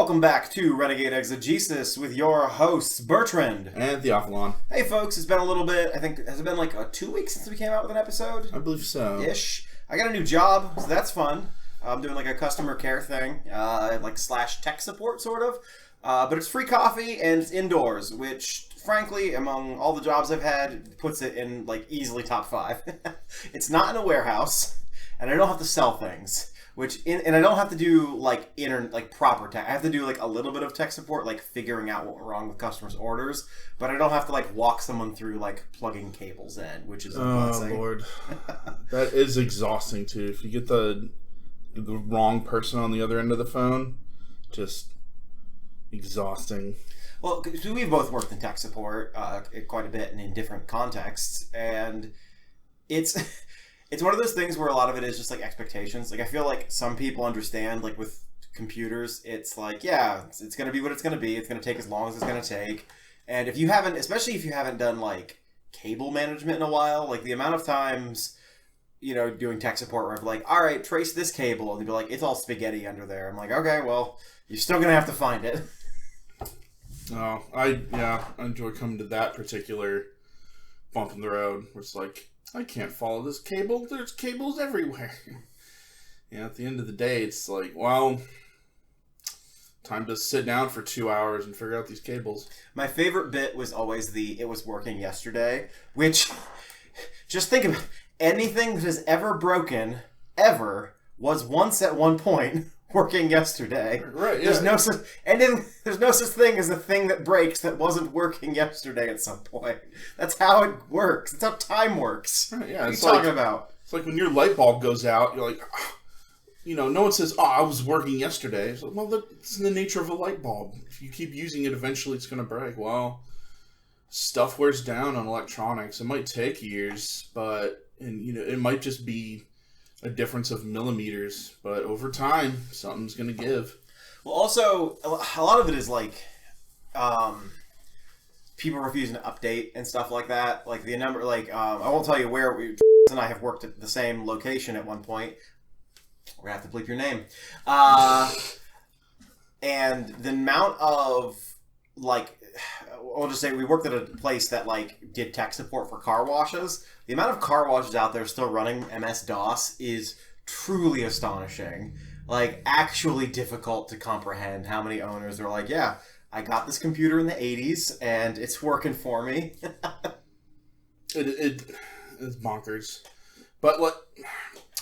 Welcome back to Renegade Exegesis with your hosts, Bertrand. And Theophalon. Hey folks, it's been a little bit, I think, has it been like 2 weeks since we came out with an episode? I believe so. Ish. I got a new job, so that's fun. I'm doing like a customer care thing, like / tech support sort of. But it's free coffee and it's indoors, which frankly, among all the jobs I've had, puts it in like easily top 5. It's not in a warehouse, and I don't have to sell things. And I don't have to do like proper tech. I have to do like a little bit of tech support, like figuring out what went wrong with customers' orders, but I don't have to like walk someone through like plugging cables in, which is a blessing. Oh Lord, that is exhausting too. If you get the wrong person on the other end of the phone, just exhausting. Well, cause we've both worked in tech support quite a bit and in different contexts, and it's one of those things where a lot of it is just like expectations. Like I feel like some people understand, like with computers, it's like, yeah, it's going to be what it's going to be. It's going to take as long as it's going to take. And if you haven't, especially if you haven't done like cable management in a while, like the amount of times, doing tech support where I'm like, all right, trace this cable. And they'd be like, it's all spaghetti under there. I'm like, okay, well, you're still going to have to find it. Oh, I enjoy coming to that particular bump in the road where it's like, I can't follow this cable. There's cables everywhere. At the end of the day, it's like, well, time to sit down for 2 hours and figure out these cables. My favorite bit was always it was working yesterday, which, just think of it, anything that has ever broken, ever, was once at one point working yesterday. Right, yeah. There's no such thing as a thing that breaks that wasn't working yesterday at some point. That's how it works. That's how time works. Right, yeah. What are you talking about? It's like when your light bulb goes out, you're like, no one says, I was working yesterday. It's like, well, that's the nature of a light bulb. If you keep using it, eventually it's going to break. Well, stuff wears down on electronics. It might take years, but it might just be a difference of millimeters, but over time, something's going to give. Well, also, a lot of it is like people refusing to update and stuff like that. Like the number, I won't tell you where and I have worked at the same location at one point. We're gonna have to bleep your name. And the amount of I'll just say we worked at a place that did tech support for car washes. The amount of car washes out there still running MS-DOS is truly astonishing. Actually difficult to comprehend how many owners are like, yeah, I got this computer in the 80s and it's working for me. It's bonkers. But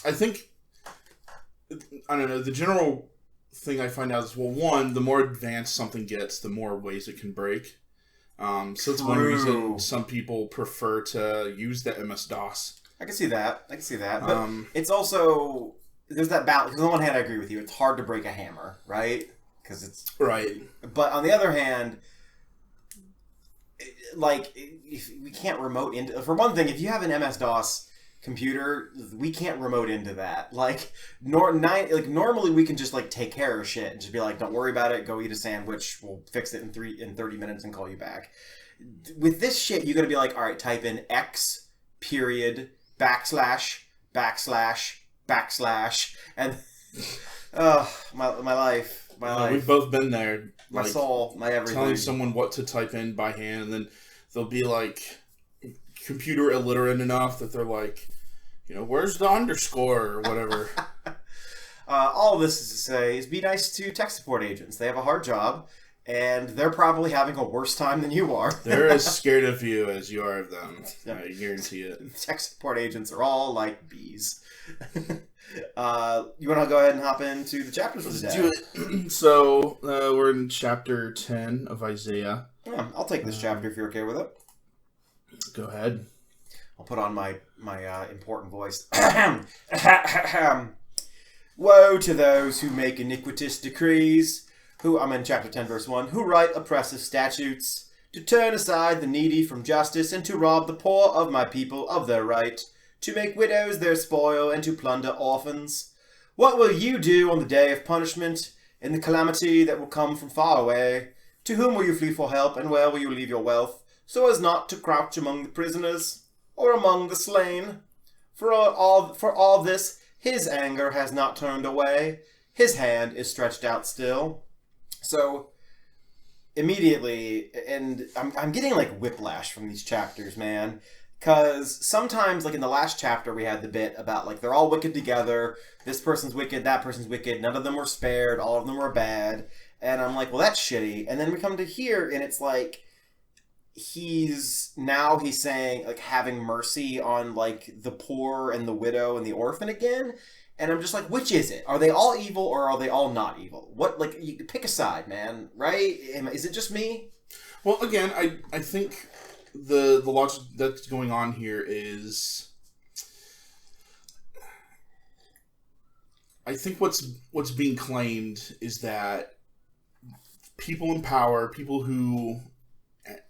I think, I don't know, the general thing I find out is, well, one, the more advanced something gets, the more ways it can break. So it's one reason some people prefer to use the MS-DOS. I can see that. But it's also, there's that balance. Because on the one hand, I agree with you. It's hard to break a hammer, right? Because it's... Right. But on the other hand, we can't remote into... For one thing, if you have an MS-DOS computer, we can't remote into that. Normally we can just take care of shit and just be like, don't worry about it, go eat a sandwich, we'll fix it in 30 minutes and call you back. With this shit, you gotta be like, all right, type in X period / / and my life. We've both been there. My soul, my everything. Telling someone what to type in by hand, and then they'll be computer illiterate enough that they're like, where's the underscore or whatever. All of this is to say is be nice to tech support agents. They have a hard job, and they're probably having a worse time than you are. They're as scared of you as you are of them. I guarantee it. Tech support agents are all like bees. You want to go ahead and hop into the chapters for today? Let's do it. So, we're in chapter 10 of Isaiah. Yeah, I'll take this chapter if you're okay with it. Go ahead. I'll put on my important voice. Woe to those who make iniquitous decrees, I'm in chapter 10, verse 1, who write oppressive statutes, to turn aside the needy from justice, and to rob the poor of my people of their right, to make widows their spoil, and to plunder orphans. What will you do on the day of punishment, in the calamity that will come from far away? To whom will you flee for help, and where will you leave your wealth, so as not to crouch among the prisoners, or among the slain? For all this, his anger has not turned away, his hand is stretched out still. So immediately, and I'm getting like whiplash from these chapters, man. Because sometimes, like in the last chapter, we had the bit about like they're all wicked together. This person's wicked, that person's wicked. None of them were spared. All of them were bad. And I'm like, well, that's shitty. And then we come to here, and it's like he's saying like having mercy on like the poor and the widow and the orphan again. And I'm just like, which is it? Are they all evil or are they all not evil? What, like, you pick a side, man, right? Is it just me? Well, again, I think the logic that's going on here is, I think what's being claimed is that people in power, people who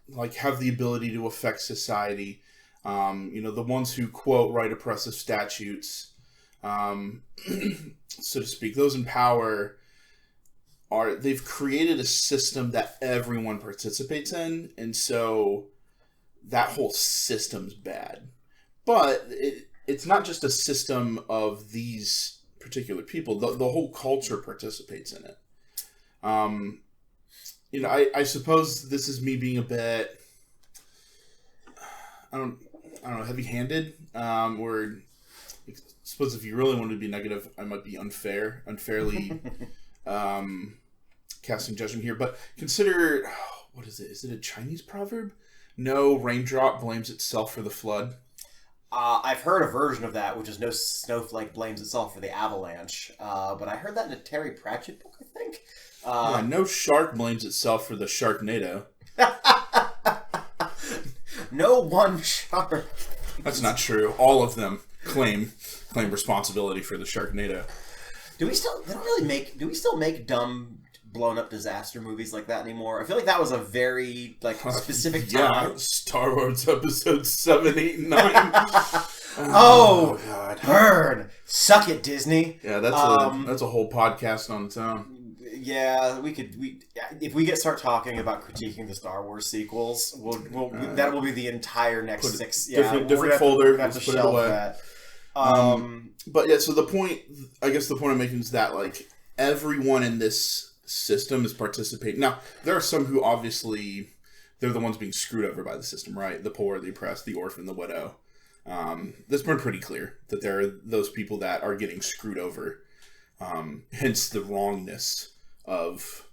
like have the ability to affect society, the ones who quote write oppressive statutes, so to speak, those in power they've created a system that everyone participates in, and so that whole system's bad. But it's not just a system of these particular people. The whole culture participates in it. I suppose this is me being a bit, I don't know, heavy-handed, or I suppose if you really wanted to be negative, I might be unfairly casting judgment here. But consider, what is it? Is it a Chinese proverb? No raindrop blames itself for the flood. I've heard a version of that, which is no snowflake blames itself for the avalanche. But I heard that in a Terry Pratchett book, I think. No shark blames itself for the Sharknado. No one shark. That's not true. All of them claim responsibility for the Sharknado. Do we still make dumb blown up disaster movies like that anymore? I feel like that was a very specific time. Yeah, Star Wars episode 7, 8, and 9. Oh God, burn! Suck it, Disney. Yeah, that's a whole podcast on its own. Yeah, if we start talking about critiquing the Star Wars sequels, that will be the entire next six. Different folder. We'll have to shelve that. But yeah, so the point I'm making is that like everyone in this system is participating. Now there are some who obviously they're the ones being screwed over by the system, right? The poor, the oppressed, the orphan, the widow. That's been pretty clear that there are those people that are getting screwed over. Hence the wrongness of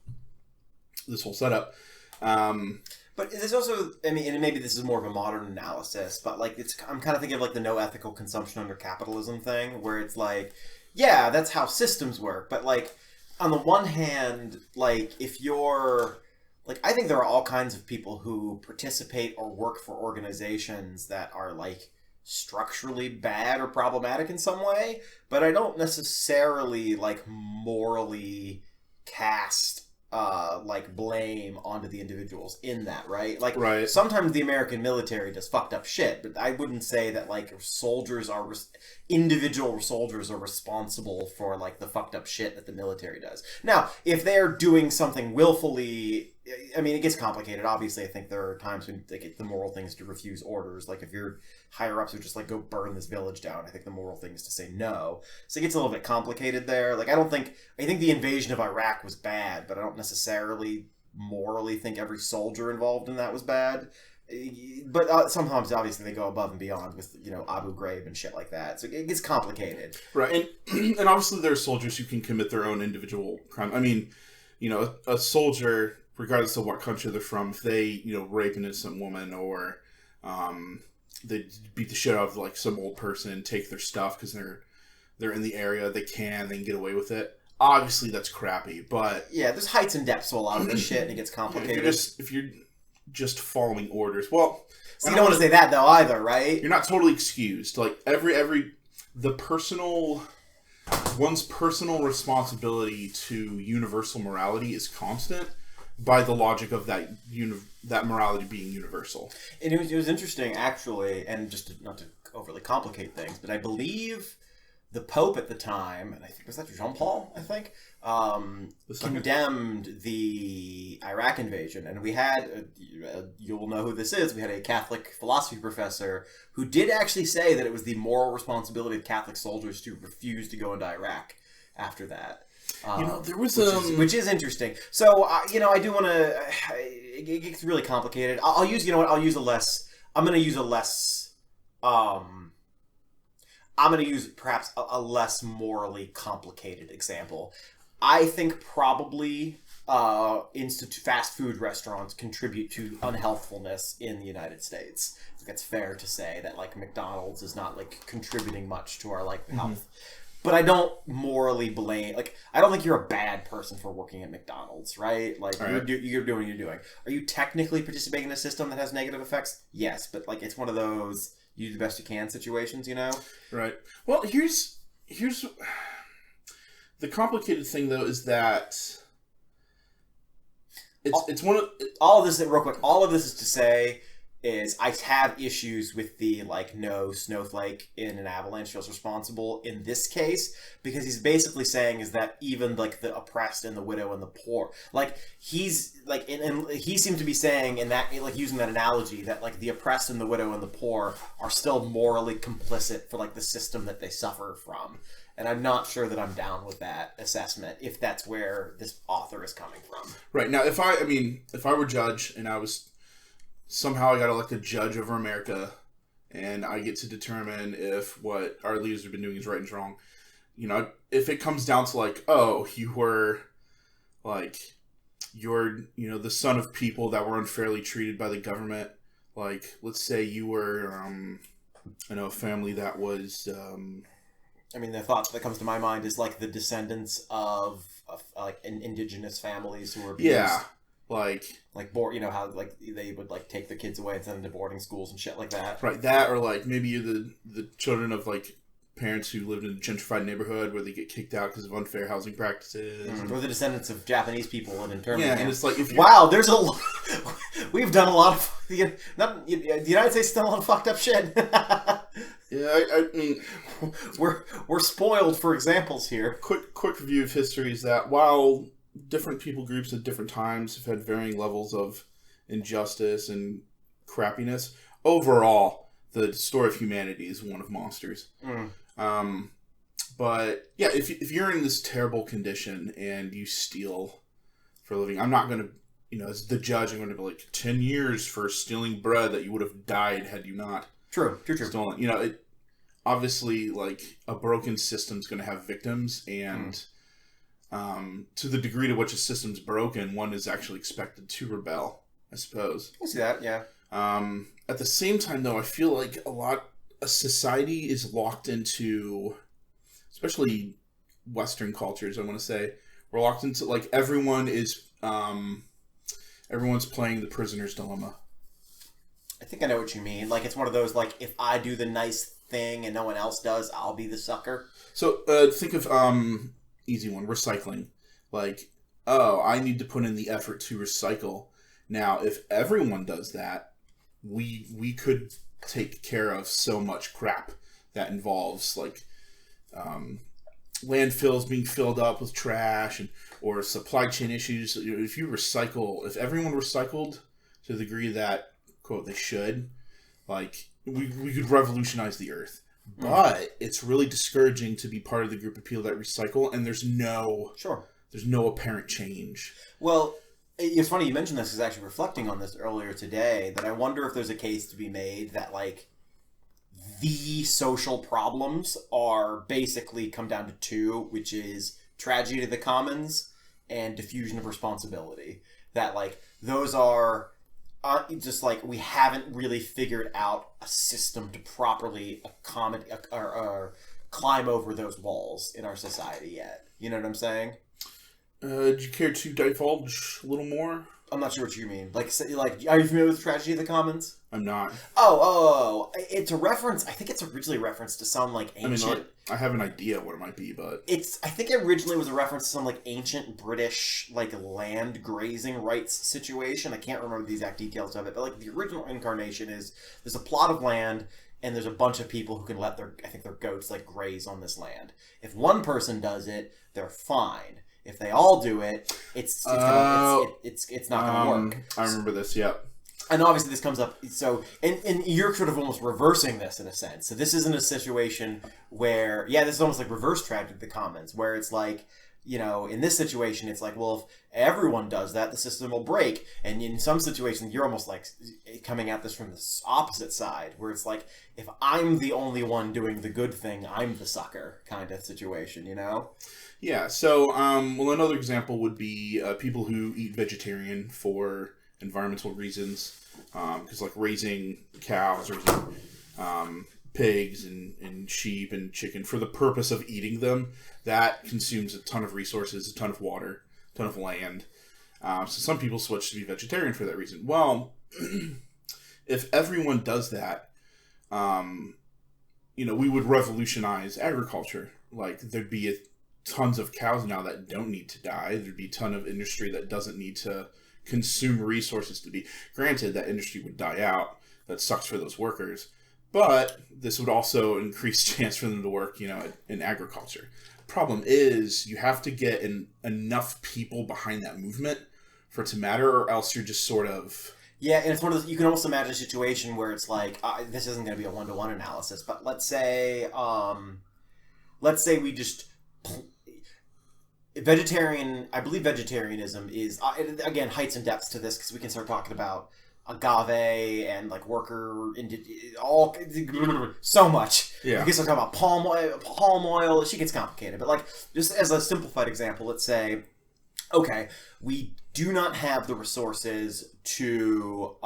this whole setup. But there's also, and maybe this is more of a modern analysis, but I'm kind of thinking of like the no ethical consumption under capitalism thing, where it's like, yeah, that's how systems work. But like, on the one hand, like if you're, like, I think there are all kinds of people who participate or work for organizations that are like structurally bad or problematic in some way, but I don't necessarily like morally cast blame onto the individuals in that, right? Like, right. Sometimes the American military does fucked up shit, but I wouldn't say that like individual soldiers are responsible for like the fucked up shit that the military does. Now, if they're doing something willfully, it gets complicated. Obviously, I think there are times when the moral thing is to refuse orders. Like if your higher ups are just like, go burn this village down, I think the moral thing is to say no. So it gets a little bit complicated there. Like I think the invasion of Iraq was bad, but I don't necessarily morally think every soldier involved in that was bad. But sometimes, obviously, they go above and beyond with Abu Ghraib and shit like that. So it gets complicated, right? And obviously, there are soldiers who can commit their own individual crime. A soldier, regardless of what country they're from, if they rape an innocent woman or they beat the shit out of like some old person and take their stuff because they're in the area, they can get away with it. Obviously, that's crappy, but yeah, there's heights and depths to a lot of this shit, and it gets complicated. If you're just following orders, well, so you don't want to say that though either, right? You're not totally excused. Like one's personal responsibility to universal morality is constant by the logic of that morality being universal. And it was interesting, actually, and just not to overly complicate things, but I believe the Pope at the time, and I think was that Jean Paul, I think, condemned the Iraq invasion. And we had, you'll know who this is, we had a Catholic philosophy professor who did actually say that it was the moral responsibility of Catholic soldiers to refuse to go into Iraq after that. There was which is interesting. So I do want to. It gets really complicated. I'll use. You know what? I'll use a less. I'm going to use a less. I'm going to use perhaps a less morally complicated example. I think probably fast food restaurants contribute to unhealthfulness in the United States. I think it's fair to say that like McDonald's is not like contributing much to our like health. But I don't morally blame. Like, I don't think you're a bad person for working at McDonald's, right? Like, you're doing what you're doing. Are you technically participating in a system that has negative effects? Yes, but like, it's one of those you do the best you can situations, you know? Right. Well, here's the complicated thing though is that it's one of all of this. Real quick, all of this is to say is I have issues with the like no snowflake in an avalanche feels responsible in this case, because he's basically saying is that even like the oppressed and the widow and the poor, like he's like and he seemed to be saying in that like using that analogy that like the oppressed and the widow and the poor are still morally complicit for like the system that they suffer from. And I'm not sure that I'm down with that assessment if that's where this author is coming from. Right. Now if I were judge and I was somehow I got elected judge over America, and I get to determine if what our leaders have been doing is right and wrong. You know, if it comes down to like, oh, you were like, you're, you know, the son of people that were unfairly treated by the government. Like, let's say you were, a family that was. I mean, the thought that comes to my mind is like the descendants of like indigenous families who were abused. Yeah. Like you know how like they would like take their kids away and send them to boarding schools and shit like that. Right, that or like maybe you're the children of like parents who lived in a gentrified neighborhood where they get kicked out because of unfair housing practices, or the descendants of Japanese people in internment. Yeah, and it's like there's a we've done a lot of the United States has done a lot of fucked up shit. Yeah, I mean, we're spoiled for examples here. Quick review of history is that while different people groups at different times have had varying levels of injustice and crappiness, overall, the story of humanity is one of monsters. But yeah, if you're in this terrible condition and you steal for a living, I'm not going to, you know, as the judge, I'm going to be like 10 years for stealing bread that you would have died had you not. True. Stolen. You know, it obviously like a broken system's going to have victims, and to the degree to which a system's broken, one is actually expected to rebel, I suppose. I see that, yeah. At the same time, though, I feel like a society is locked into, especially Western cultures, I want to say, we're locked into, like, everyone's playing the prisoner's dilemma. I think I know what you mean. Like, it's one of those, like, if I do the nice thing and no one else does, I'll be the sucker. So, think of, easy one, recycling. Like, oh, I need to put in the effort to recycle. Now, if everyone does that, we could take care of so much crap that involves, like, landfills being filled up with trash or supply chain issues. If everyone recycled to the degree that, quote, they should, like, we could revolutionize the earth. But it's really discouraging to be part of the group of people that recycle, and there's no apparent change. Well, it's funny you mentioned this, because actually reflecting on this earlier today, that I wonder if there's a case to be made that, like, the social problems are basically come down to two, which is tragedy to the commons and diffusion of responsibility. That, like, those are just like we haven't really figured out a system to properly accommodate or climb over those walls in our society yet. You know what I'm saying? Do you care to divulge a little more? I'm not sure what you mean. Like, are you familiar with Tragedy of the Commons? I'm not. Oh. It's a reference. I think it's originally a reference to some, like, ancient... I mean, I have an idea what it might be, but... I think it originally was a reference to some, like, ancient British, like, land grazing rights situation. I can't remember the exact details of it, but, like, the original incarnation is there's a plot of land, and there's a bunch of people who can let their goats, like, graze on this land. If one person does it, they're fine. If they all do it, it's not going to work. I remember this, yeah. And obviously this comes up, so, and you're sort of almost reversing this in a sense. So this isn't a situation where, this is almost like reverse Tragedy of the Commons, where it's like, in this situation, it's like, well, if everyone does that, the system will break. And in some situations, you're almost like coming at this from the opposite side, where it's like, if I'm the only one doing the good thing, I'm the sucker kind of situation, Yeah. So, well, another example would be people who eat vegetarian for environmental reasons, because like raising cows, raising pigs and sheep and chicken for the purpose of eating them, that consumes a ton of resources, a ton of water, a ton of land. So some people switch to be vegetarian for that reason. Well, if everyone does that, we would revolutionize agriculture. Like, there'd be tons of cows now that don't need to die. There'd be a ton of industry that doesn't need to consume resources to be. Granted, that industry would die out. That sucks for those workers. But this would also increase chance for them to work, in agriculture. Problem is, you have to get enough people behind that movement for it to matter, or else you're just sort of... Yeah, and it's one of those, you can almost imagine a situation where it's like, this isn't going to be a one-to-one analysis, but let's say we just... I believe vegetarianism is, again, heights and depths to this, because we can start talking about agave and like all so much. Yeah. We can start talking about palm oil. She gets complicated, but like just as a simplified example, let's say, okay, we do not have the resources to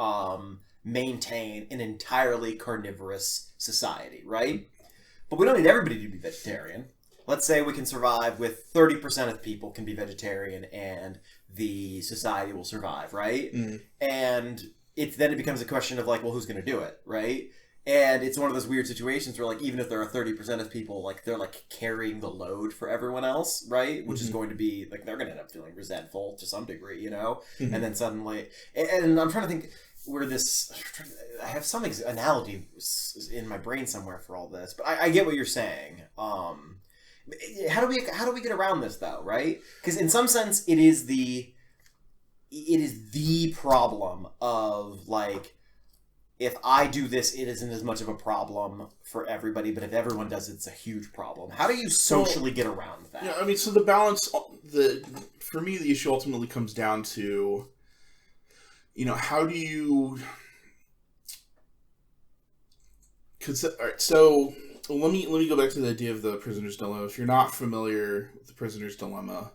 maintain an entirely carnivorous society, right? But we don't need everybody to be vegetarian. Let's say we can survive with 30% of people can be vegetarian and the society will survive, right? And then it becomes a question of like, well, who's going to do it, right? And it's one of those weird situations where like, even if there are 30% of people, like they're like carrying the load for everyone else, right? Which is going to be like, they're going to end up feeling resentful to some degree, And then suddenly, and I'm trying to think where I have some analogy in my brain somewhere for all this, but I get what you're saying. How do we get around this though, right? Because in some sense, it is the problem of like, if I do this, it isn't as much of a problem for everybody, but if everyone does it, it's a huge problem. How do you socially get around that? Yeah, I mean, so the balance, for me, the issue ultimately comes down to, how do you... All right, so let me go back to the idea of the prisoner's dilemma. If you're not familiar with the prisoner's dilemma,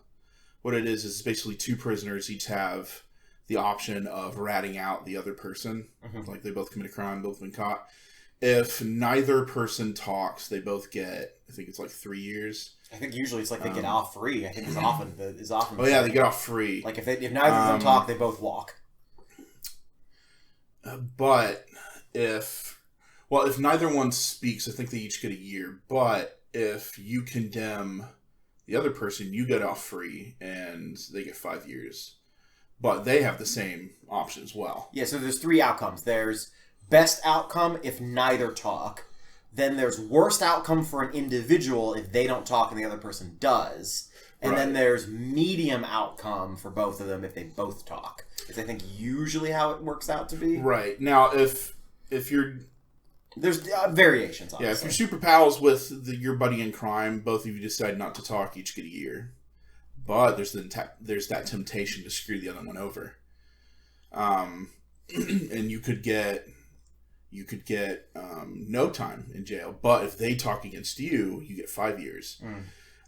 what it is basically two prisoners each have the option of ratting out the other person. Like, they both commit a crime, both been caught. If neither person talks, they both get, I think it's like 3 years. I think usually it's like they get off free. I think is often. Oh yeah, they get off free. Like if neither of them talk, they both walk. But if neither one speaks, I think they each get a year. But if you condemn the other person, you get off free, and they get 5 years. But they have the same option as well. Yeah, so there's 3 outcomes. There's best outcome if neither talk. Then there's worst outcome for an individual if they don't talk and the other person does. And then there's medium outcome for both of them if they both talk. Is I think usually how it works out to be. Right. Now, if you're... There's variations, obviously. Yeah, if you're super pals with your buddy in crime, both of you decide not to talk, each get a year. But there's that temptation to screw the other one over. And you could get no time in jail. But if they talk against you, you get 5 years.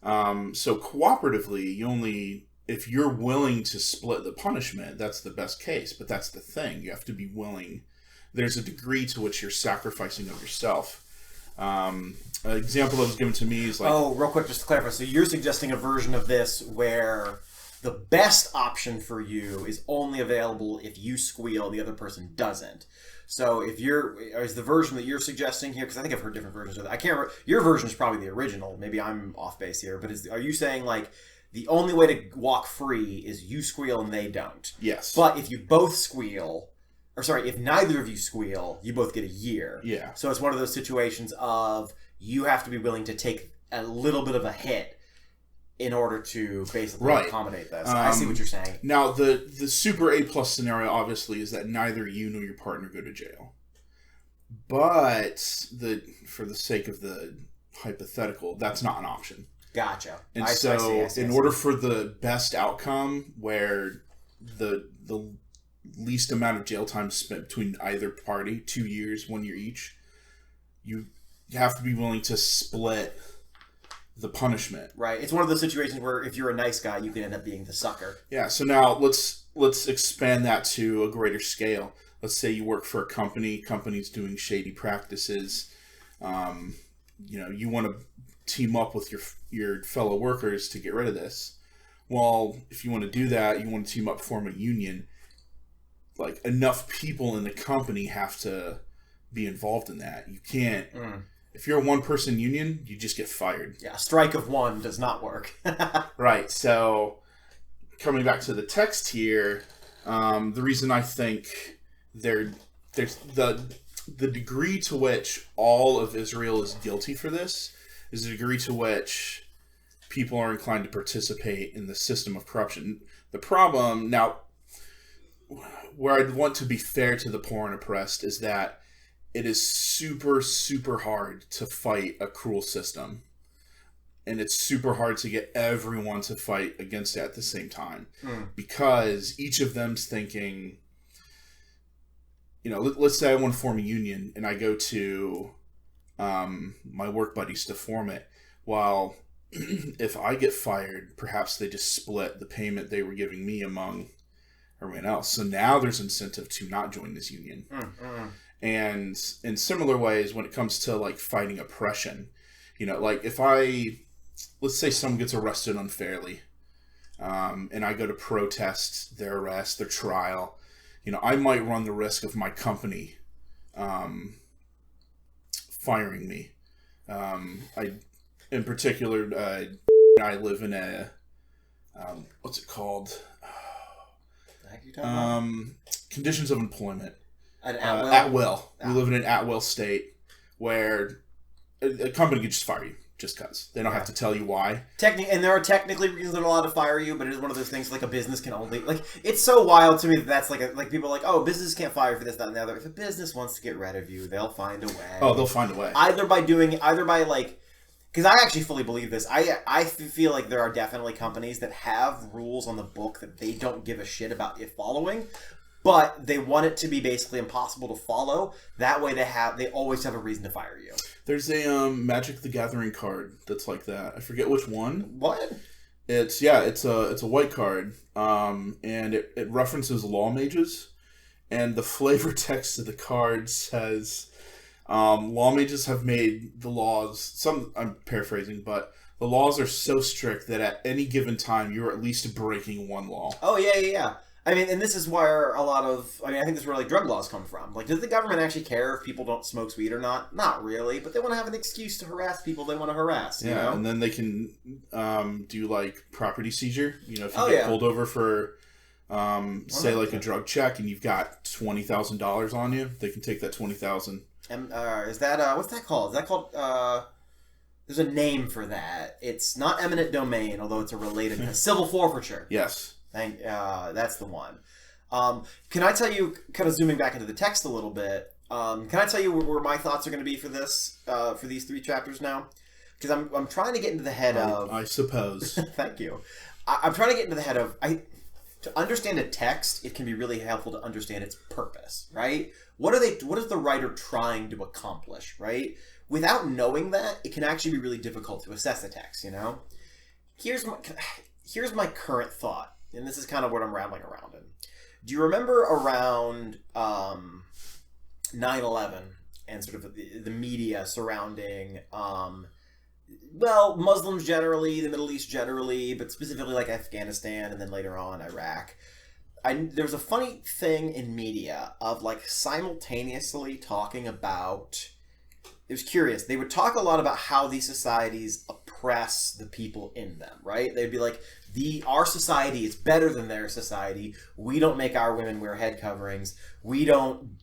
So cooperatively, if you're willing to split the punishment, that's the best case. But that's the thing. You have to be willing. There's a degree to which you're sacrificing of yourself. An example that was given to me is like... Oh, real quick, just to clarify. So you're suggesting a version of this where the best option for you is only available if you squeal and the other person doesn't. So is the version that you're suggesting here, because I think I've heard different versions of that. I can't remember. Your version is probably the original. Maybe I'm off base here. But are you saying like the only way to walk free is you squeal and they don't? Yes. But if you both squeal... if neither of you squeal, you both get a year. Yeah. So it's one of those situations of you have to be willing to take a little bit of a hit in order to basically accommodate this. I see what you're saying. Now, the super A+ scenario, obviously, is that neither you nor your partner go to jail. But for the sake of the hypothetical, that's not an option. Gotcha. And I see. in order for the best outcome, where the least amount of jail time spent between either party, 2 years, 1 year each, you have to be willing to split the punishment. Right. It's one of those situations where if you're a nice guy, you can end up being the sucker. Yeah. So now let's expand that to a greater scale. Let's say you work for a company's doing shady practices. You want to team up with your fellow workers to get rid of this. Well, if you want to do that, you want to team up, form a union. Like, enough people in the company have to be involved in that. You can't. If you're a one-person union, you just get fired. Yeah, a strike of one does not work. Right. So, coming back to the text here, the reason I think there's the degree to which all of Israel is guilty for this is the degree to which people are inclined to participate in the system of corruption. The problem, now, where I'd want to be fair to the poor and oppressed, is that it is super, super hard to fight a cruel system. And it's super hard to get everyone to fight against it at the same time. Because each of them's thinking, let's say I want to form a union and I go to my work buddies to form it. Well, if I get fired, perhaps they just split the payment they were giving me among everyone else. So now there's incentive to not join this union. And in similar ways, when it comes to like fighting oppression, like let's say someone gets arrested unfairly, and I go to protest their arrest, their trial, I might run the risk of my company firing me. In particular, I live in a what's it called? Conditions of employment. At will. We live in an at-will state where a company can just fire you just because. They don't have to tell you why. And there are technically reasons they're allowed to fire you, but it is one of those things like a business can only... Like, it's so wild to me that that's like people are like, oh, business can't fire for this, that, and the other. If a business wants to get rid of you, they'll find a way. Oh, they'll find a way. Either by like... Because I actually fully believe this. I feel like there are definitely companies that have rules on the book that they don't give a shit about if following, but they want it to be basically impossible to follow. That way they always have a reason to fire you. There's a Magic the Gathering card that's like that. I forget which one. What? It's a white card, and it references law mages, and the flavor text of the card says... law mages have made the laws, I'm paraphrasing, but the laws are so strict that at any given time you're at least breaking one law. Oh, yeah. I mean, and this is where I think this is where like drug laws come from. Like, does the government actually care if people don't smoke weed or not? Not really, but they want to have an excuse to harass people they want to harass. You know? And then they can do like property seizure. If you get pulled over for, say, like a drug check and you've got $20,000 on you, they can take that $20,000. Is that what's that called? Is that called? There's a name for that. It's not eminent domain, although it's a related civil forfeiture. Yes. That's the one. Can I tell you, kind of zooming back into the text a little bit? Can I tell you where my thoughts are going to be for this? For these 3 chapters now, because I'm trying to get into the head of. I suppose. Thank you. I'm trying to get into the head of. To understand a text, it can be really helpful to understand its purpose, right? What is the writer trying to accomplish, right? Without knowing that, it can actually be really difficult to assess the text, Here's my current thought, and this is kind of what I'm rambling around in. Do you remember around 9/11 and sort of the media surrounding Muslims generally, the Middle East generally, but specifically like Afghanistan and then later on Iraq? There was a funny thing in media of like simultaneously talking about... It was curious. They would talk a lot about how these societies oppress the people in them, right? They'd be like, our society is better than their society. We don't make our women wear head coverings. We don't,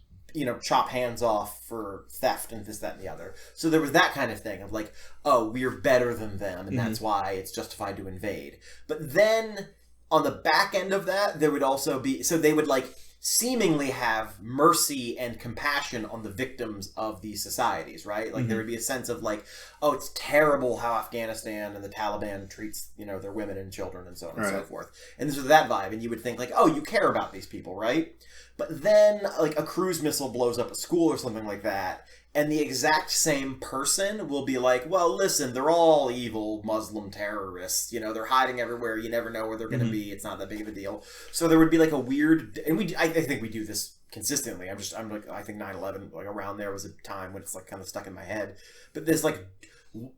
chop hands off for theft and this, that, and the other. So there was that kind of thing of like, oh, we're better than them, and that's why it's justified to invade. But then on the back end of that, there would also be... So they would like seemingly have mercy and compassion on the victims of these societies, right? Like there would be a sense of like, oh, it's terrible how Afghanistan and the Taliban treats, their women and children and so on and so forth. And this was that vibe, and you would think like, oh, you care about these people, right? But then like a cruise missile blows up a school or something like that, and the exact same person will be like, well, listen, they're all evil Muslim terrorists. They're hiding everywhere. You never know where they're going to be. It's not that big of a deal. So there would be like a weird, and I think we do this consistently. I'm like, I think 9/11, like around there was a time when it's like kind of stuck in my head. But this like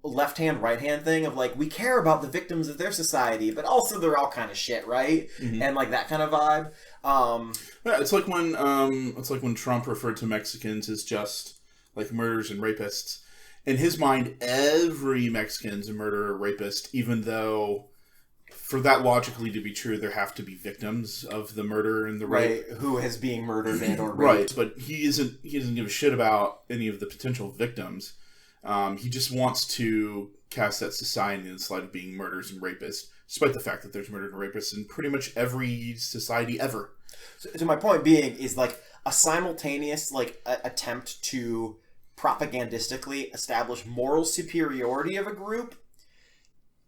left hand, right hand thing of like, we care about the victims of their society, but also they're all kind of shit, right? And like that kind of vibe. Yeah, it's like when Trump referred to Mexicans as just like murderers and rapists. In his mind, every Mexican's a murderer or rapist, even though for that logically to be true, there have to be victims of the murder and the rape. Right, who is being murdered and or raped. Right, but he doesn't give a shit about any of the potential victims. He just wants to cast that society in the light of being murderers and rapists, despite the fact that there's murder and rapists in pretty much every society ever. So my point being is like a simultaneous like attempt to propagandistically establish moral superiority of a group,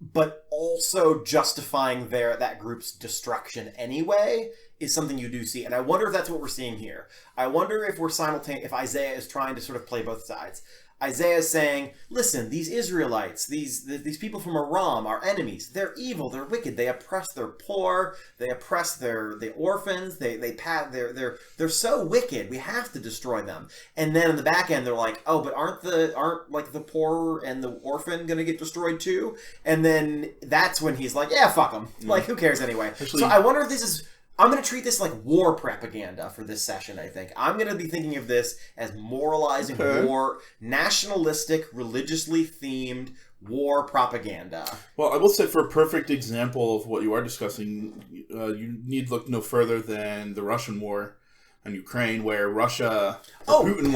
but also justifying that group's destruction anyway, is something you do see. And I wonder if that's what we're seeing here. I wonder if if Isaiah is trying to sort of play both sides. Isaiah is saying, listen, these Israelites, these people from Aram are enemies. They're evil. They're wicked. They oppress their poor. They oppress the orphans. They're so wicked. We have to destroy them. And then in the back end, they're like, oh, but aren't like the poor and the orphan going to get destroyed too? And then that's when he's like, yeah, fuck them. Like, who cares anyway? Actually, so I wonder if this is... I'm going to treat this like war propaganda for this session, I think. I'm going to be thinking of this as moralizing war, nationalistic, religiously themed war propaganda. Well, I will say for a perfect example of what you are discussing, you need look no further than the Russian war in Ukraine, where Russia... Putin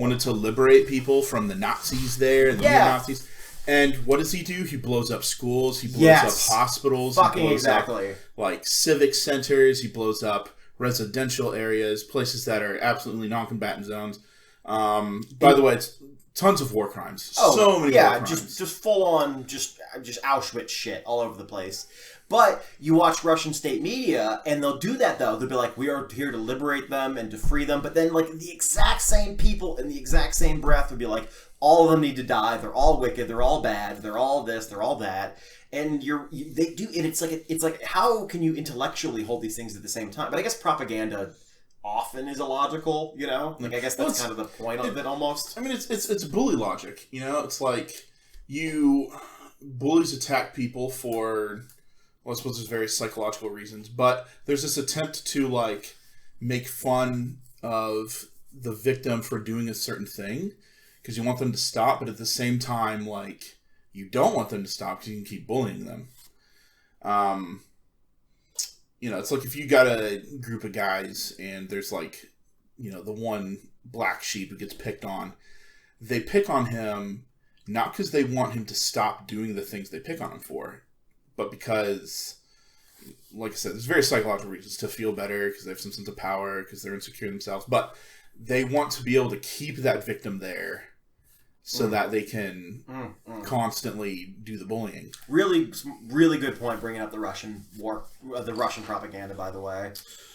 wanted to liberate people from the Nazis there and the neo-Nazis. And what does he do? He blows up schools. He blows up hospitals. Fucking he blows exactly. up, like, civic centers. He blows up residential areas, places that are absolutely non-combatant zones. By the way, it's tons of war crimes. So many war crimes. just full on, just Auschwitz shit all over the place. But you watch Russian state media, and they'll do that, though. They'll be like, we are here to liberate them and to free them. But then, like, the exact same people in the exact same breath would be like, all of them need to die. They're all wicked. They're all bad. They're all this. They're all that. And they do, and it's like, how can you intellectually hold these things at the same time? But I guess propaganda often is illogical, Like, I guess that's kind of the point of it, almost. I mean, it's bully logic, It's like bullies attack people for, well, I suppose there's various psychological reasons, but there's this attempt to, like, make fun of the victim for doing a certain thing because you want them to stop, but at the same time, like, you don't want them to stop because you can keep bullying them. It's like if you got a group of guys and there's, like, the one black sheep who gets picked on, they pick on him not because they want him to stop doing the things they pick on him for, but because, like I said, there's very psychological reasons to feel better, because they have some sense of power, because they're insecure themselves, but they want to be able to keep that victim there so that they can constantly do the bullying. Really, really good point bringing up the Russian war, the Russian propaganda, by the way.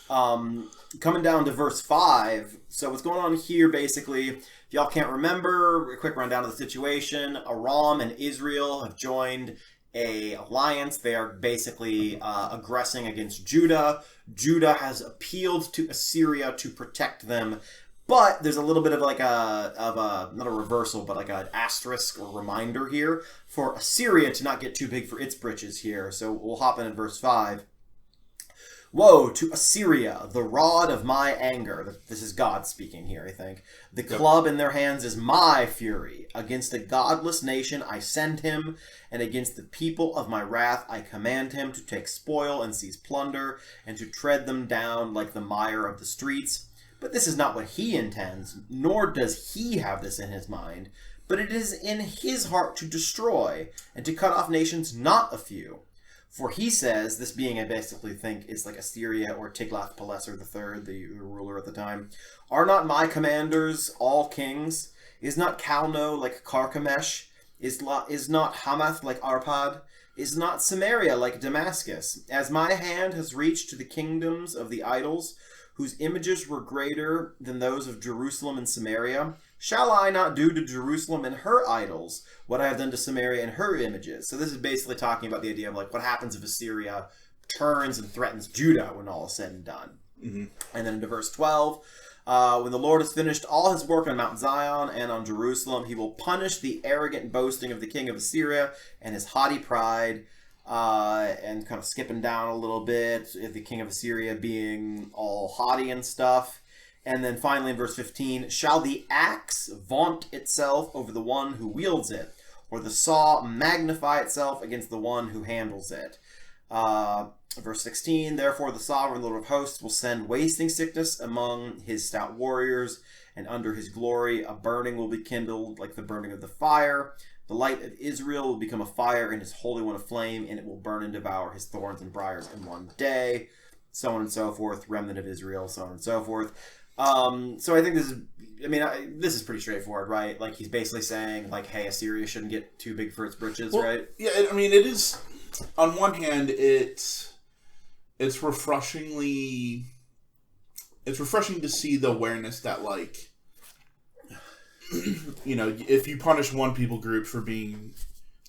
Coming down to verse 5, so what's going on here, basically, if y'all can't remember, a quick rundown of the situation. Aram and Israel have joined a alliance. They are basically aggressing against Judah. Judah has appealed to Assyria to protect them, but there's a little bit of like not a reversal, but like an asterisk or reminder here for Assyria to not get too big for its britches here. So we'll hop in verse 5. Woe to Assyria, the rod of my anger. This is God speaking here, I think. The club in their hands is my fury. Against a godless nation I send him, and against the people of my wrath I command him to take spoil and seize plunder, and to tread them down like the mire of the streets. But this is not what he intends, nor does he have this in his mind, but it is in his heart to destroy, and to cut off nations not a few. For he says, this being I basically think is like Assyria or Tiglath-Pileser III, the ruler at the time, are not my commanders all kings? Is not Calno like Carchemish? Is not Hamath like Arpad? Is not Samaria like Damascus? As my hand has reached to the kingdoms of the idols, whose images were greater than those of Jerusalem and Samaria, shall I not do to Jerusalem and her idols what I have done to Samaria and her images? So this is basically talking about the idea of like what happens if Assyria turns and threatens Judah when all is said and done. Mm-hmm. And then into verse 12, when the Lord has finished all his work on Mount Zion and on Jerusalem, he will punish the arrogant boasting of the king of Assyria and his haughty pride. And kind of skipping down a little bit, the king of Assyria being all haughty and stuff. And then finally in verse 15, shall the axe vaunt itself over the one who wields it, or the saw magnify itself against the one who handles it? Verse 16, therefore the sovereign Lord of hosts will send wasting sickness among his stout warriors, and under his glory a burning will be kindled like the burning of the fire. The light of Israel will become a fire, and his Holy One a flame, and it will burn and devour his thorns and briars in one day. So on and so forth. Remnant of Israel, so on and so forth. So I think this is pretty straightforward, right? Like he's basically saying, like, hey, Assyria shouldn't get too big for its britches, right? Yeah, I mean, it is. On one hand, it's refreshing to see the awareness that, like, you know, if you punish one people group for being,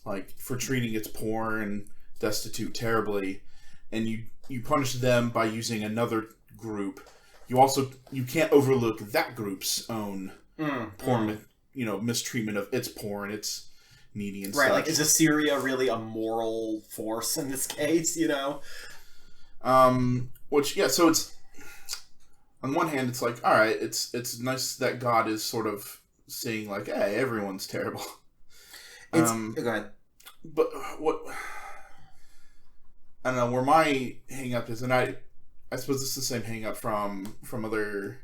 like, for treating its poor and destitute terribly, and you punish them by using another group, you can't overlook that group's own poor, mistreatment of its poor and its needy and right, such. like, is Assyria really a moral force in this case, you know? So it's, on one hand, it's like, all right, it's nice that God is sort of saying, like, hey, everyone's terrible. Go ahead. But what, I don't know, where my hang-up is, and I suppose it's the same hang-up from other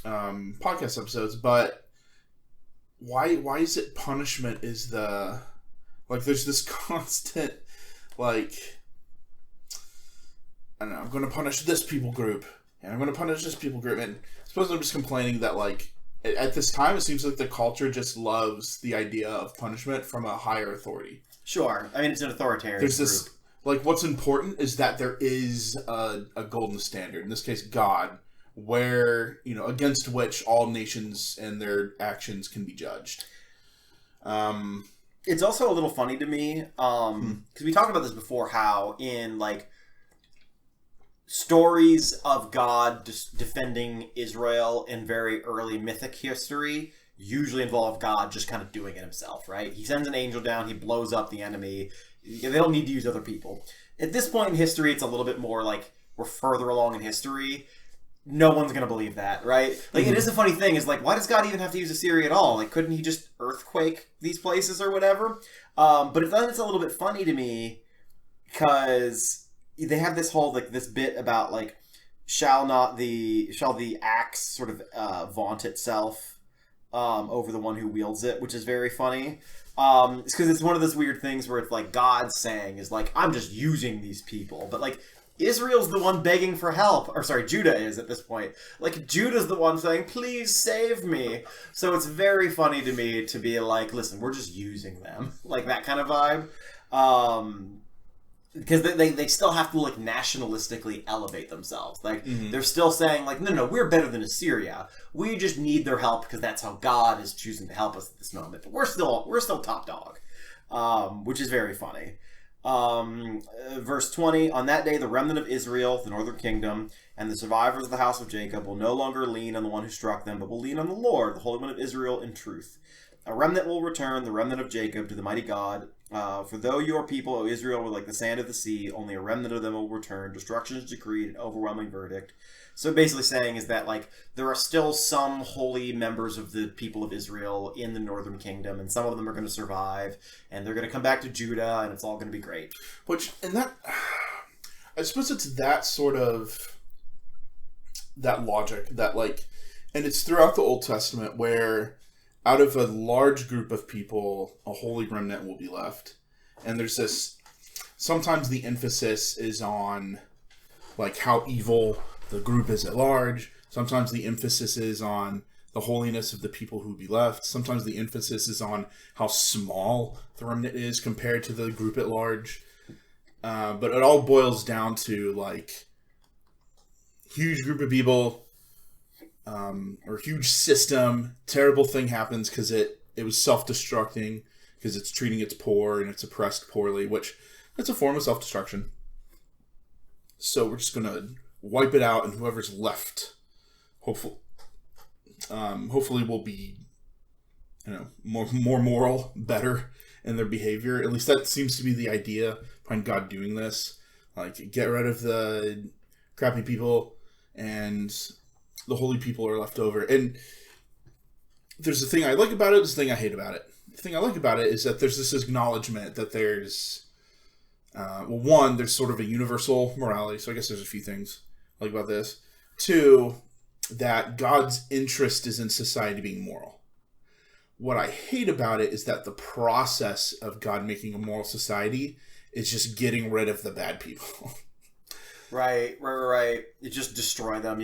podcast episodes, but why is it punishment is the, like, there's this constant, like, I don't know, I'm going to punish this people group, and I'm going to punish this people group, and I suppose I'm just complaining that, like, at this time, it seems like the culture just loves the idea of punishment from a higher authority. Sure. I mean, it's an authoritarian There's group. this, like, what's important is that there is a golden standard, in this case, God, where, against which all nations and their actions can be judged. It's also a little funny to me, because we talked about this before, how in, like, stories of God defending Israel in very early mythic history usually involve God just kind of doing it himself, right? He sends an angel down, he blows up the enemy. They don't need to use other people. At this point in history, it's a little bit more like we're further along in history. No one's going to believe that, right? Like, it is a funny thing, is like, why does God even have to use Assyria at all? Like, couldn't he just earthquake these places or whatever? But then it's a little bit funny to me, because they have this whole, like, this bit about, like, shall the axe sort of vaunt itself over the one who wields it, which is very funny. It's because it's one of those weird things where it's like God's saying is like, I'm just using these people, but like Israel's the one begging for help, or sorry, Judah is at this point. Like, Judah's the one saying, please save me. So it's very funny to me to be like, listen, we're just using them, like that kind of vibe. Because they still have to, like, nationalistically elevate themselves. Like, they're still saying, like, no, we're better than Assyria. We just need their help because that's how God is choosing to help us at this moment. But we're still top dog, which is very funny. Verse 20, on that day the remnant of Israel, the northern kingdom, and the survivors of the house of Jacob will no longer lean on the one who struck them, but will lean on the Lord, the Holy One of Israel, in truth. A remnant will return, the remnant of Jacob, to the mighty God. For though your people, O Israel, were like the sand of the sea, only a remnant of them will return. Destruction is decreed, an overwhelming verdict. So basically saying is that, like, there are still some holy members of the people of Israel in the northern kingdom, and some of them are going to survive, and they're going to come back to Judah, and it's all going to be great. I suppose it's that sort of, that logic, that, like, and it's throughout the Old Testament where out of a large group of people, a holy remnant will be left. And there's this sometimes the emphasis is on like how evil the group is at large. Sometimes the emphasis is on the holiness of the people who be left. Sometimes the emphasis is on how small the remnant is compared to the group at large. But it all boils down to like huge group of people or huge system. Terrible thing happens because it was self-destructing because it's treating its poor and it's oppressed poorly, which it's a form of self-destruction. So we're just gonna wipe it out, and whoever's left, hopefully will be, more moral, better in their behavior. At least that seems to be the idea behind God doing this. Like, get rid of the crappy people, and the holy people are left over. And there's a thing I like about it, there's a thing I hate about it. The thing I like about it is that there's this acknowledgement that there's, one, there's sort of a universal morality, so I guess there's a few things I like about this. Two, that God's interest is in society being moral. What I hate about it is that the process of God making a moral society is just getting rid of the bad people. Right. You just destroy them,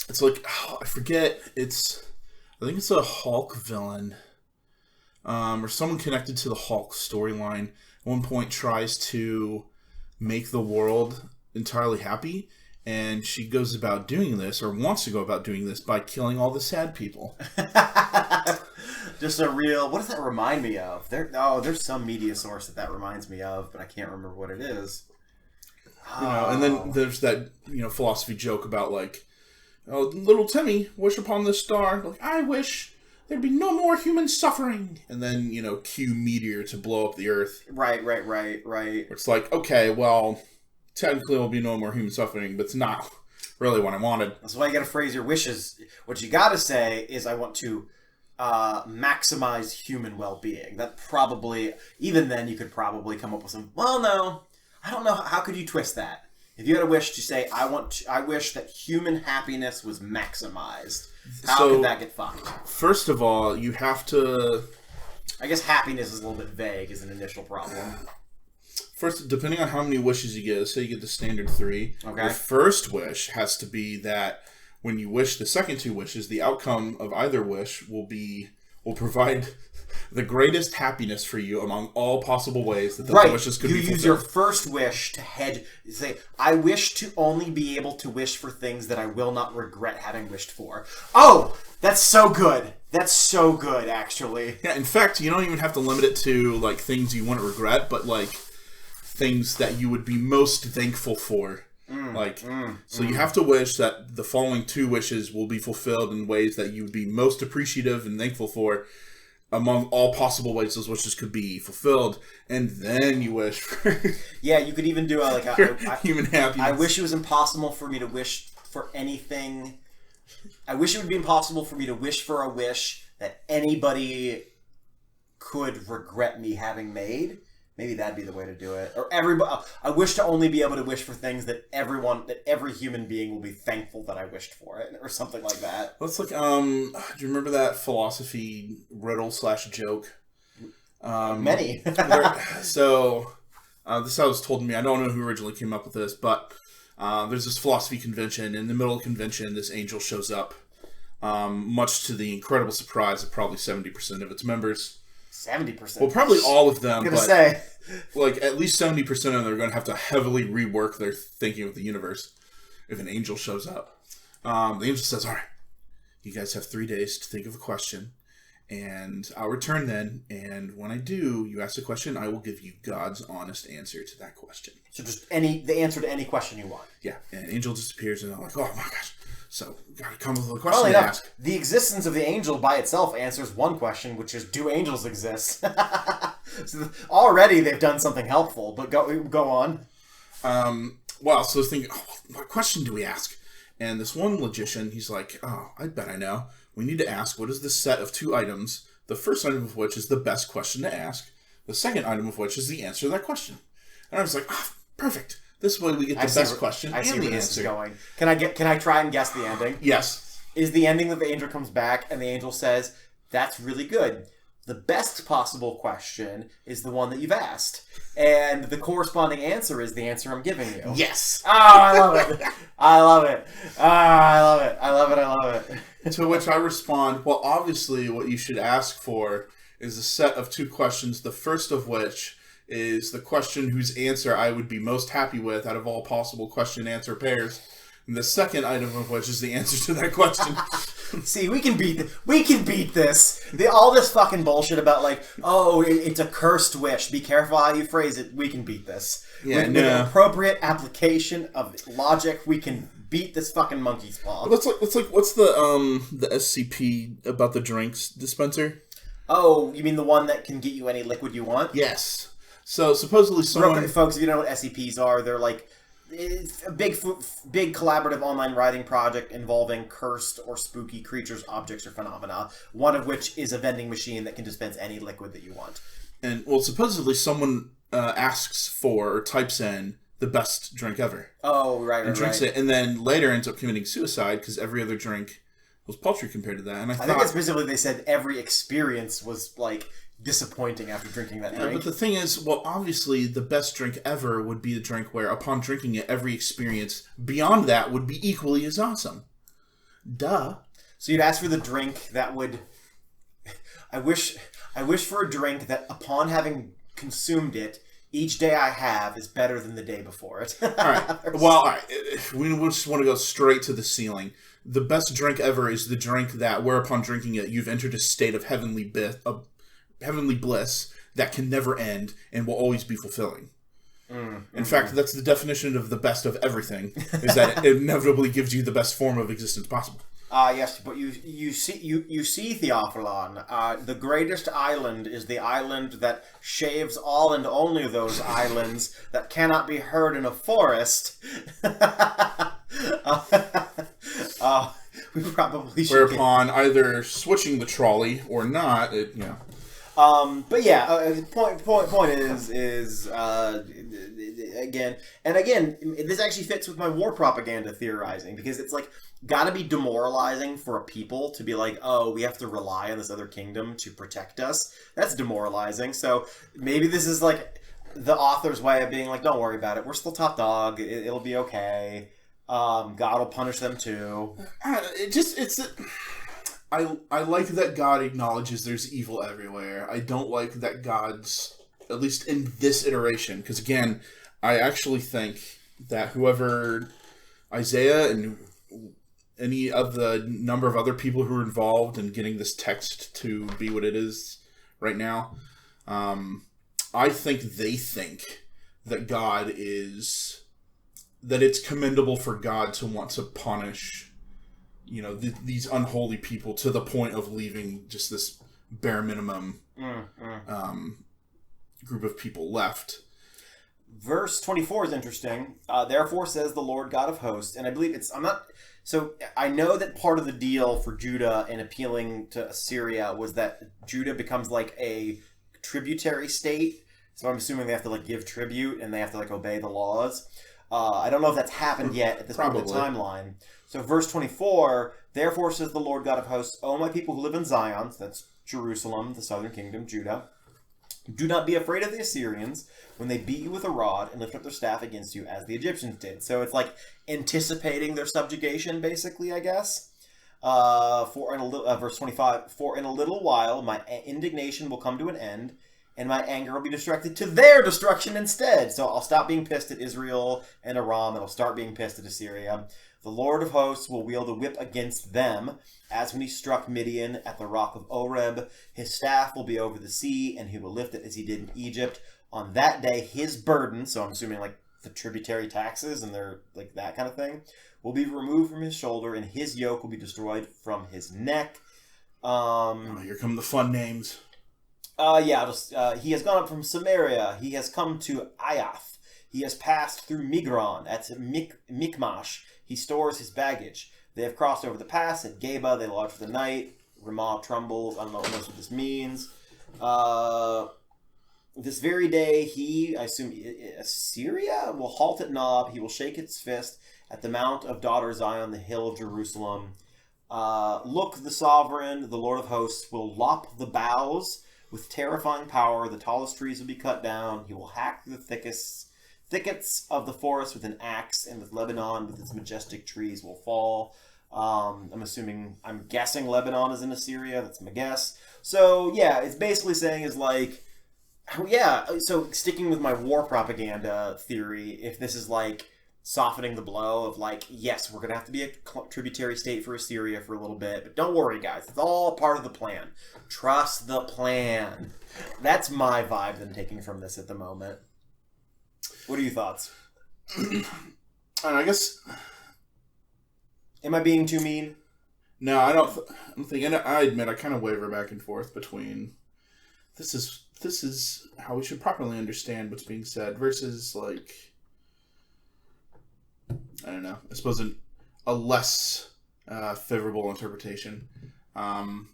It's like, I forget, I think it's a Hulk villain, or someone connected to the Hulk storyline at one point tries to make the world entirely happy, and she goes about doing this, or wants to go about doing this, by killing all the sad people. Just a real... What does that remind me of? There's some media source that reminds me of, but I can't remember what it is. And then there's that, philosophy joke about, like, oh, little Timmy, wish upon this star. Like, I wish there'd be no more human suffering. And then, cue meteor to blow up the earth. Right. It's like, okay, well, technically there'll be no more human suffering, but it's not really what I wanted. That's why you gotta phrase your wishes. What you gotta say is, I want to maximize human well-being. That probably... Even then, you could probably come up with some... Well, no. I don't know. How could you twist that? If you had a wish to say, I wish that human happiness was maximized. How could that get fucked? First of all, you have to... I guess happiness is a little bit vague as an initial problem. First, depending on how many wishes you get, say you get the standard 3. Okay. Your first wish has to be that when you wish the second 2 wishes, the outcome of either wish will provide the greatest happiness for you among all possible ways that the wishes could be fulfilled. You use your first wish to say, I wish to only be able to wish for things that I will not regret having wished for. Oh, that's so good. That's so good, actually. Yeah, in fact, you don't even have to limit it to, like, things you wouldn't regret, but, like, things that you would be most thankful for. So you have to wish that the following 2 wishes will be fulfilled in ways that you would be most appreciative and thankful for among all possible ways those wishes could be fulfilled, and then you wish for... Yeah, you could even do human happiness. I wish it was impossible for me to wish for anything. I wish it would be impossible for me to wish for a wish that anybody could regret me having made. Maybe that'd be the way to do it. Or I wish to only be able to wish for things that every human being will be thankful that I wished for it, or something like that. Let's look. Do you remember that philosophy riddle / joke? Many. So, this was told to me. I don't know who originally came up with this, but there's this philosophy convention. In the middle of the convention, this angel shows up, much to the incredible surprise of probably 70% of its members. 70%. Well, probably all of them. But at least 70% of them are going to have to heavily rework their thinking of the universe if an angel shows up. The angel says, all right, you guys have 3 days to think of a question, and I'll return then, and when I do, you ask a question, I will give you God's honest answer to that question. So just the answer to any question you want. Yeah, and an angel disappears, and I'm like, oh my gosh. So, gotta come up with a question to ask. The existence of the angel by itself answers one question, which is, do angels exist? So already they've done something helpful, but go on. So I was thinking, what question do we ask? And this one logician, he's like, oh, I bet I know. We need to ask, what is the set of 2 items, the first item of which is the best question to ask, the second item of which is the answer to that question. And I was like, perfect. This way we get the best question and the answer. This is going. Can I try and guess the ending? Yes. Is the ending that the angel comes back and the angel says, that's really good. The best possible question is the one that you've asked. And the corresponding answer is the answer I'm giving you. Yes. Oh, I love it. I love it. I love it. I love it. I love it. To which I respond, well, obviously what you should ask for is a set of 2 questions, the first of which is the question whose answer I would be most happy with out of all possible question-answer pairs. And the second item of which is the answer to that question. See, we can beat this. All this fucking bullshit about like, oh, it's a cursed wish. Be careful how you phrase it. We can beat this. Yeah, With an appropriate application of logic, we can beat this fucking monkey's paw. What's the SCP about the drinks dispenser? Oh, you mean the one that can get you any liquid you want? Yes. So supposedly someone... Folks, if you don't know what SCPs are, they're like... It's a big collaborative online writing project involving cursed or spooky creatures, objects, or phenomena, one of which is a vending machine that can dispense any liquid that you want. And, well, supposedly someone asks for or types in the best drink ever. Oh, right, and drinks it, and then later ends up committing suicide because every other drink was paltry compared to that. And I think specifically they said every experience was, like, disappointing after drinking that drink. But the thing is, well, obviously the best drink ever would be a drink where upon drinking it, every experience beyond that would be equally as awesome. Duh. So you'd ask for the drink that would... I wish for a drink that upon having consumed it, each day I have is better than the day before it. Alright. Well, alright. We just want to go straight to the ceiling. The best drink ever is the drink that, whereupon drinking it, you've entered a state of heavenly bliss that can never end and will always be fulfilling. In fact, that's the definition of the best of everything, is that it inevitably gives you the best form of existence possible. Yes, but you see, Theophilon, the greatest island is the island that shaves all and only those islands that cannot be heard in a forest. We probably should. Whereupon either switching the trolley or not, But yeah, point is again, this actually fits with my war propaganda theorizing, because it's like gotta be demoralizing for a people to be like, oh, we have to rely on this other kingdom to protect us. That's demoralizing. So maybe this is like the author's way of being like, don't worry about it. We're still top dog. It'll be okay. God will punish them too. I like that God acknowledges there's evil everywhere. I don't like that God's, at least in this iteration, because again, I actually think that whoever, Isaiah and any of the number of other people who are involved in getting this text to be what it is right now, I think they think that God is, that it's commendable for God to want to punish these unholy people to the point of leaving just this bare minimum group of people left. Verse 24 is interesting. Therefore says the Lord God of hosts, and I believe so I know that part of the deal for Judah in appealing to Assyria was that Judah becomes like a tributary state. So I'm assuming they have to like give tribute and they have to like obey the laws. I don't know if that's happened yet at this point in the timeline. So verse 24, therefore says the Lord God of hosts, O my people who live in Zion, so that's Jerusalem, the southern kingdom, Judah, do not be afraid of the Assyrians when they beat you with a rod and lift up their staff against you as the Egyptians did. So it's like anticipating their subjugation, basically, I guess. Verse 25, for in a little while my indignation will come to an end, and my anger will be directed to their destruction instead. So I'll stop being pissed at Israel and Aram, and I'll start being pissed at Assyria. The Lord of hosts will wield a whip against them, as when he struck Midian at the rock of Oreb. His staff will be over the sea, and he will lift it as he did in Egypt. On that day, his burden, so I'm assuming like the tributary taxes and their like that kind of thing, will be removed from his shoulder, and his yoke will be destroyed from his neck. Here come the fun names. He has gone up from Samaria. He has come to Ayath. He has passed through Migron at Michmash. He stores his baggage. They have crossed over the pass at Geba. They lodge for the night. Ramah trembles. I don't know what this means. This very day, I assume Assyria, will halt at Nob. He will shake its fist at the mount of daughter Zion, the hill of Jerusalem. Look, the sovereign, the Lord of hosts, will lop the boughs With terrifying power, the tallest trees will be cut down. He will hack through the thickets of the forest with an axe, and with Lebanon with its majestic trees will fall. I'm guessing Lebanon is in Assyria. That's my guess. So, yeah, it's basically saying is like, yeah, so sticking with my war propaganda theory, if this is like softening the blow of like, yes, we're going to have to be a tributary state for Assyria for a little bit, but don't worry, guys. It's all part of the plan. Trust the plan. That's my vibe that I'm taking from this at the moment. What are your thoughts? I guess... Am I being too mean? No, I don't think... And I admit, I kind of waver back and forth between... This is how we should properly understand what's being said versus, like... I don't know. I suppose a less favorable interpretation. And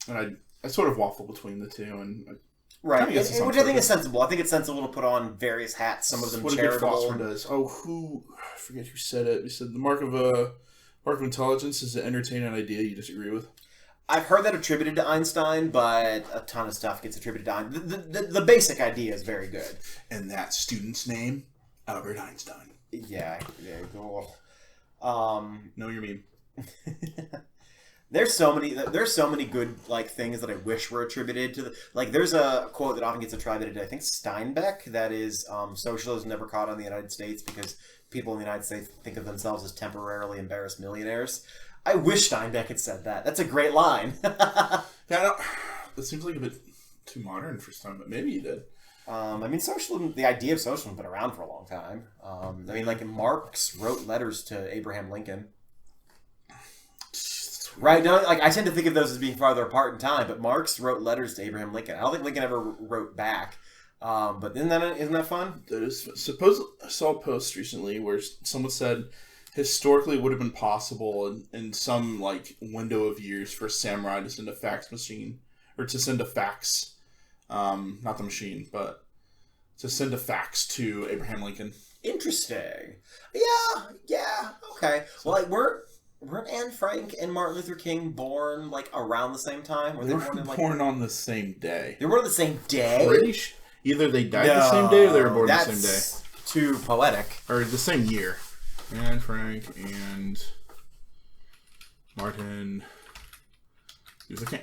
I sort of waffle between the two, and right, which I think is sensible. I think it's sensible to put on various hats. Some of them charitable. What a good philosopher does. I forget who said it. He said the mark of intelligence is to entertain an idea you disagree with. I've heard that attributed to Einstein, but a ton of stuff gets attributed to Einstein. The basic idea is very good. And that student's name, Albert Einstein. Yeah, cool. Know your meme. There's so many good like things that I wish were attributed to the, like there's a quote that often gets attributed to I think Steinbeck that is socialism never caught on the United States because people in the United States think of themselves as temporarily embarrassed millionaires. I wish Steinbeck had said that. That's a great line. Yeah, that seems like a bit too modern for Steinbeck, but maybe he did. Socialism, the idea of socialism has been around for a long time. Like Marx wrote letters to Abraham Lincoln. Right? No, like I tend to think of those as being farther apart in time, but Marx wrote letters to Abraham Lincoln. I don't think Lincoln ever wrote back. But isn't that fun? That is. Suppose I saw a post recently where someone said historically it would have been possible in some like window of years for a samurai to send a fax machine or to send a fax. Not the machine, but to send a fax to Abraham Lincoln. Interesting. Yeah. Okay. Well, like weren't Anne Frank and Martin Luther King born like around the same time? They were born on the same day. They were on the same day. British. Either they died the same day or they were born the same day. That's too poetic. Or the same year. Anne Frank and Martin Luther King.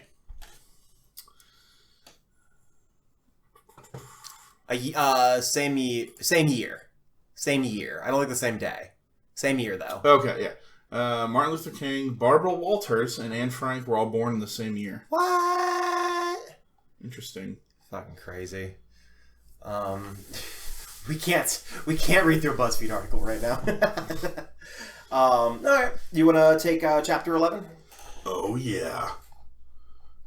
Same year. I don't think the same day. Same year though. Okay, yeah. Martin Luther King, Barbara Walters, and Anne Frank were all born in the same year. What? Interesting. Fucking crazy. We can't read through a BuzzFeed article right now. All right. You want to take chapter 11? Oh yeah.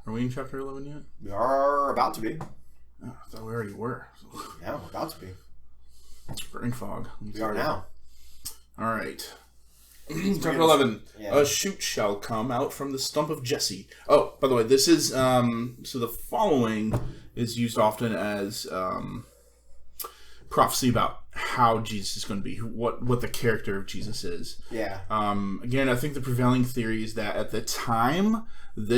Are we in chapter 11 yet? We are about to be. Oh, I thought we already were. Yeah, we're about to be. Brain fog. We are now. All right. Chapter 11. Yeah. A shoot shall come out from the stump of Jesse. Oh, by the way, this is so the following is used often as prophecy about how Jesus is going to be, what the character of Jesus is. Yeah. Again, I think the prevailing theory is that at the time that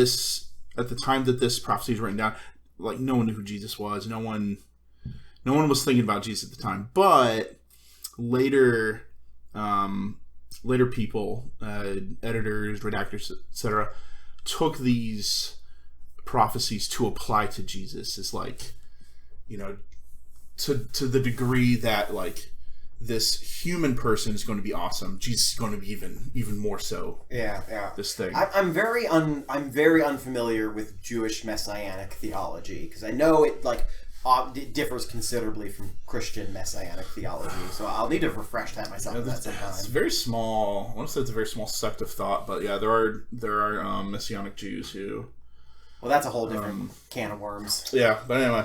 this prophecy is written down, like no one knew who Jesus was. No one was thinking about Jesus at the time. But later people, editors, redactors, etc., took these prophecies to apply to Jesus. As like, to the degree that like this human person is going to be awesome, Jesus is going to be even more so. Yeah. This thing. I'm very unfamiliar with Jewish messianic theology because I know it differs considerably from Christian messianic theology. So I'll need to refresh that myself at some time. It's very small. I want to say it's a very small sect of thought, but yeah, there are messianic Jews who. Well, that's a whole different can of worms. Yeah, but anyway.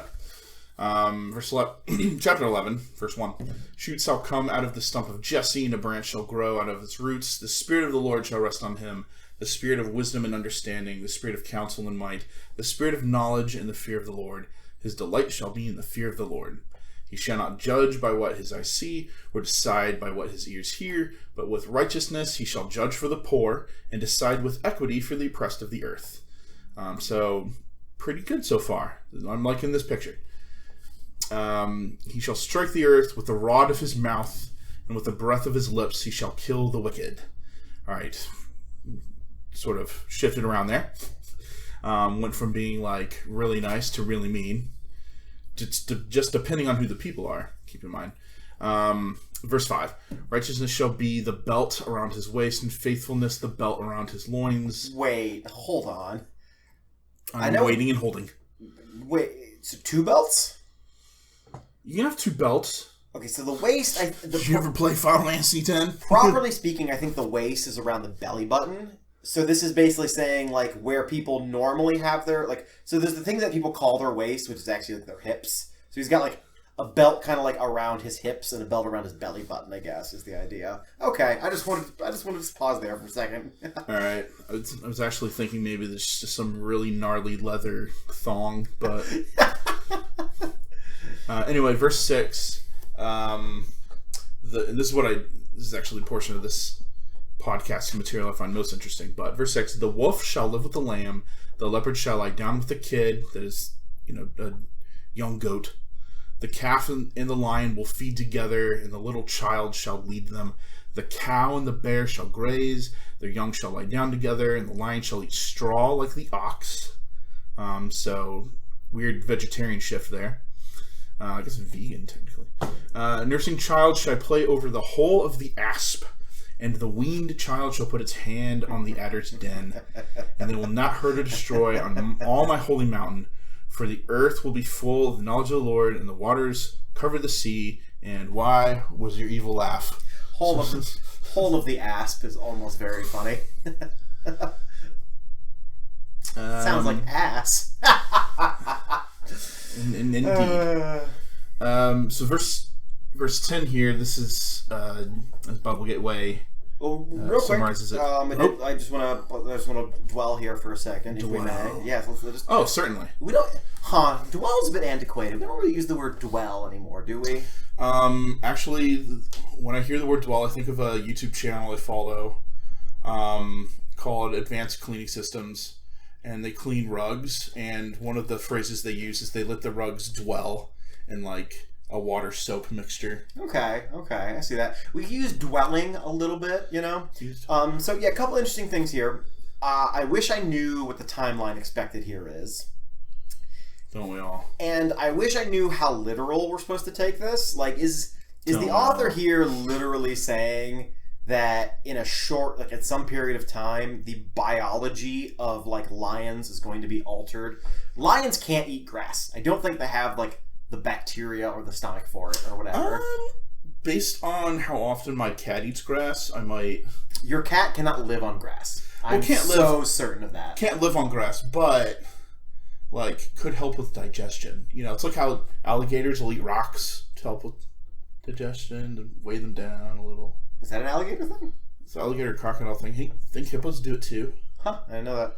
Chapter 11, verse 1. Shoot shall come out of the stump of Jesse, and a branch shall grow out of its roots. The Spirit of the Lord shall rest on him, the Spirit of wisdom and understanding, the Spirit of counsel and might, the Spirit of knowledge and the fear of the Lord. His delight shall be in the fear of the Lord. He shall not judge by what his eyes see, or decide by what his ears hear, but with righteousness he shall judge for the poor, and decide with equity for the oppressed of the earth. So pretty good so far. I'm liking this picture. He shall strike the earth with the rod of his mouth, and with the breath of his lips he shall kill the wicked. All right. Sort of shifted around there. Went from being like really nice to really mean. Just depending on who the people are, keep in mind. Verse 5. Righteousness shall be the belt around his waist, and faithfulness the belt around his loins. Wait, hold on. I'm waiting and holding. Wait, so 2 belts? You can have 2 belts. Okay, so the waist... Did you ever play Final Fantasy X? Properly speaking, I think the waist is around the belly button. So this is basically saying, like, where people normally have their... like. So there's the thing that people call their waist, which is actually like their hips. So he's got, like, a belt kind of, like, around his hips and a belt around his belly button, I guess, is the idea. Okay, I just wanted to pause there for a second. Alright. I was actually thinking maybe there's just some really gnarly leather thong, but... anyway, verse 6... this is actually a portion of this podcast material I find most interesting. But verse 6, the wolf shall live with the lamb, the leopard shall lie down with the kid, that is, a young goat. The calf and the lion will feed together, and the little child shall lead them. The cow and the bear shall graze, their young shall lie down together, and the lion shall eat straw like the ox. So, weird vegetarian shift there. I guess vegan, technically. Nursing child shall play over the hole of the asp, and the weaned child shall put its hand on the adder's den, and they will not hurt or destroy on all my holy mountain, for the earth will be full of the knowledge of the Lord, and the waters cover the sea. And why was your evil laugh? Hole of the asp is almost very funny. Sounds like ass. Indeed. So verse 10 here, this is as Bible Gateway real quick, summarizes it. I just want to dwell here for a second, if we may. Yes, let's just. Oh, certainly. We don't. Dwell is a bit antiquated. We don't really use the word dwell anymore, do we? Actually, when I hear the word dwell, I think of a YouTube channel I follow, called Advanced Cleaning Systems. And they clean rugs, and one of the phrases they use is they let the rugs dwell in like a water soap mixture. Okay, I see that. We use dwelling a little bit, So yeah, a couple interesting things here. I wish I knew what the timeline expected here is. Don't we all? And I wish I knew how literal we're supposed to take this. Like, is the author here literally saying that in a short, like at some period of time, the biology of like lions is going to be altered? Lions can't eat grass. I don't think they have like the bacteria or the stomach for it or whatever. Based on how often my cat eats grass, I might. Your cat cannot live on grass. I'm certain of that. Can't live on grass, but like could help with digestion. It's like how alligators will eat rocks to help with digestion and weigh them down a little. Is that an alligator thing? It's an alligator crocodile thing. Hey, think hippos do it too? Huh, I didn't know that.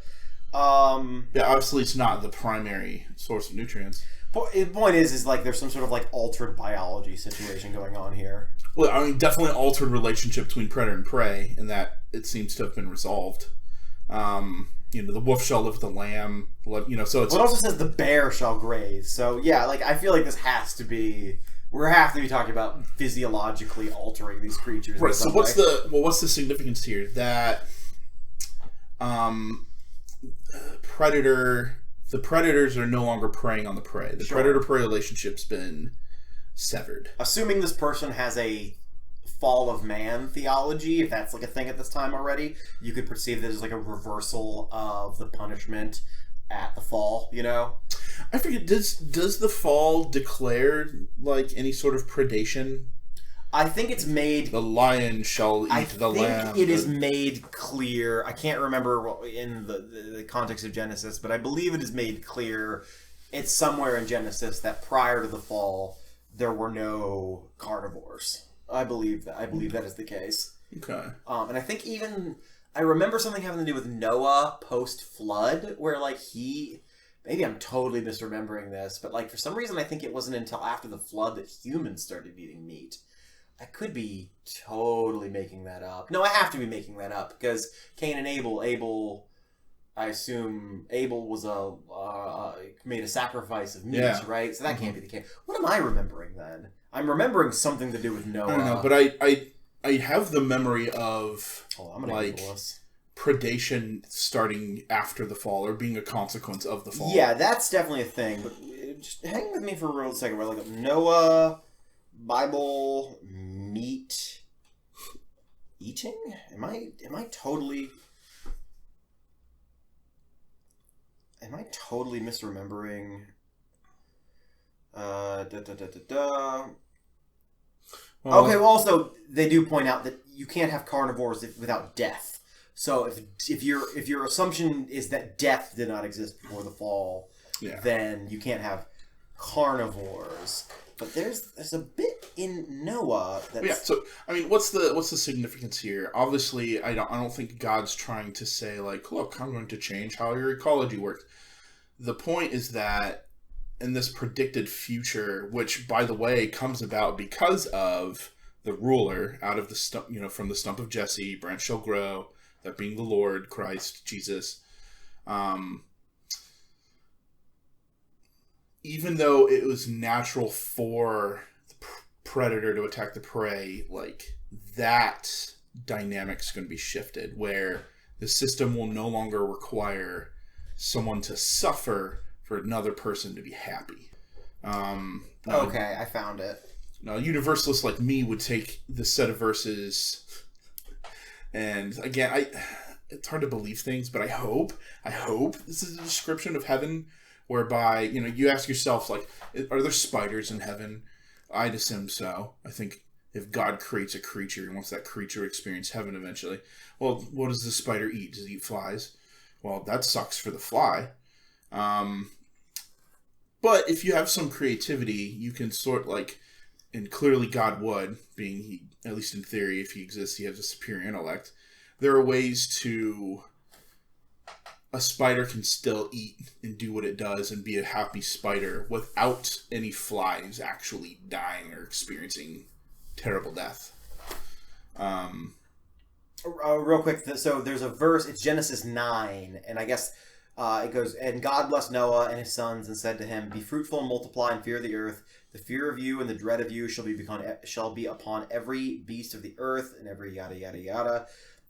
Yeah, obviously it's not the primary source of nutrients. The point is like there's some sort of like altered biology situation going on here. Well, I mean, definitely altered relationship between predator and prey, in that it seems to have been resolved. The wolf shall live with the lamb. So it's. Well, it also says the bear shall graze. So yeah, like I feel like this has to be. We have to be talking about physiologically altering these creatures. Right. So what's the significance here? That the predators are no longer preying on the prey. The predator-prey relationship's been severed. Assuming this person has a fall of man theology, if that's like a thing at this time already, you could perceive that as like a reversal of the punishment at the fall, I forget, does the fall declare like any sort of predation? I think it's made. The lion shall eat the lamb. I think it is made clear. I can't remember in the context of Genesis, but I believe it is made clear. It's somewhere in Genesis that prior to the fall, there were no carnivores. I believe that is the case. Okay. And I think even I remember something having to do with Noah post-flood, where like maybe I'm totally misremembering this, but like for some reason I think it wasn't until after the flood that humans started eating meat. I could be totally making that up. No, I have to be making that up because Cain and Abel I assume Abel was made a sacrifice of meat, Yeah. right? So that can't be the case. What am I remembering then? I'm remembering something to do with Noah. I don't know, but I have the memory of I'm gonna like Google this. predation starting after the fall or being a consequence of the fall. Yeah, that's definitely a thing. But just hang with me for a real second. We're like Noah, Bible, meat eating. Am I totally misremembering? Well, Okay. Well, also they do point out that you can't have carnivores without death. So if your assumption is that death did not exist before the fall, yeah. then you can't have carnivores. But there's a bit in Noah that's... Yeah, so I mean, what's the significance here? Obviously, I don't think God's trying to say like, look, I'm going to change how your ecology works. The point is that in this predicted future, which by the way comes about because of the ruler out of the stump, from the stump of Jesse, branch shall grow, that being the Lord, Christ, Jesus. Even though it was natural for the predator to attack the prey, like that dynamic's going to be shifted, where the system will no longer require someone to suffer for another person to be happy. Okay, I found it. Now, a universalist like me would take this set of verses, and again, it's hard to believe things, but I hope this is a description of heaven whereby, you ask yourself, like, are there spiders in heaven? I'd assume so. I think if God creates a creature, he wants that creature to experience heaven eventually. Well, what does the spider eat? Does it eat flies? Well, that sucks for the fly. But if you have some creativity, you can sort and clearly God would, being he, at least in theory, if he exists, he has a superior intellect. There are ways to... A spider can still eat and do what it does and be a happy spider without any flies actually dying or experiencing terrible death. Real quick, so there's a verse, it's Genesis 9, and I guess it goes, and God blessed Noah and his sons and said to him, be fruitful and multiply and fear the earth. The fear of you and the dread of you shall be upon every beast of the earth and every yada yada yada.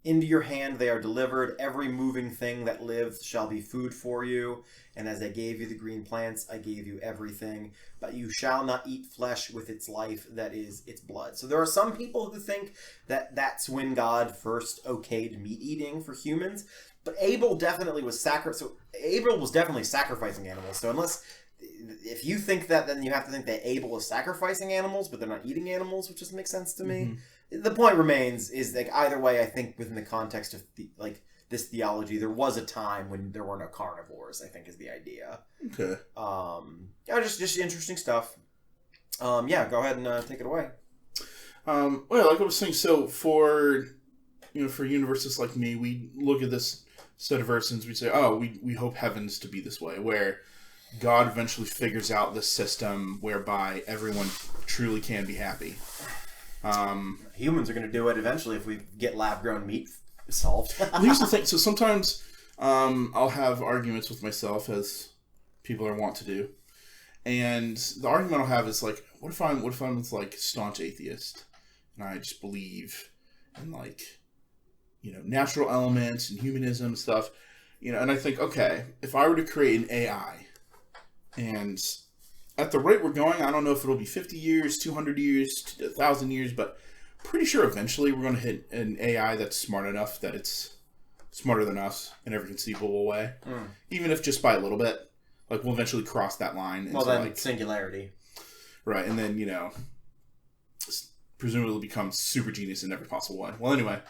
Into your hand they are delivered. Every moving thing that lives shall be food for you. And as I gave you the green plants, I gave you everything. But you shall not eat flesh with its life, that is its blood. So there are some people who think that that's when God first okayed meat eating for humans. But Abel definitely was definitely sacrificing animals. So if you think that, then you have to think that Abel is sacrificing animals, but they're not eating animals, which doesn't make sense to me. Mm-hmm. The point remains is like either way, I think within the context of this theology, there was a time when there were no carnivores, I think is the idea. Okay. Just interesting stuff. Go ahead and take it away. Well, like I was saying, so for universalists like me, we look at this set of verses, we say, oh, we hope heavens to be this way, where God eventually figures out this system whereby everyone truly can be happy. Humans are going to do it eventually if we get lab-grown meat solved. Here's the thing. So sometimes I'll have arguments with myself, as people are wont to do. And the argument I'll have is like, what if I'm like staunch atheist and I just believe in natural elements and humanism and stuff, and I think, okay, if I were to create an AI, and at the rate we're going, I don't know if it'll be 50 years, 200 years, 1,000 years, but pretty sure eventually we're going to hit an AI that's smart enough that it's smarter than us in every conceivable way. Even if just by a little bit. Like, we'll eventually cross that line. Well, then singularity. Right, and then, presumably it'll become super genius in every possible way. Well, anyway,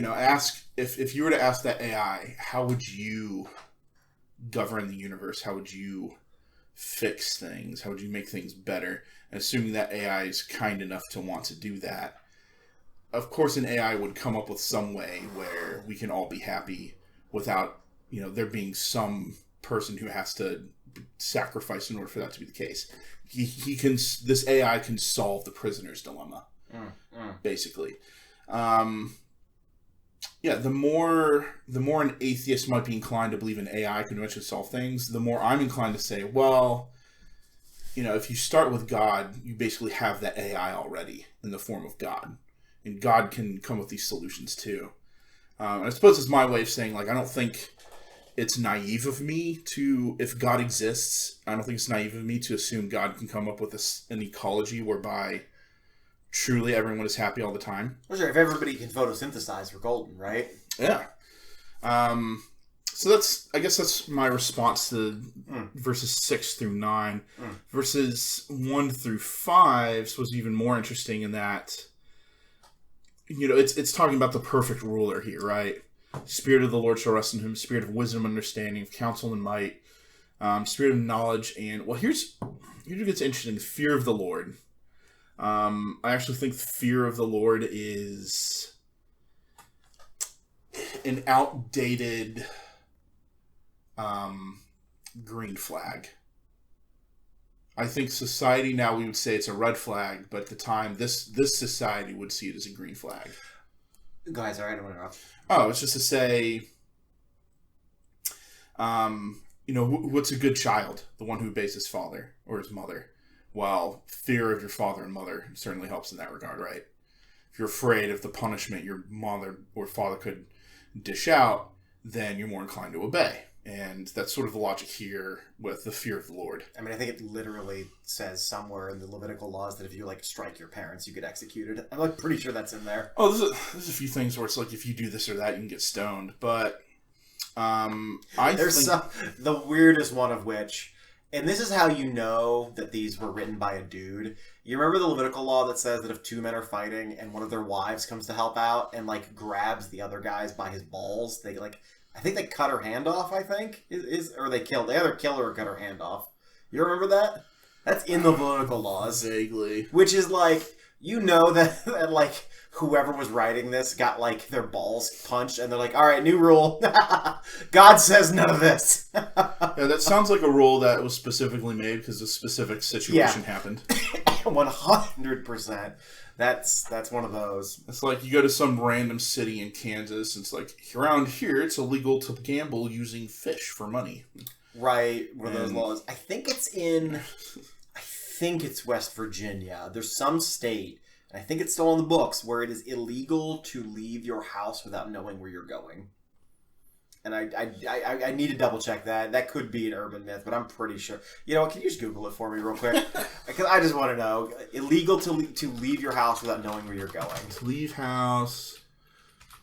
ask, if you were to ask that AI, how would you govern the universe? How would you fix things? How would you make things better? And assuming that AI is kind enough to want to do that, of course an AI would come up with some way where we can all be happy without, there being some person who has to sacrifice in order for that to be the case. This AI can solve the prisoner's dilemma, basically. Yeah, the more an atheist might be inclined to believe in AI can eventually solve things, the more I'm inclined to say, well, if you start with God, you basically have that AI already in the form of God, and God can come with these solutions too. And I suppose it's my way of saying, like, I don't think it's naive of me to, if God exists, I don't think it's naive of me to assume God can come up with an ecology whereby truly everyone is happy all the time. Well, sure, if everybody can photosynthesize, we're golden, right? Yeah. So I guess that's my response to verses 6 through 9. Verses 1 through 5 was even more interesting in that, it's talking about the perfect ruler here, right? Spirit of the Lord shall rest in him, spirit of wisdom, understanding, of counsel and might, spirit of knowledge, and, well, here's what gets interesting, fear of the Lord. I actually think fear of the Lord is an outdated green flag. I think society now, we would say it's a red flag, but at the time, this society would see it as a green flag. Guys, all right, I'm going to interrupt. Oh, it's just to say, what's a good child? The one who obeys his father or his mother. Well, fear of your father and mother certainly helps in that regard, right? If you're afraid of the punishment your mother or father could dish out, then you're more inclined to obey. And that's sort of the logic here with the fear of the Lord. I mean, I think it literally says somewhere in the Levitical laws that if you, strike your parents, you get executed. I'm, pretty sure that's in there. Oh, there's a few things where it's like, if you do this or that, you can get stoned. But, the weirdest one of which, and this is how you know that these were written by a dude. You remember the Levitical law that says that if two men are fighting and one of their wives comes to help out and, grabs the other guys by his balls, they, I think they cut her hand off, I think, or they either kill her or cut her hand off. You remember that? That's in the Levitical laws. Vaguely. Which is that whoever was writing this got, their balls punched, and they're like, all right, new rule. God says none of this. Yeah, that sounds like a rule that was specifically made because a specific situation happened. 100%. That's one of those. It's like you go to some random city in Kansas, and it's like, around here, it's illegal to gamble using fish for money. Right, one of those laws. I think it's West Virginia. There's some state, and I think it's still on the books, where it is illegal to leave your house without knowing where you're going. And I need to double check that. That could be an urban myth, but I'm pretty sure. You know what? Can you just Google it for me real quick? Because I just want to know. Illegal to leave your house without knowing where you're going. To leave house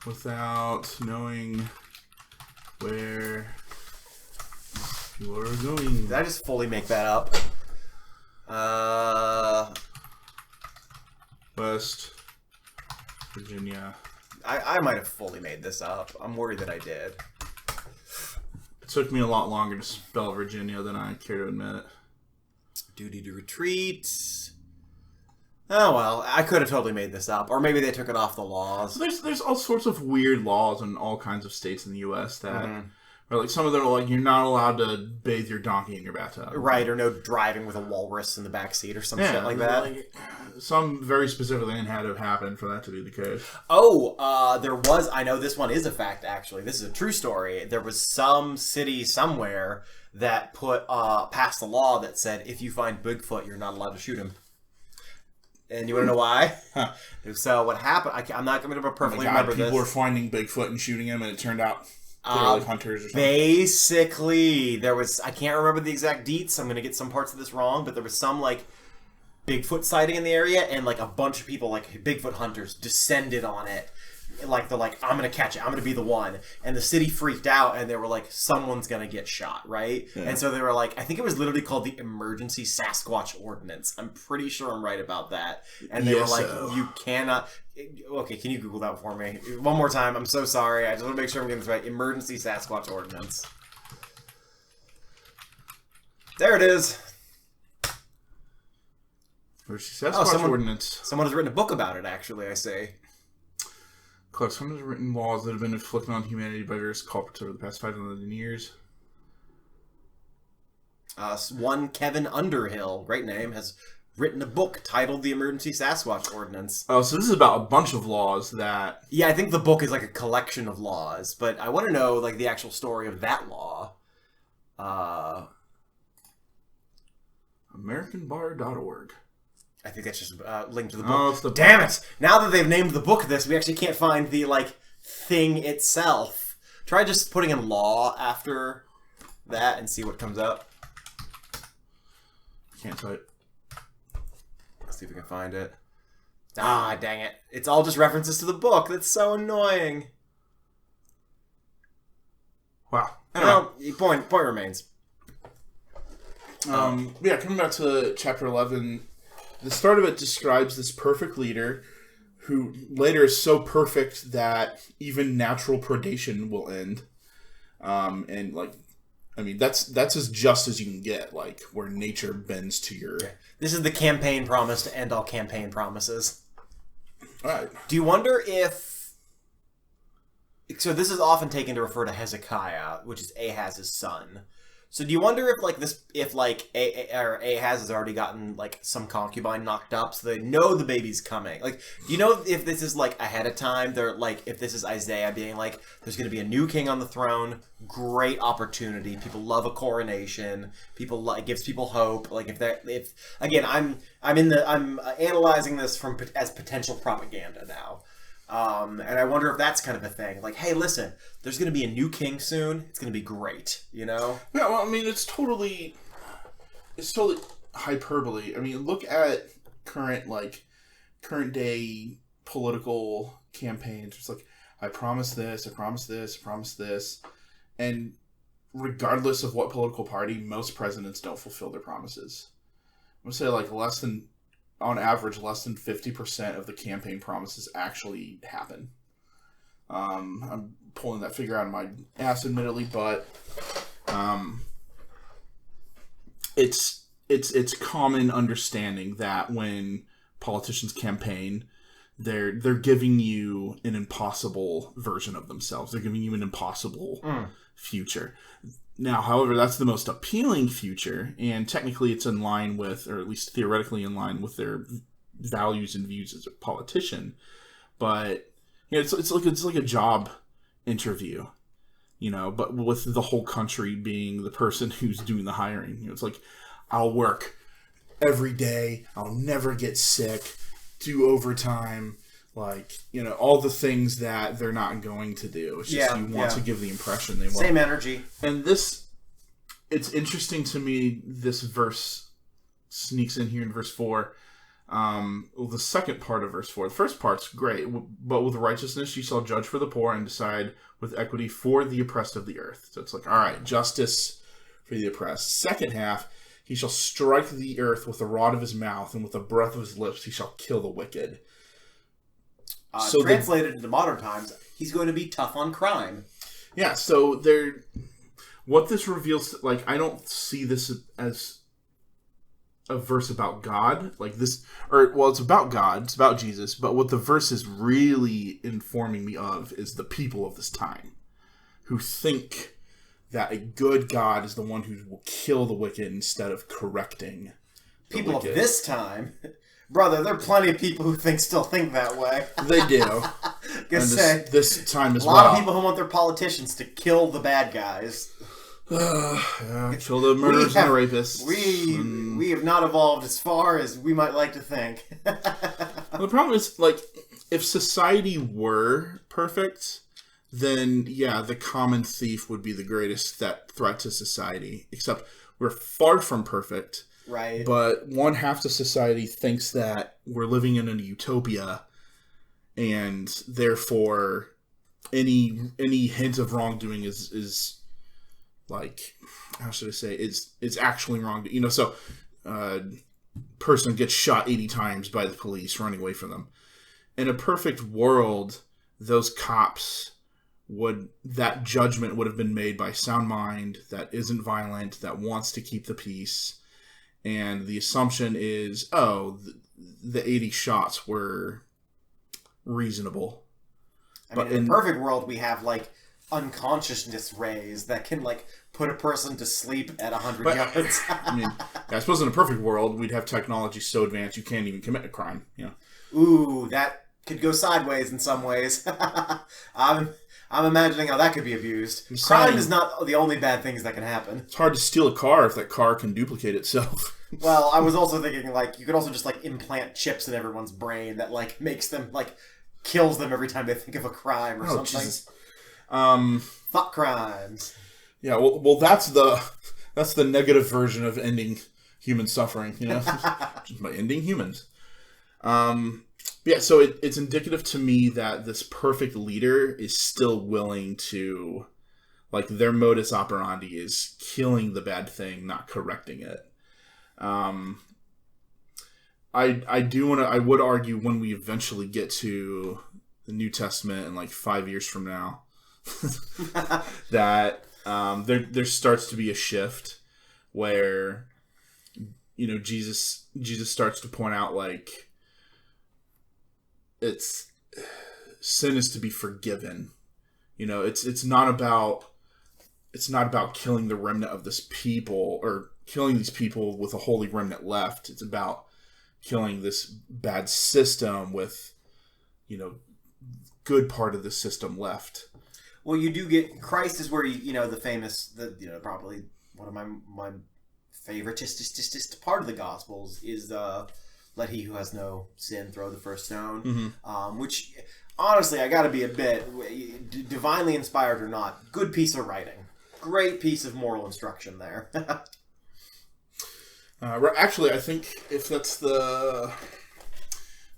without knowing where you are going. Did I just fully make that up? West Virginia. I might have fully made this up. I'm worried that I did. It took me a lot longer to spell Virginia than I care to admit. Duty to retreat. Oh, well, I could have totally made this up. Or maybe they took it off the laws. There's all sorts of weird laws in all kinds of states in the U.S. that... Or some of them are you're not allowed to bathe your donkey in your bathtub. Right, or no driving with a walrus in the back seat or some shit like that. Some very specific thing had to have happened for that to be the case. Oh, there was, I know this one is a fact, actually. This is a true story. There was some city somewhere that passed a law that said if you find Bigfoot, you're not allowed to shoot him. And you want to know why? So what happened, I'm not going to perfectly remember this. People were finding Bigfoot and shooting him, and it turned out... hunters or something. Basically, there was, I can't remember the exact deets, I'm going to get some parts of this wrong, but there was some, Bigfoot sighting in the area, and, a bunch of people, Bigfoot hunters, descended on it. They're I'm going to catch it, I'm going to be the one. And the city freaked out, and they were someone's going to get shot, right? Yeah. And so they were I think it was literally called the Emergency Sasquatch Ordinance. I'm pretty sure I'm right about that. And they were you cannot... Okay, can you Google that for me? One more time. I'm so sorry. I just want to make sure I'm getting this right. Emergency Sasquatch Ordinance. There it is. Emergency Sasquatch Ordinance. Someone has written a book about it, actually, I say. Clark, someone has written laws that have been inflicted on humanity by various culprits over the past 500 years. One Kevin Underhill, great name, has written a book titled the Emergency Sasquatch Ordinance. Oh, so this is about a bunch of laws that... Yeah, I think the book is like a collection of laws, but I want to know like the actual story of that law. AmericanBar.org. I think that's just linked to the Oh, book. it's the Damn it! Now that they've named the book this, we actually can't find the like thing itself. Try just putting in law after that and see what comes up. Can't type. Let's see if we can find it. Ah, dang it. It's all just references to the book. That's so annoying. Wow. Anyway. Well, point remains. Yeah, coming back to chapter 11, the start of it describes this perfect leader who later is so perfect that even natural predation will end. And like, I mean, that's as just as you can get, like where nature bends to your. This is the campaign promise to end all campaign promises. All right. Do you wonder if? So this is often taken to refer to Hezekiah, which is Ahaz's son. So do you wonder if Ahaz has already gotten like some concubine knocked up, so they know the baby's coming? Like, do you know if this is like ahead of time? They're like, if this is Isaiah being like, there's going to be a new king on the throne, great opportunity. People love a coronation. It gives people hope. Like if again, I'm analyzing this as potential propaganda now. And I wonder if that's kind of a thing. Like, hey, listen, there's going to be a new king soon. It's going to be great, you know? Yeah, well, I mean, it's totally hyperbole. I mean, look at current day political campaigns. It's like, I promise this, I promise this, I promise this. And regardless of what political party, most presidents don't fulfill their promises. I'm going to say, like, on average, less than 50% of the campaign promises actually happen. I'm pulling that figure out of my ass, admittedly, but it's common understanding that when politicians campaign, they're giving you an impossible version of themselves. They're giving you an impossible future. Now, however, that's the most appealing future, and technically it's in line with, or at least theoretically in line with their values and views as a politician. But you know, it's like a job interview, you know, but with the whole country being the person who's doing the hiring. You know, it's like, I'll work every day, I'll never get sick, do overtime, like, you know, all the things that they're not going to do. It's just you want to give the impression they want. Same energy. And this, it's interesting to me, this verse sneaks in here in verse 4. Well, the second part of verse 4. The first part's great. But with righteousness you shall judge for the poor and decide with equity for the oppressed of the earth. So it's like, all right, justice for the oppressed. Second half, he shall strike the earth with the rod of his mouth, and with the breath of his lips he shall kill the wicked. So translated into modern times, he's going to be tough on crime. Yeah, so what this reveals, like, I don't see this as a verse about God, like this, it's about God, it's about Jesus, but what the verse is really informing me of is the people of this time, who think that a good God is the one who will kill the wicked instead of correcting the people wicked. Of this time? Brother, there are plenty of people who still think that way. They do. This time as well. A lot of people who want their politicians to kill the bad guys. Kill the murderers and the rapists. We have not evolved as far as we might like to think. Well, the problem is, like, if society were perfect, then, yeah, the common thief would be the greatest threat to society. Except we're far from perfect. Right. But one half of society thinks that we're living in a utopia, and therefore any hint of wrongdoing is like, how should I say, it's actually wrong. You know, so person gets shot 80 times by the police running away from them. In a perfect world, those cops that judgment would have been made by sound mind that isn't violent, that wants to keep the peace. And the assumption is, the 80 shots were reasonable. I mean, in a perfect world, we have, like, unconsciousness rays that can like put a person to sleep at 100 yards. I mean, I suppose in a perfect world, we'd have technology so advanced you can't even commit a crime. You know? Ooh, that could go sideways in some ways. I'm imagining how that could be abused. Crime is not the only bad things that can happen. It's hard to steal a car if that car can duplicate itself. Well, I was also thinking, like, you could also just, like, implant chips in everyone's brain that, like, makes them, like, kills them every time they think of a crime or something. Jesus. Thought crimes. Yeah, well, that's the negative version of ending human suffering, you know? Just by ending humans. Yeah, so it's indicative to me that this perfect leader is still willing to, like, their modus operandi is killing the bad thing, not correcting it. I would argue when we eventually get to the New Testament in like 5 years from now, that there starts to be a shift where, you know, Jesus starts to point out, like, sin is to be forgiven. You know, it's not about killing the remnant of this people or killing these people with a holy remnant left. It's about killing this bad system with, you know, good part of the system left. Well, you do get Christ is where the famous, probably one of my favoriteest part of the Gospels is let he who has no sin throw the first stone. Mm-hmm. Which honestly, I got to be a bit divinely inspired or not, good piece of writing, great piece of moral instruction there. Actually, I think if that's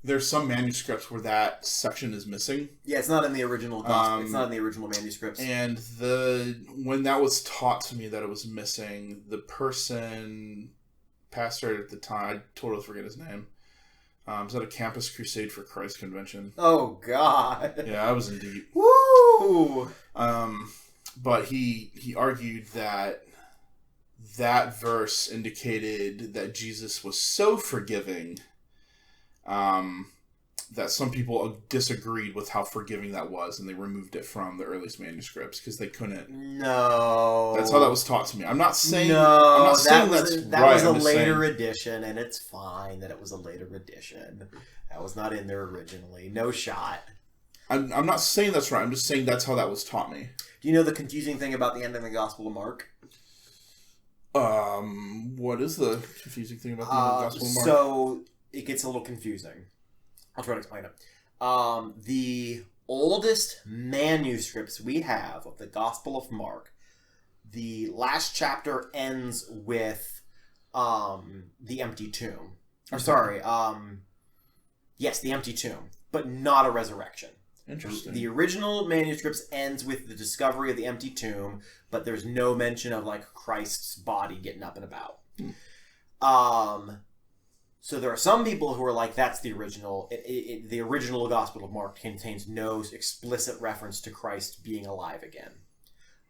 there's some manuscripts where that section is missing. Yeah, it's not in the original gospel. It's not in the original manuscripts. And when that was taught to me that it was missing, the pastor at the time, I totally forget his name. Was at a Campus Crusade for Christ convention. Oh God. Yeah, I was in deep. Woo. But he argued that verse indicated that Jesus was so forgiving that some people disagreed with how forgiving that was, and they removed it from the earliest manuscripts because they couldn't. No, that's how that was taught to me. I'm not saying that was a I'm later edition, and it's fine that it was a later edition. That was not in there originally. No shot. I'm not saying that's right. I'm just saying that's how that was taught me. Do you know the confusing thing about the end of the Gospel of Mark? What is the confusing thing about the end of the Gospel of Mark? So it gets a little confusing. I'll try to explain it. The oldest manuscripts we have of the Gospel of Mark, the last chapter ends with the empty tomb. Or sorry, yes, the empty tomb, but not a resurrection. Interesting. The original manuscripts ends with the discovery of the empty tomb, but there's no mention of like Christ's body getting up and about. So there are some people who are like, that's the original. The original Gospel of Mark contains no explicit reference to Christ being alive again.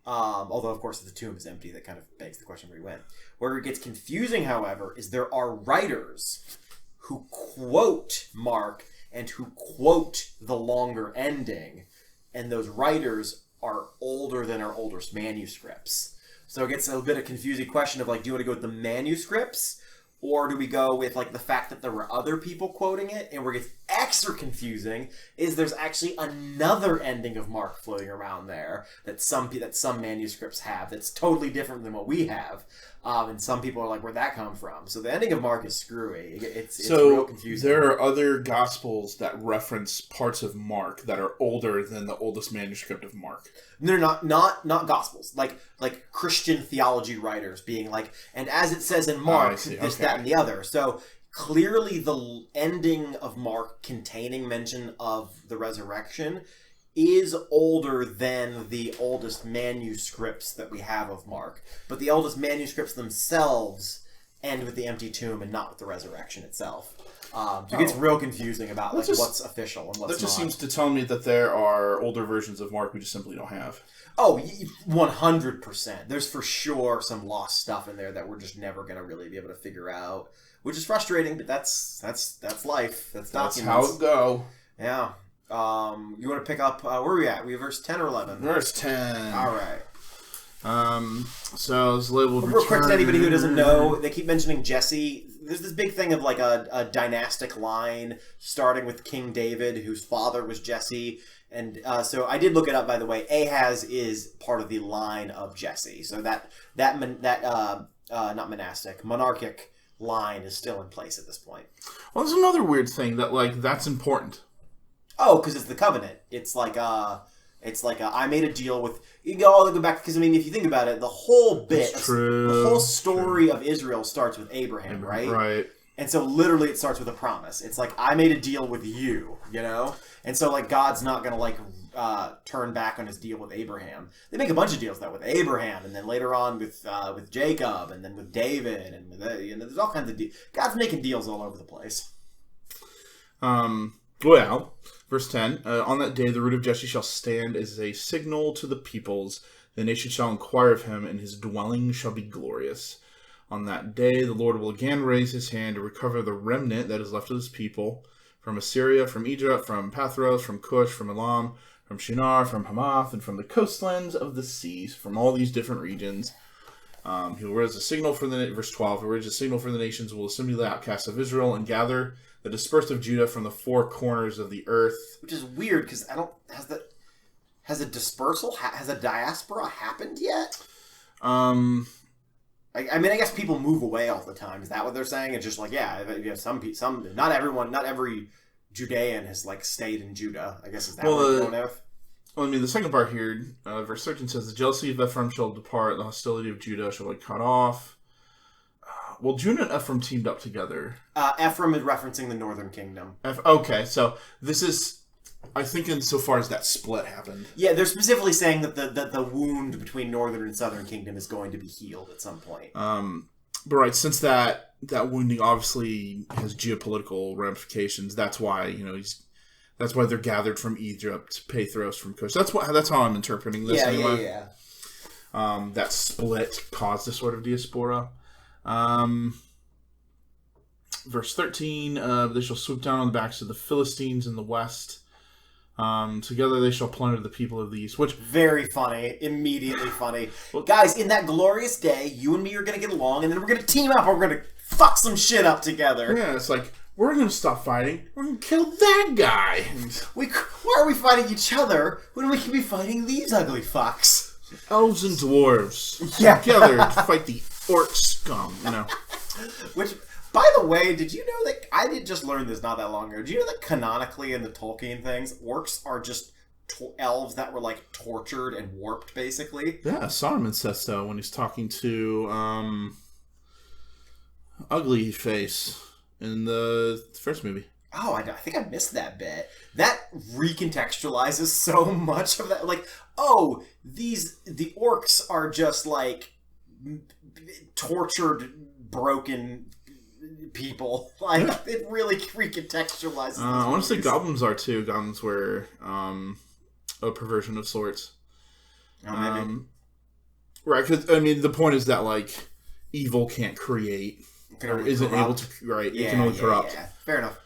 Although, of course, the tomb is empty. That kind of begs the question where he went. Where it gets confusing, however, is there are writers who quote Mark and who quote the longer ending, and those writers are older than our oldest manuscripts. So it gets a bit of confusing question of like, do you want to go with the manuscripts, or do we go with like the fact that there were other people quoting it? And where it gets extra confusing is there's actually another ending of Mark floating around there that some manuscripts have that's totally different than what we have. And some people are like, where'd that come from? So the ending of Mark is screwy. It's real confusing. There are other Gospels that reference parts of Mark that are older than the oldest manuscript of Mark. They're not Gospels. Like Christian theology writers being like, and as it says in Mark, this, that, and the other. So clearly the ending of Mark containing mention of the resurrection is older than the oldest manuscripts that we have of Mark. But the oldest manuscripts themselves end with the empty tomb and not with the resurrection itself. So it gets real confusing about like what's official and what's not. That just seems to tell me that there are older versions of Mark we just simply don't have. Oh, 100%. There's for sure some lost stuff in there that we're just never going to really be able to figure out, which is frustrating, but that's life. That's documents. That's how it go. Yeah. You want to pick up, where are we at? We have verse 10 or 11? Verse 10. All right. So it's labeled Real quick to anybody who doesn't know, they keep mentioning Jesse. There's this big thing of like a dynastic line starting with King David, whose father was Jesse. And so I did look it up, by the way. Ahaz is part of the line of Jesse. So that not monastic, monarchic line is still in place at this point. Well, there's another weird thing that, like, that's important. Oh, because it's the covenant. It's like I made a deal with. You can go all the way back because I mean, if you think about it, the whole bit, the whole story of Israel starts with Abraham, right? Right. And so literally, it starts with a promise. It's like I made a deal with you, you know. And so like God's not gonna like turn back on his deal with Abraham. They make a bunch of deals though with Abraham, and then later on with Jacob, and then with David, and with there's all kinds of deals. God's making deals all over the place. Well, verse 10, on that day the root of Jesse shall stand as a signal to the peoples. The nation shall inquire of him, and his dwelling shall be glorious. On that day the Lord will again raise his hand to recover the remnant that is left of his people, from Assyria, from Egypt, from Pathros, from Cush, from Elam, from Shinar, from Hamath, and from the coastlands of the seas, from all these different regions. He will raise a signal for the, verse 12, he will raise a signal for the nations, will assemble the outcasts of Israel, and gather the dispersed of Judah from the four corners of the earth. Which is weird, because has a dispersal, has a diaspora happened yet? I mean, I guess people move away all the time. Is that what they're saying? It's just like, yeah, you have some, not every Judean has like stayed in Judah. I guess is that what we're going with? Well, I mean, the second part here, verse 13 says, the jealousy of Ephraim shall depart, the hostility of Judah shall be cut off. Well, Judah and Ephraim teamed up together. Ephraim is referencing the northern kingdom. Okay, so this is, I think, insofar as that split happened. Yeah, they're specifically saying that the wound between northern and southern kingdom is going to be healed at some point. But right, since that wounding obviously has geopolitical ramifications, that's why that's why they're gathered from Egypt, Pathros from Cush. That's how I'm interpreting this. Anyway. Yeah. That split caused a sort of diaspora. Verse 13, they shall swoop down on the backs of the Philistines in the west. Together they shall plunder the people of the east. Which very funny, immediately funny. Well, guys, in that glorious day, you and me are going to get along, and then we're going to team up, and we're going to fuck some shit up together. Yeah, it's like, we're going to stop fighting. We're going to kill that guy. Why are we fighting each other when we can be fighting these ugly fucks? Elves and dwarves together to fight the orc scum, Which, by the way, did you know that I did just learn this not that long ago? Do you know that canonically in the Tolkien things, orcs are just elves that were like tortured and warped, basically? Yeah, Saruman says so when he's talking to Ugly Face in the first movie. Oh, I think I missed that bit. That recontextualizes so much of that. Like, oh, the orcs are just like tortured, broken people. Like, it really recontextualizes. I want to say goblins are too. Goblins were a perversion of sorts. Oh, maybe. Right, because I mean, the point is that like evil can't create or isn't able to. Right, it can only corrupt. Yeah. Fair enough.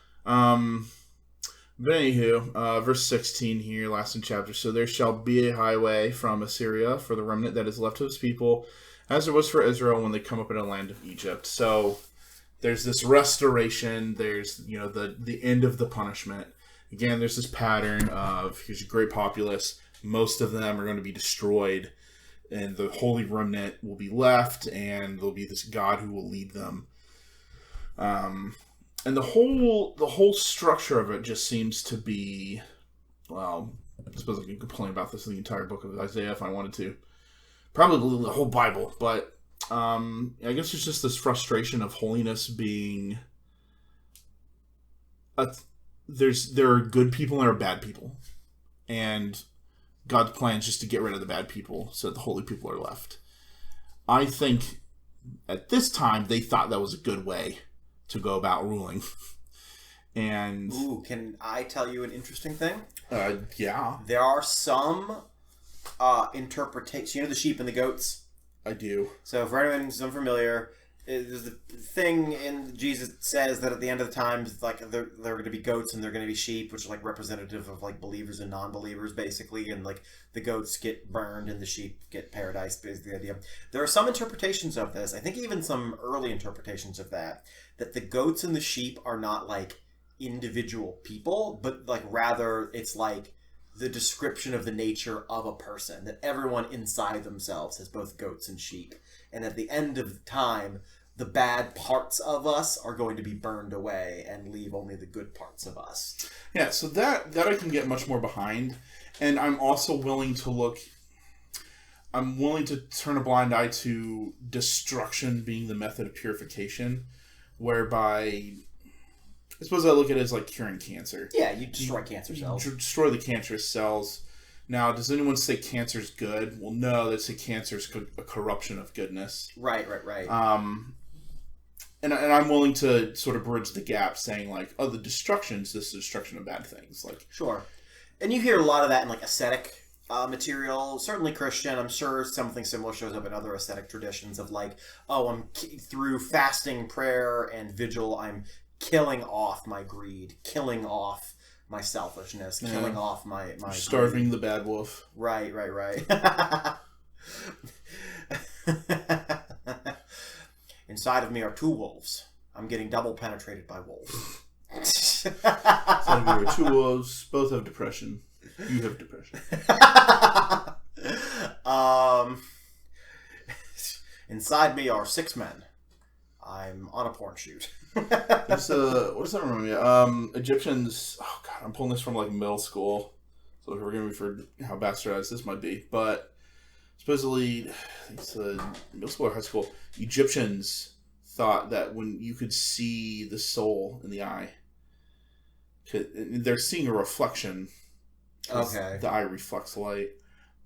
But anywho, verse 16 here, last in chapter. So there shall be a highway from Assyria for the remnant that is left of his people, as there was for Israel when they come up in the land of Egypt. So there's this restoration. There's the end of the punishment. Again, there's this pattern of here's a great populace. Most of them are going to be destroyed, and the holy remnant will be left, and there'll be this God who will lead them. And the whole structure of it just seems to be, well, I suppose I could complain about this in the entire book of Isaiah if I wanted to. Probably the whole Bible, but I guess it's just this frustration of holiness being there are good people and there are bad people. And God's plan is just to get rid of the bad people so the holy people are left. I think at this time they thought that was a good way to go about ruling. And can I tell you an interesting thing? Yeah. There are some interpretations. You know the sheep and the goats? I do. So for anyone who's unfamiliar, there's the thing in Jesus says that at the end of the times, like there are going to be goats and they're going to be sheep, which are like representative of like believers and non-believers, basically, and like the goats get burned and the sheep get paradise. Is the idea. There are some interpretations of this. I think even some early interpretations of that the goats and the sheep are not like individual people, but like rather it's like the description of the nature of a person, that everyone inside themselves has both goats and sheep, and at the end of time the bad parts of us are going to be burned away and leave only the good parts of us. Yeah, so that I can get much more behind, and I'm also willing to turn a blind eye to destruction being the method of purification, whereby I suppose I look at it as like curing cancer. Yeah, you destroy cancer cells. You destroy the cancerous cells. Now, does anyone say cancer's good? Well, no, they say cancer's a corruption of goodness. Right. And I'm willing to sort of bridge the gap, saying like, oh, this is the destruction of bad things. Like, sure. And you hear a lot of that in like ascetic material, certainly Christian. I'm sure something similar shows up in other ascetic traditions of like, oh, through fasting, prayer, and vigil, I'm killing off my greed, killing off my selfishness, killing off my starving greed. The bad wolf. Right. Inside of me are two wolves. I'm getting double penetrated by wolves. Inside of me are two wolves. Both have depression. You have depression. Inside me are 6 men. I'm on a porn shoot. What does that remind me of? Egyptians. Oh god, I'm pulling this from like middle school, so forgive me for how bastardized this might be. But supposedly, I think it's middle school or high school. Egyptians thought that when you could see the soul in the eye, they're seeing a reflection. Okay. The eye reflects light,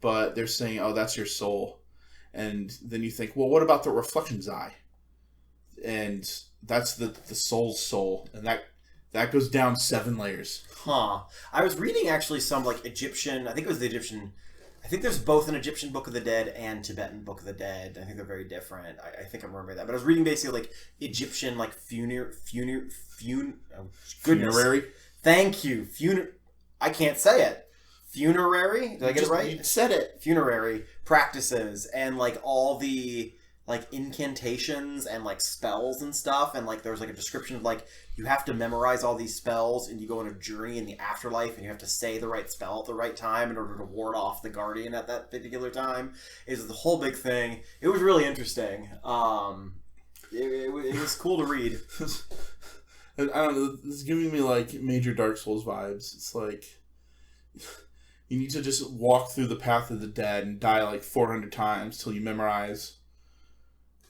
but they're saying, "Oh, that's your soul," and then you think, "Well, what about the reflection's eye?" And that's the soul's soul, and that goes down 7 layers. Huh. I was reading actually some like Egyptian. I think it was the Egyptian. I think there's both an Egyptian Book of the Dead and Tibetan Book of the Dead. I think they're very different. I think I'm remembering that. But I was reading basically like Egyptian like funerary. Thank you. I can't say it. Funerary? Did I get it right? You said it. Funerary practices and like all the like incantations and like spells and stuff, and like there's like a description of like you have to memorize all these spells and you go on a journey in the afterlife and you have to say the right spell at the right time in order to ward off the guardian at that particular time. Is the whole big thing. It was really interesting. It was cool to read. I don't know, it's giving me like major Dark Souls vibes. It's like you need to just walk through the path of the dead and die like 400 times till you memorize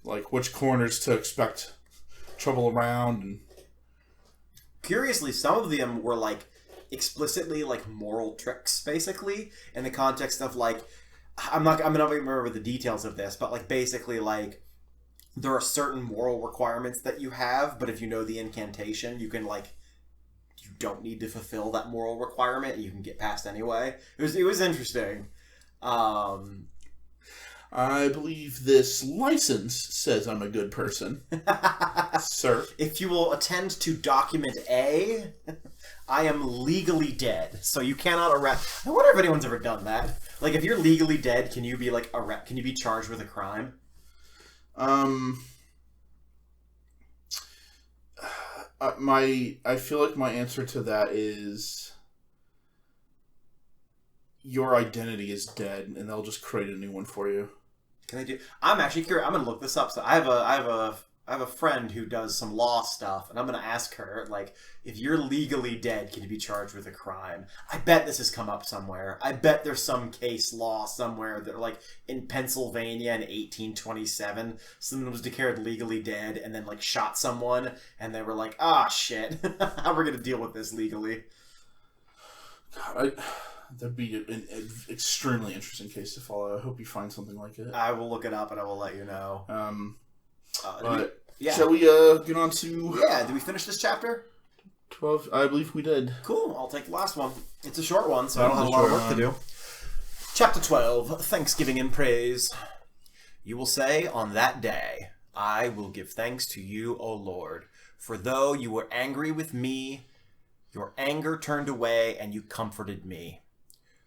like which corners to expect trouble around. And curiously, some of them were like explicitly like moral tricks, basically, in the context of like I'm not gonna remember the details of this, but like basically like there are certain moral requirements that you have, but if you know the incantation, you can like you don't need to fulfill that moral requirement. You can get past anyway. It was interesting. I believe this license says I'm a good person. Sir. If you will attend to document A, I am legally dead. So you cannot arrest. I wonder if anyone's ever done that. Like, if you're legally dead, can you be like can you be charged with a crime? I feel like my answer to that is your identity is dead, and they'll just create a new one for you. Can they do? I'm actually curious. I'm gonna look this up. So I have a friend who does some law stuff, and I'm gonna ask her like, if you're legally dead, can you be charged with a crime? I bet this has come up somewhere. I bet there's some case law somewhere that like in Pennsylvania in 1827, someone was declared legally dead and then like shot someone, and they were like, ah, shit, how we're gonna deal with this legally? God, that'd be an extremely interesting case to follow. I hope you find something like it. I will look it up and I will let you know. Shall we get on to... Yeah, did we finish this chapter? 12? I believe we did. Cool, I'll take the last one. It's a short one, so I don't have a lot of work to do. Chapter 12, Thanksgiving and Praise. You will say, on that day, I will give thanks to you, O Lord. For though you were angry with me, your anger turned away and you comforted me.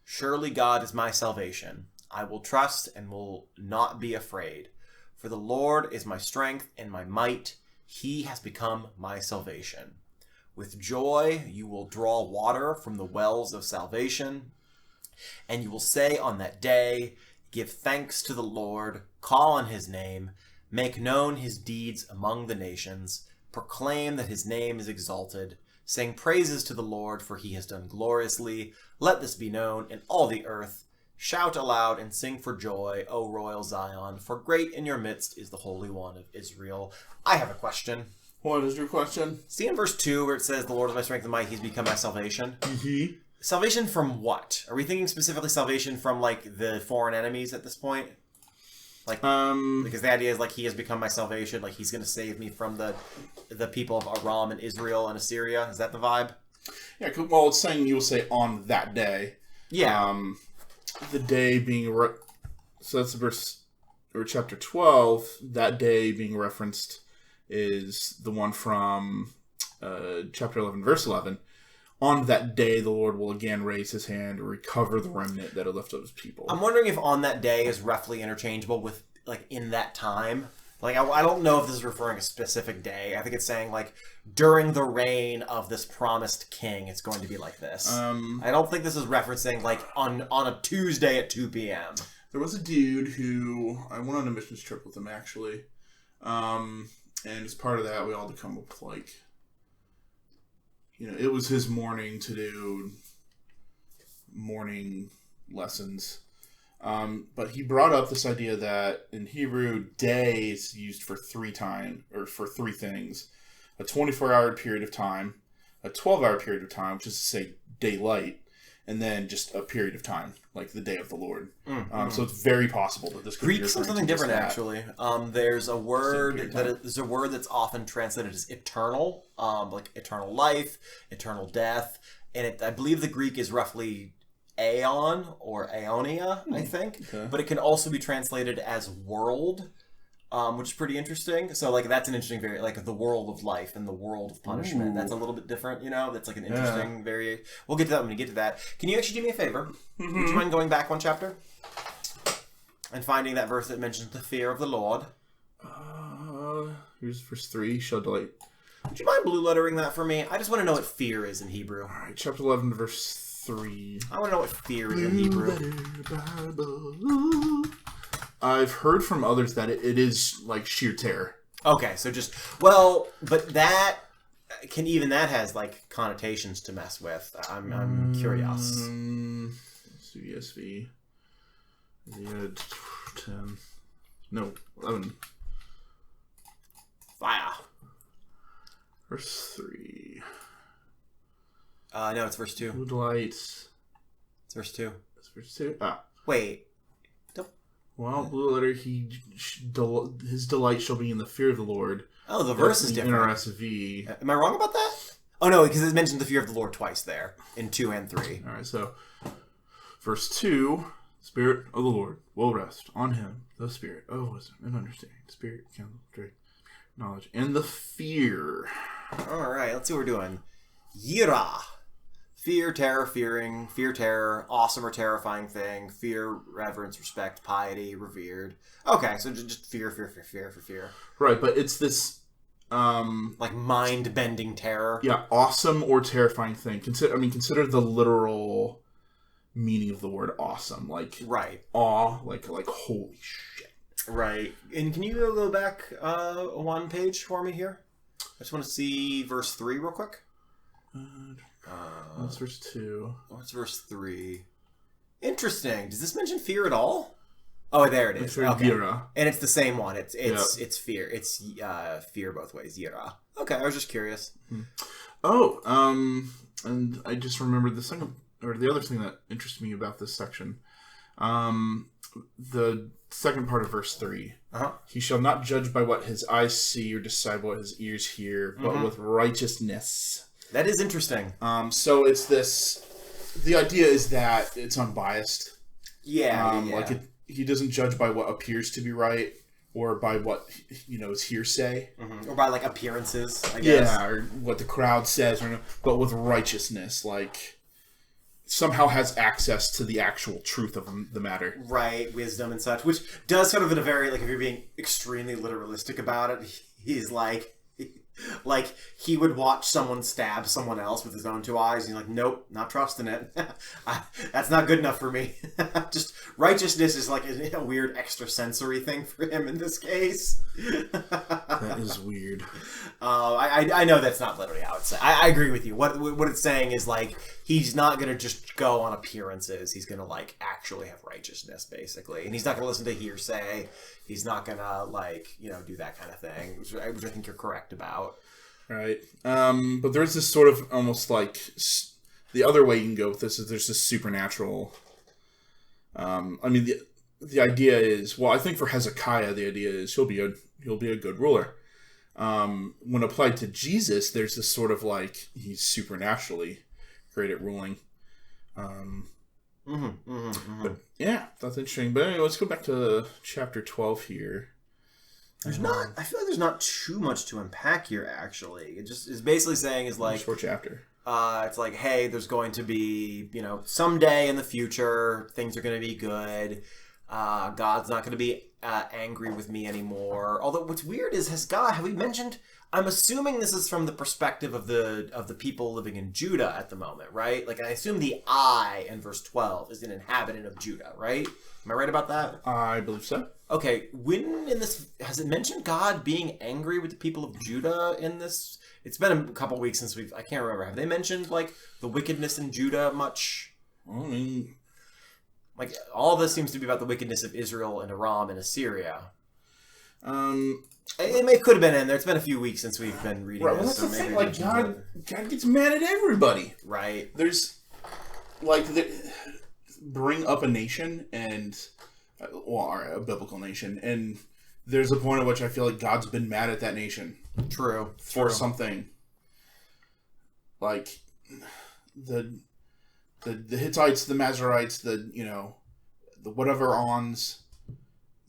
Surely God is my salvation. I will trust and will not be afraid. For the Lord is my strength and my might. He has become my salvation. With joy you will draw water from the wells of salvation. And you will say on that day, give thanks to the Lord, call on his name, make known his deeds among the nations, proclaim that his name is exalted, sing praises to the Lord, for he has done gloriously. Let this be known in all the earth. Shout aloud and sing for joy, O royal Zion, for great in your midst is the Holy One of Israel. I have a question. What is your question? See in verse 2 where it says, the Lord is my strength and might, he's become my salvation? Mm-hmm. Salvation from what? Are we thinking specifically salvation from, like, the foreign enemies at this point? Like, because the idea is, like, he has become my salvation, like, he's going to save me from the people of Aram and Israel and Assyria. Is that the vibe? Yeah, well, it's saying you will say on that day. Yeah. The day being... So that's verse... Or chapter 12. That day being referenced is the one from chapter 11, verse 11. On that day, the Lord will again raise his hand and recover the remnant that are left of his people. I'm wondering if on that day is roughly interchangeable with, like, in that time. Like, I don't know if this is referring to a specific day. I think it's saying, like, during the reign of this promised king, it's going to be like this. I don't think this is referencing, like, on a Tuesday at 2 p.m. There was a dude who... I went on a missions trip with him, actually. And as part of that, we all had to come up with, like... You know, it was his morning to do morning lessons. But he brought up this idea that in Hebrew, day is used for three things. A 24-hour period of time, a 12-hour period of time, which is to say daylight, and then just a period of time, like the day of the Lord. So it's very possible that this could be Greek says something different, actually. There's a word that's often translated as eternal, like eternal life, eternal death, and I believe the Greek is roughly aeon or aeonia, I think. Okay. But it can also be translated as world, which is pretty interesting. So, like, that's an interesting like the world of life and the world of punishment. Ooh. That's a little bit different, you know? That's like an interesting We'll get to that when we get to that. Can you actually do me a favor? Mm-hmm. Would you mind going back one chapter? And finding that verse that mentions the fear of the Lord? Here's verse 3, shall delight. Would you mind blue lettering that for me? I just want to know what fear is in Hebrew. All right, chapter 11, verse 3. I want to know what fear is in Hebrew. I've heard from others that it is like sheer terror. Okay, so but that that has like connotations to mess with. I'm curious. CSV. 10. No, 11. Fire. Verse 3. No, it's verse 2. Blue lights. It's verse 2. It's verse 2. Ah. Wait. Well, blue letter, his delight shall be in the fear of the Lord. Oh, the verse is different. NRSV. Am I wrong about that? Oh, no, because it mentions the fear of the Lord twice there, in 2 and 3. All right, so verse 2, Spirit of the Lord will rest on him, the Spirit of wisdom and understanding, Spirit, counsel, strength, knowledge, and the fear. All right, let's see what we're doing. Yira. Fear, terror, fearing, fear, terror, awesome or terrifying thing, fear, reverence, respect, piety, revered. Okay, so just fear. Right, but it's this... like mind-bending terror. Yeah, awesome or terrifying thing. Consider the literal meaning of the word awesome. Like, right. Awe, like holy shit. Right. And can you go back one page for me here? I just want to see verse 3 real quick. What's verse 2? What's verse 3? Interesting. Does this mention fear at all? Oh, there it is. Okay. Yira. And it's the same one. It's fear. It's fear both ways. Yira. Okay, I was just curious. Oh, and I just remembered the other thing that interests me about this section. The second part of verse 3. Uh-huh. He shall not judge by what his eyes see or decide by what his ears hear, but with righteousness. That is interesting. So it's this... The idea is that it's unbiased. Yeah. Like he doesn't judge by what appears to be right or by what is hearsay, or by like appearances, I guess. Yeah, or what the crowd says, but with righteousness, like somehow has access to the actual truth of the matter. Right, wisdom and such, which does sort of in a very, like, if you're being extremely literalistic about it, he's like he would watch someone stab someone else with his own two eyes, and he's like, nope, not trusting it. That's not good enough for me. Just righteousness is like a weird extrasensory thing for him in this case. That is weird. I know that's not literally how it's saying. I agree with you. What it's saying is, like, he's not going to just go on appearances. He's going to, like, actually have righteousness, basically. And he's not going to listen to hearsay. He's not going to, like, do that kind of thing, which I think you're correct about. Right. But there's this sort of almost like the other way you can go with this is there's this supernatural. The idea is, well, I think for Hezekiah, the idea is he'll be a good ruler. When applied to Jesus, there's this sort of like he's supernaturally great at ruling. But yeah, that's interesting. But anyway, let's go back to chapter 12 here. I feel like there's not too much to unpack here, actually. It just is basically saying is like... Short chapter. It's like, hey, there's going to be, someday in the future, things are going to be good. God's not going to be angry with me anymore. Although what's weird is, have we mentioned... I'm assuming this is from the perspective of the people living in Judah at the moment, right? Like, I assume the I in verse 12 is an inhabitant of Judah, right? Am I right about that? I believe so. Okay, when in this... Has it mentioned God being angry with the people of Judah in this... It's been a couple weeks since I can't remember. Have they mentioned, like, the wickedness in Judah much? Like, all this seems to be about the wickedness of Israel and Aram and Assyria. It could have been in there. It's been a few weeks since we've been reading this. Well, that's the thing. Like, God gets mad at everybody. Right. There's, like, bring up a nation and, a biblical nation, and there's a point at which I feel like God's been mad at that nation. True. For something. Like, the Hittites, the Mazarites, the whatever ons.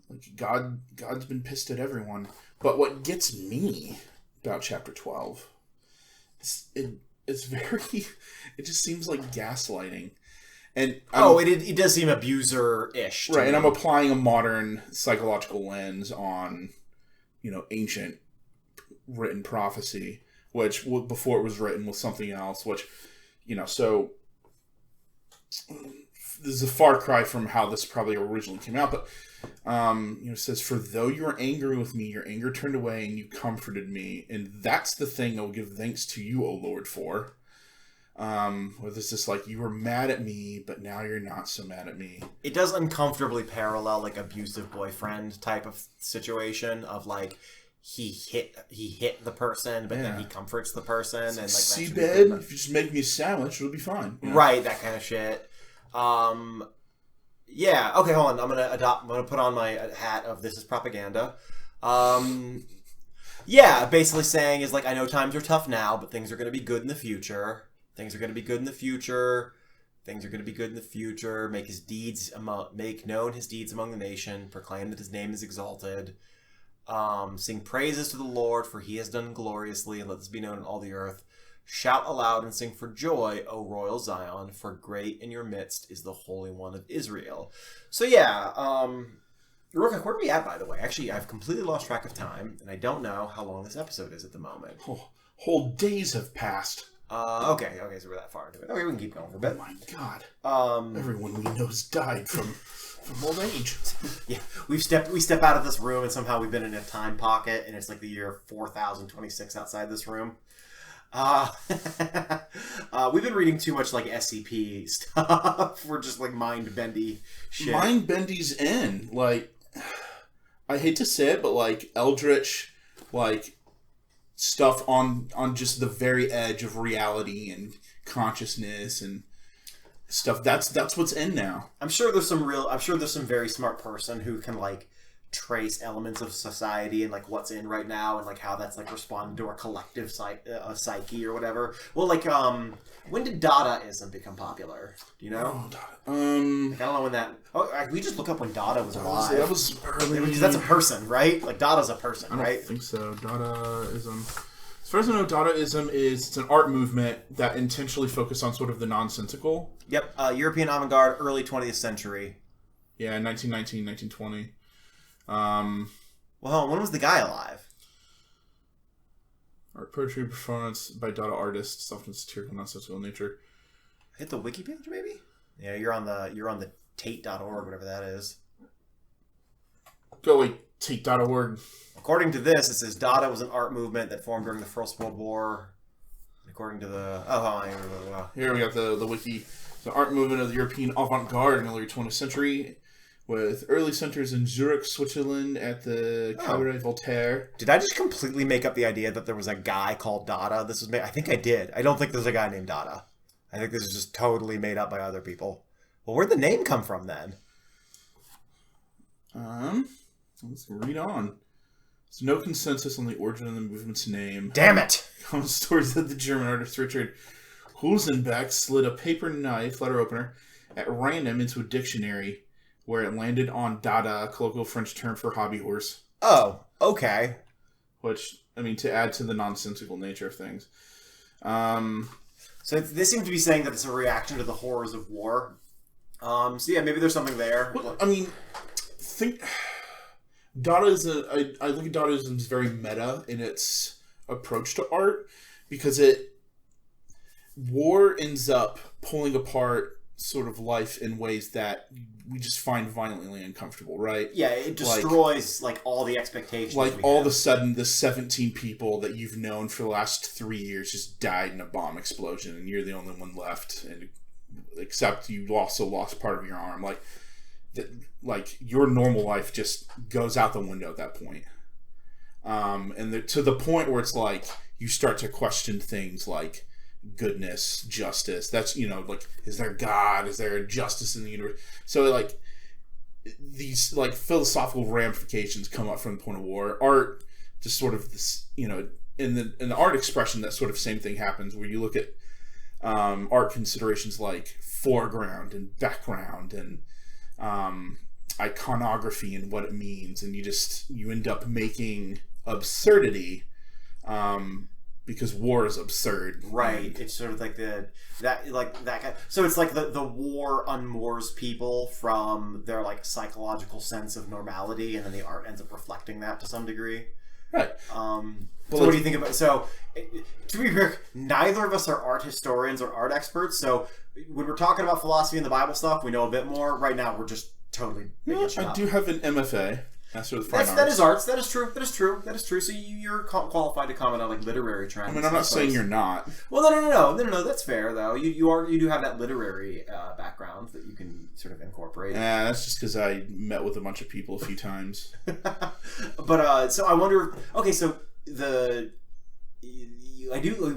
Like, God's been pissed at everyone. But what gets me about chapter 12 it's very... It just seems like gaslighting. And it does seem abuser-ish. Right, and I'm applying a modern psychological lens on, ancient written prophecy, which before it was written was something else, which, so this is a far cry from how this probably originally came out, but it says, for though you are angry with me, your anger turned away and you comforted me, and that's the thing I will give thanks to you, O Lord, for. Where this is like, you were mad at me, but now you're not so mad at me. It does uncomfortably parallel, like, abusive boyfriend type of situation of, like, he hit the person, but then he comforts the person. And like, see, babe, if you just make me a sandwich, it'll be fine. Right, that kind of shit. Yeah, okay, hold on. I'm gonna put on my hat of this is propaganda. Yeah, basically saying is like, I know times are tough now, but things are gonna be good in the future. Things are gonna be good in the future. Things are gonna be good in the future. Make known his deeds among the nation. Proclaim that his name is exalted. Sing praises to the Lord, for he has done gloriously, and let this be known in all the earth. Shout aloud and sing for joy, O royal Zion, for great in your midst is the Holy One of Israel. So yeah, real quick, where are we at, by the way? Actually, I've completely lost track of time, and I don't know how long this episode is at the moment. Whole days have passed. Okay, so we're that far into it. Okay, we can keep going for a bit. Oh my God. Everyone we know's died from old age. Yeah, we step out of this room, and somehow we've been in a time pocket, and it's like the year 4026 outside this room. We've been reading too much like SCP stuff. We're just like mind-bendy shit. Mind-bendy's in. Like, I hate to say it, but like eldritch, like stuff on just the very edge of reality and consciousness and stuff. That's what's in now. I'm sure there's some very smart person who can like trace elements of society and like what's in right now and like how that's like responding to our collective psyche or whatever. Well, like when did Dadaism become popular? Do you know? Oh, Dada. Like, I don't know when that. Oh, we just look up when Dada was alive. That was early. Because that's a person, right? Like Dada's a person, right? I don't think so. Dadaism. As far as I know, Dadaism it's an art movement that intentionally focused on sort of the nonsensical. Yep. European avant-garde, early 20th century. Yeah, 1919, 1920. Well, hold on, when was the guy alive? Art, poetry, performance by Dada artists, often satirical, nonsensical nature. Hit the wiki page, maybe? Yeah, you're on the Tate.org, whatever that is. Go away, Tate.org. According to this, it says Dada was an art movement that formed during the First World War. According to the... Here we got the wiki. The art movement of the European avant-garde in the early 20th century, with early centers in Zurich, Switzerland, at the Cabaret Voltaire. Did I just completely make up the idea that there was a guy called Dada? I think I did. I don't think there's a guy named Dada. I think this is just totally made up by other people. Well, where'd the name come from then? Let's read on. There's no consensus on the origin of the movement's name. Damn it! Common stories that the German artist Richard Hulsenbeck slid a paper knife letter opener at random into a dictionary, where it landed on Dada, a colloquial French term for hobby horse. Oh, okay. Which, I mean, to add to the nonsensical nature of things. So this seems to be saying that it's a reaction to the horrors of war. So yeah, maybe there's something there. Well, I mean, Dada is I look at Dadaism as very meta in its approach to art, because war ends up pulling apart sort of life in ways that we just find violently uncomfortable, right? Yeah, it destroys like all the expectations. Like all of a sudden, the 17 people that you've known for the last 3 years just died in a bomb explosion, and you're the only one left, and except you also lost part of your arm. Like your normal life just goes out the window at that point. To the point where it's like you start to question things like goodness, justice. That's, like, is there God? Is there a justice in the universe? So like these like philosophical ramifications come up from the point of war. Art just sort of this, in the art expression, that sort of same thing happens where you look at art considerations like foreground and background and iconography and what it means, and you end up making absurdity because war is absurd, right? It's sort of like that. So it's like the war unmoors people from their like psychological sense of normality, and then the art ends up reflecting that to some degree, right? So what do you think about? So to be fair, neither of us are art historians or art experts. So when we're talking about philosophy and the Bible stuff, we know a bit more. Right now, we're just totally. I do have an MFA. Master of the Fine Arts. That is arts. That is true. That is true. So you're qualified to comment on like literary trends. I mean, I'm not saying you're not. Well, no. That's fair though. You do have that literary background that you can sort of incorporate. Yeah, that's just because I met with a bunch of people a few times. But so I wonder. Okay, so we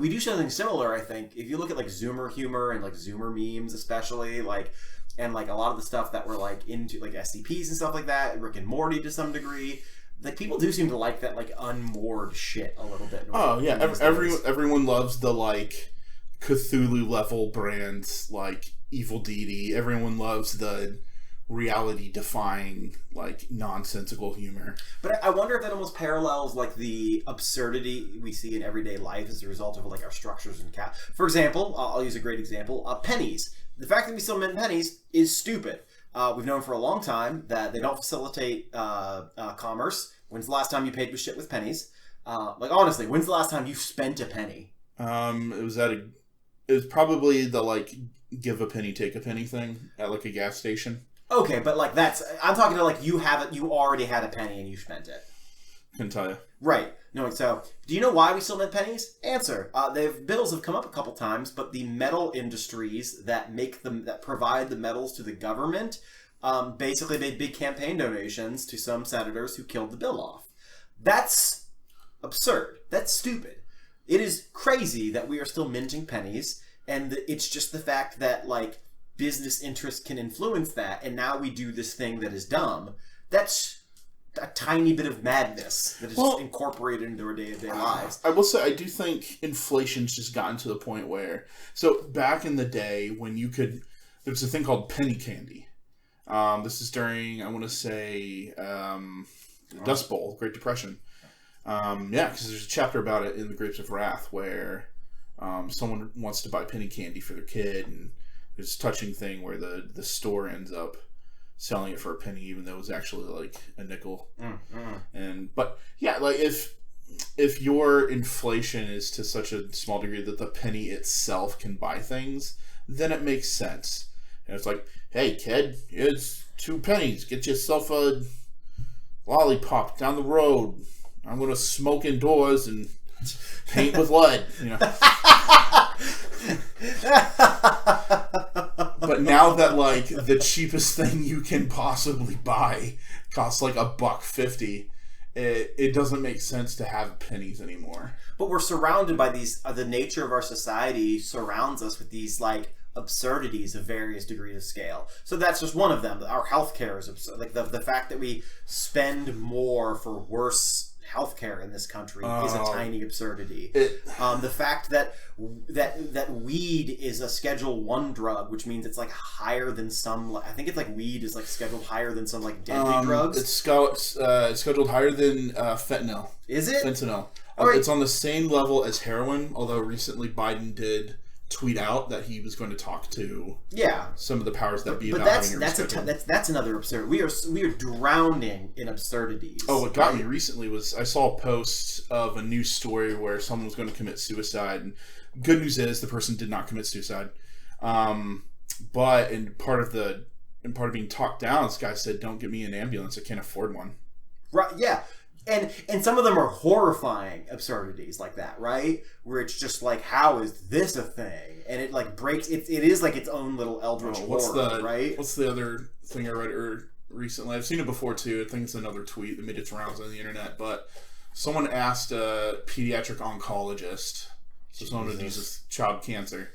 do something similar. I think if you look at like Zoomer humor and like Zoomer memes, especially like. And like a lot of the stuff that we're like into, like SCPs and stuff like that, Rick and Morty to some degree, like people do seem to like that like unmoored shit a little bit. Oh yeah, everyone loves the like Cthulhu level brands like Evil Deity. Everyone loves the reality defying like nonsensical humor. But I wonder if that almost parallels like the absurdity we see in everyday life as a result of like our structures and For example, I'll use a great example: pennies. The fact that we still mint pennies is stupid. We've known for a long time that they don't facilitate commerce. When's the last time you paid for shit with pennies? Like honestly, when's the last time you spent a penny? It was probably the like give a penny take a penny thing at like a gas station. Okay, but like I'm talking to like you already had a penny and you spent it. Couldn't tell you. Right. No, so do you know why we still mint pennies? Answer. Bills have come up a couple times, but the metal industries that provide the metals to the government basically made big campaign donations to some senators who killed the bill off. That's absurd. That's stupid. It is crazy that we are still minting pennies, and it's just the fact that like business interests can influence that, and now we do this thing that is dumb. That's a tiny bit of madness that is just incorporated into our day-to-day lives. I will say, I do think inflation's just gotten to the point where... So, back in the day, when you could... There was a thing called penny candy. This is during, I want to say, Dust Bowl, Great Depression. Because there's a chapter about it in the Grapes of Wrath where someone wants to buy penny candy for their kid, and there's a touching thing where the store ends up selling it for a penny, even though it was actually like a nickel. But yeah, like if your inflation is to such a small degree that the penny itself can buy things, then it makes sense. And it's like, hey kid, here's 2 pennies. Get yourself a lollipop down the road. I'm gonna smoke indoors and paint with lead. But now that like the cheapest thing you can possibly buy costs like $1.50, it doesn't make sense to have pennies anymore. But we're surrounded by these. The nature of our society surrounds us with these like absurdities of various degrees of scale. So that's just one of them. Our healthcare is absurd. Like the fact that we spend more for worse healthcare in this country is a tiny absurdity. The fact that weed is a Schedule 1 drug, which means it's like higher than some. I think it's like weed is like scheduled higher than some like deadly drugs. It's scheduled higher than fentanyl. Is it? Fentanyl. Right. It's on the same level as heroin. Although recently Biden did tweet out that he was going to talk to some of the powers that be. But that's another absurd. We are drowning in absurdities. Oh, what got me recently was I saw a post of a news story where someone was going to commit suicide, and good news is the person did not commit suicide. But in part of being talked down, this guy said, "Don't get me an ambulance. I can't afford one." Right? Yeah. And some of them are horrifying absurdities like that, right? Where it's just like, how is this a thing? And it like breaks. It is like its own little eldritch horror, right? What's the other thing I read recently? I've seen it before too. I think it's another tweet that made its rounds on the internet. But someone asked a pediatric oncologist, so someone who deals with child cancer,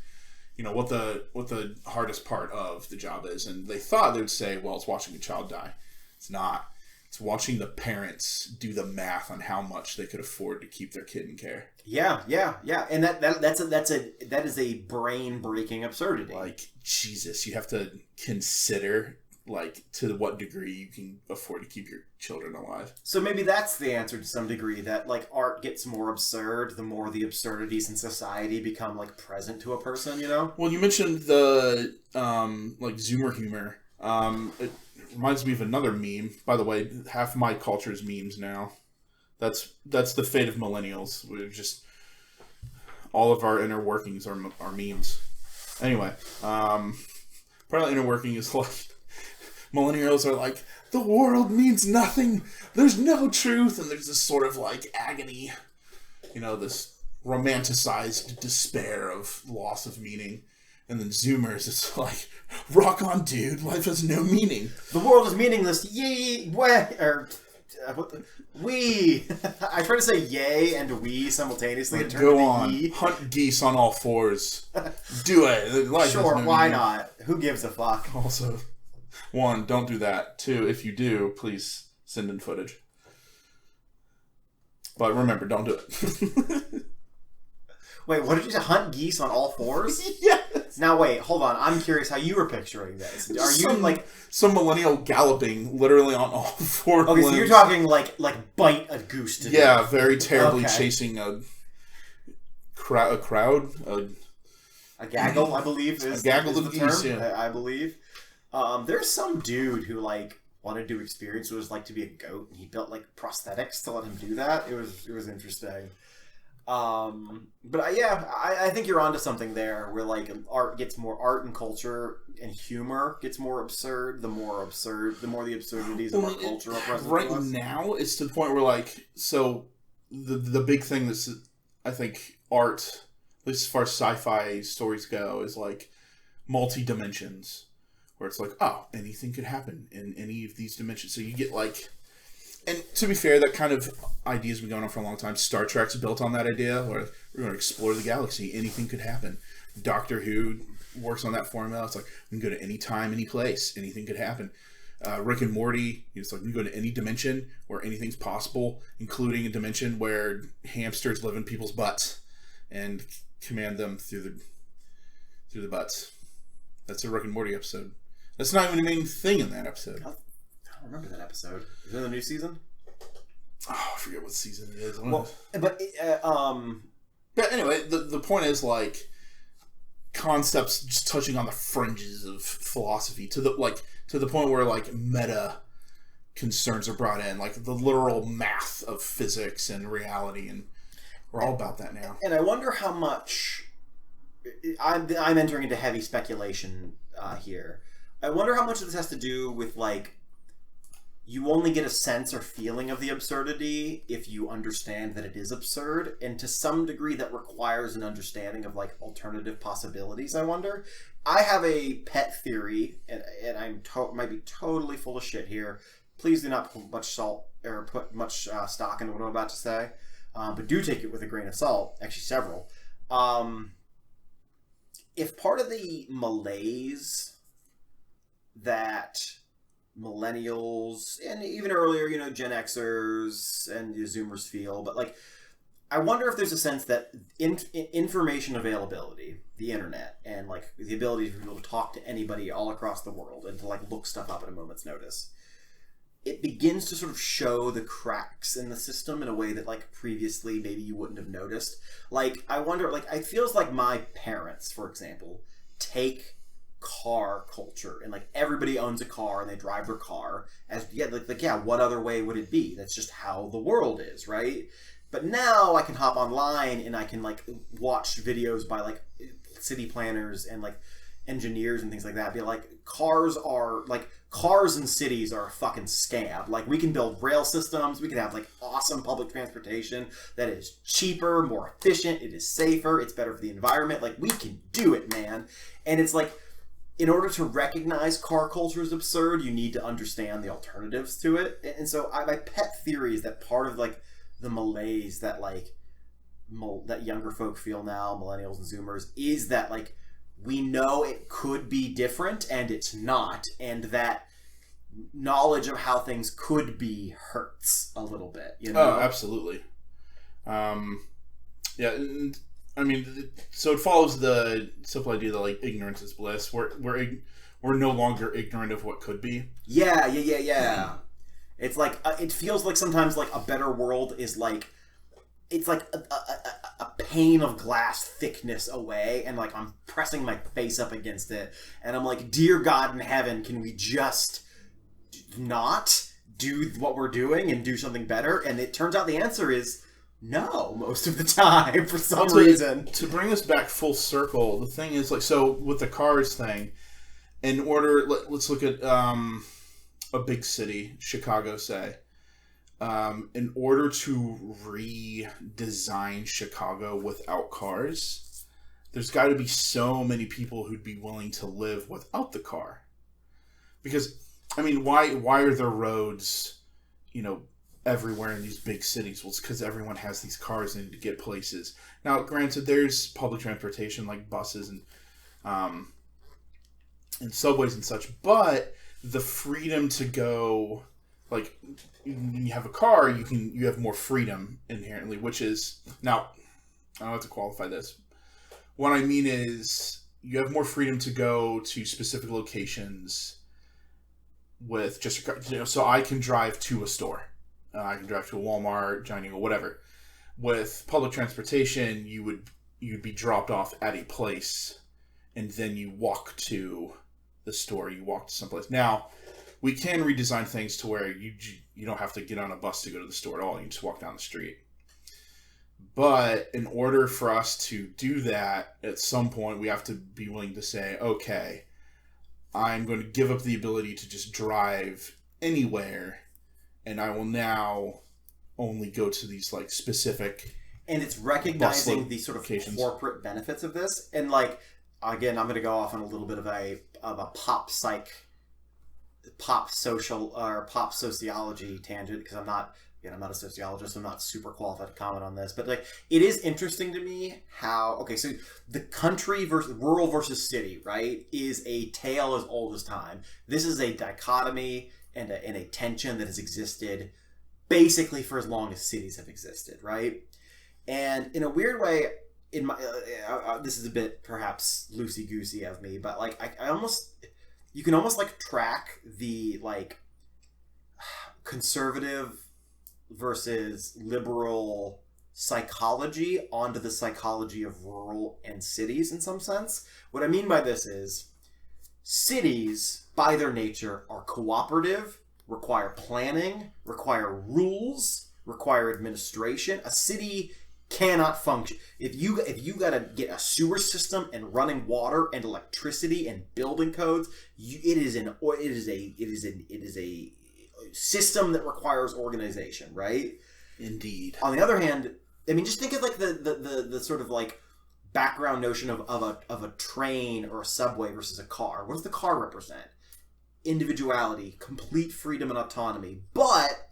what the hardest part of the job is, and they thought they would say, well, it's watching a child die. It's not. It's watching the parents do the math on how much they could afford to keep their kid in care. Yeah, and that is a brain breaking absurdity. Like, Jesus, you have to consider like to what degree you can afford to keep your children alive. So maybe that's the answer to some degree, that like art gets more absurd the more the absurdities in society become like present to a person. Well, you mentioned the like Zoomer humor. It reminds me of another meme. By the way, half my culture is memes now. That's the fate of millennials. We're just all of our inner workings are memes. Anyway, part of the inner working is like millennials are like, the world means nothing. There's no truth, and there's this sort of like agony, this romanticized despair of loss of meaning. And then Zoomers, it's like, rock on, dude. Life has no meaning. The world is meaningless. Yay, we. I try to say yay and we simultaneously. And go on. Ye. Hunt geese on all fours. Do it. Life sure, has no why meaning. Not? Who gives a fuck? Also, 1, don't do that. 2, if you do, please send in footage. But remember, don't do it. Wait, what did you say? Hunt geese on all fours? Yes. Now wait, hold on. I'm curious how you were picturing this. Are you like some millennial galloping literally on all 4 okay, limbs? so you're talking like bite a goose to death. Very terribly chasing a crowd. A gaggle, I believe, is a gaggle is of the geese, term, yeah. I believe. There's some dude who like wanted to experience what it was like to be a goat, and he built like prosthetics to let him do that. It was interesting. But I think you're onto something there, where like art and culture and humor gets more absurd. The more the absurdities of our culture are present right to us. Now it's to the point where like, so the big thing that's, I think, art, at least as far as sci-fi stories go, is like multi-dimensions, where it's like, oh, anything could happen in any of these dimensions. So you get like, and to be fair, that kind of idea has been going on for a long time. Star Trek's built on that idea, where we're going to explore the galaxy. Anything could happen. Doctor Who works on that formula. It's like, we can go to any time, any place. Anything could happen. Rick and Morty, it's like you go to any dimension where anything's possible, including a dimension where hamsters live in people's butts and command them through the butts. That's a Rick and Morty episode. That's not even the main thing in that episode. I don't remember that episode. Is it in the new season? Oh, I forget what season it is. Well, but yeah. Anyway, the point is like concepts just touching on the fringes of philosophy to the point where like meta concerns are brought in, like the literal math of physics and reality, and we're all about that now. And I wonder how much I'm entering into heavy speculation here. I wonder how much of this has to do with like you only get a sense or feeling of the absurdity if you understand that it is absurd, and to some degree that requires an understanding of like alternative possibilities. I wonder. I have a pet theory, and I might be totally full of shit here. Please do not put much salt or put much stock into what I'm about to say, but do take it with a grain of salt. Actually, several. If part of the malaise that millennials and even earlier, Gen Xers and the Zoomers feel, but like, I wonder if there's a sense that information availability, the internet, and like the ability for people to talk to anybody all across the world and to like look stuff up at a moment's notice, it begins to sort of show the cracks in the system in a way that like previously maybe you wouldn't have noticed. Like, I wonder, like, it feels like my parents, for example, take car culture and like everybody owns a car and they drive their car as what other way would it be? That's just how the world is, right? But now I can hop online and I can like watch videos by like city planners and like engineers and things like that. Be like, cars in cities are a fucking scam. Like, we can build rail systems, we can have like awesome public transportation that is cheaper, more efficient, it is safer, it's better for the environment. Like, we can do it, man. And it's like, in order to recognize car culture as absurd, you need to understand the alternatives to it. And so my pet theory is that part of like the malaise that like that younger folk feel now, millennials and Zoomers, is that like we know it could be different and it's not, and that knowledge of how things could be hurts a little bit. Oh, absolutely. Yeah. And, I mean, so it follows the simple idea that like ignorance is bliss. We're no longer ignorant of what could be. Yeah. It's like it feels like sometimes like a better world is like it's like a pane of glass thickness away, and like I'm pressing my face up against it, and I'm like, dear God in heaven, can we just not do what we're doing and do something better? And it turns out the answer is no, most of the time, for some reason. To bring us back full circle, the thing is, like, so with the cars thing, in order, let's look at a big city, Chicago, say. In order to redesign Chicago without cars, there's got to be so many people who'd be willing to live without the car. Because, I mean, why are there roads, everywhere in these big cities? Well, it's because everyone has these cars and need to get places. Now, granted, there's public transportation like buses and subways and such, but the freedom to go, like, when you have a car, you have more freedom inherently, which is, now, I don't have to qualify this. What I mean is, you have more freedom to go to specific locations with just a car. So I can drive to a store. I can drive to a Walmart, Giant Eagle, whatever. With public transportation, you'd be dropped off at a place, and then you walk to the store. You walk to someplace. Now, we can redesign things to where you don't have to get on a bus to go to the store at all. You can just walk down the street. But in order for us to do that, at some point, we have to be willing to say, okay, I'm going to give up the ability to just drive anywhere, and I will now only go to these like specific. And it's recognizing the sort of corporate benefits of this. And like, again, I'm going to go off on a little bit of a pop psych pop sociology tangent, because I'm not a sociologist. I'm not super qualified to comment on this, but like it is interesting to me how so the country versus rural versus city, right, is a tale as old as time. This is a dichotomy and a tension that has existed basically for as long as cities have existed, right? And in a weird way, in my this is a bit perhaps loosey goosey of me, but like I almost you can almost like track the like conservative versus liberal psychology onto the psychology of rural and cities in some sense. What I mean by this is cities, by their nature, are cooperative, require planning, require rules, require administration. A city cannot function if you gotta get a sewer system and running water and electricity and building codes. It is a system that requires organization, right? Indeed. On the other hand, I mean, just think of like the sort of like background notion of a train or a subway versus a car. What does the car represent? Individuality, complete freedom and autonomy, but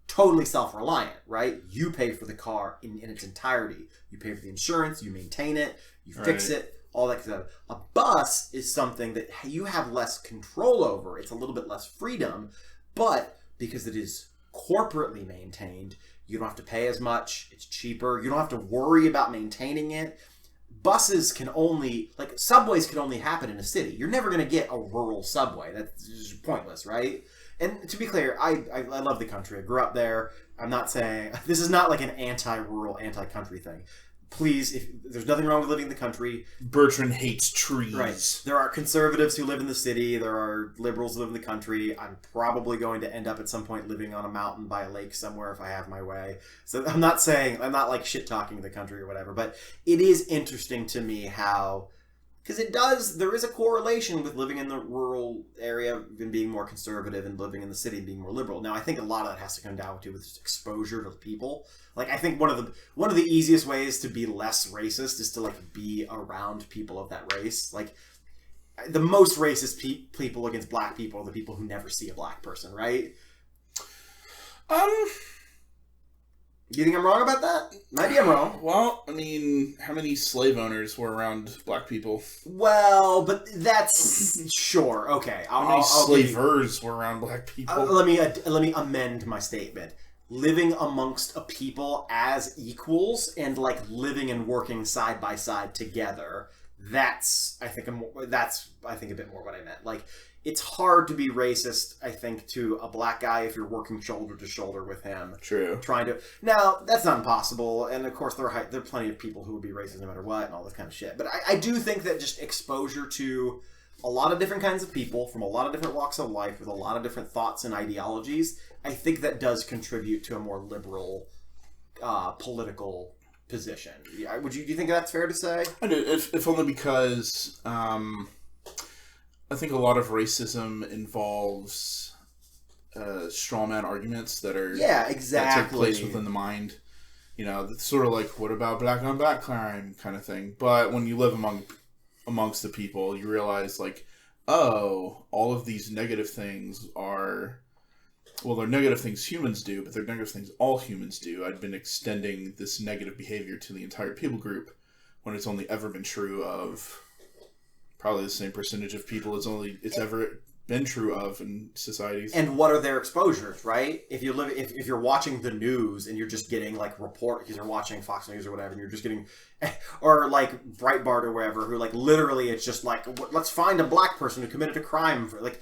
totally self-reliant, right? You pay for the car in its entirety. You pay for the insurance, you maintain it, you fix it, all that stuff. A bus is something that you have less control over. It's a little bit less freedom, but because it is corporately maintained, you don't have to pay as much. It's cheaper. You don't have to worry about maintaining it. Buses can only, like subways can only happen in a city. You're never going to get a rural subway. That's just pointless, right? And to be clear, I love the country. I grew up there. I'm not saying, this is not like an anti-rural, anti-country thing. Please, if there's nothing wrong with living in the country. Bertrand hates trees. Right. There are conservatives who live in the city. There are liberals who live in the country. I'm probably going to end up at some point living on a mountain by a lake somewhere if I have my way. So I'm not like shit-talking the country or whatever, but it is interesting to me how, because there is a correlation with living in the rural area and being more conservative and living in the city and being more liberal. Now, I think a lot of that has to come down to with just exposure to the people. Like, I think one of the easiest ways to be less racist is to like be around people of that race. Like, the most racist people against black people are the people who never see a black person, right? Do you think I'm wrong about that? Maybe I'm wrong. Well, I mean, how many slave owners were around black people? Well, but that's sure. Okay, how many slavers were around black people? Let me amend my statement. Living amongst a people as equals and like living and working side by side together. That's I think a bit more what I meant. Like, it's hard to be racist, I think, to a black guy if you're working shoulder to shoulder with him. True. Now, that's not impossible, and of course there are plenty of people who would be racist no matter what and all this kind of shit. But I do think that just exposure to a lot of different kinds of people from a lot of different walks of life with a lot of different thoughts and ideologies, I think that does contribute to a more liberal political position. Do you think that's fair to say? I do, if only because I think a lot of racism involves strawman arguments that take place within the mind. You know, it's sort of like, what about black on black crime kind of thing. But when you live amongst the people, you realize like, oh, all of these negative things are, well, they're negative things humans do, but they're negative things all humans do. I've been extending this negative behavior to the entire people group when it's only ever been true of probably the same percentage of people it's ever been true of in societies. And what are their exposures, right? If you're watching the news and you're just getting like because you're watching Fox News or whatever, and you're just getting, or like Breitbart or wherever, who like literally it's just like, let's find a black person who committed a crime for like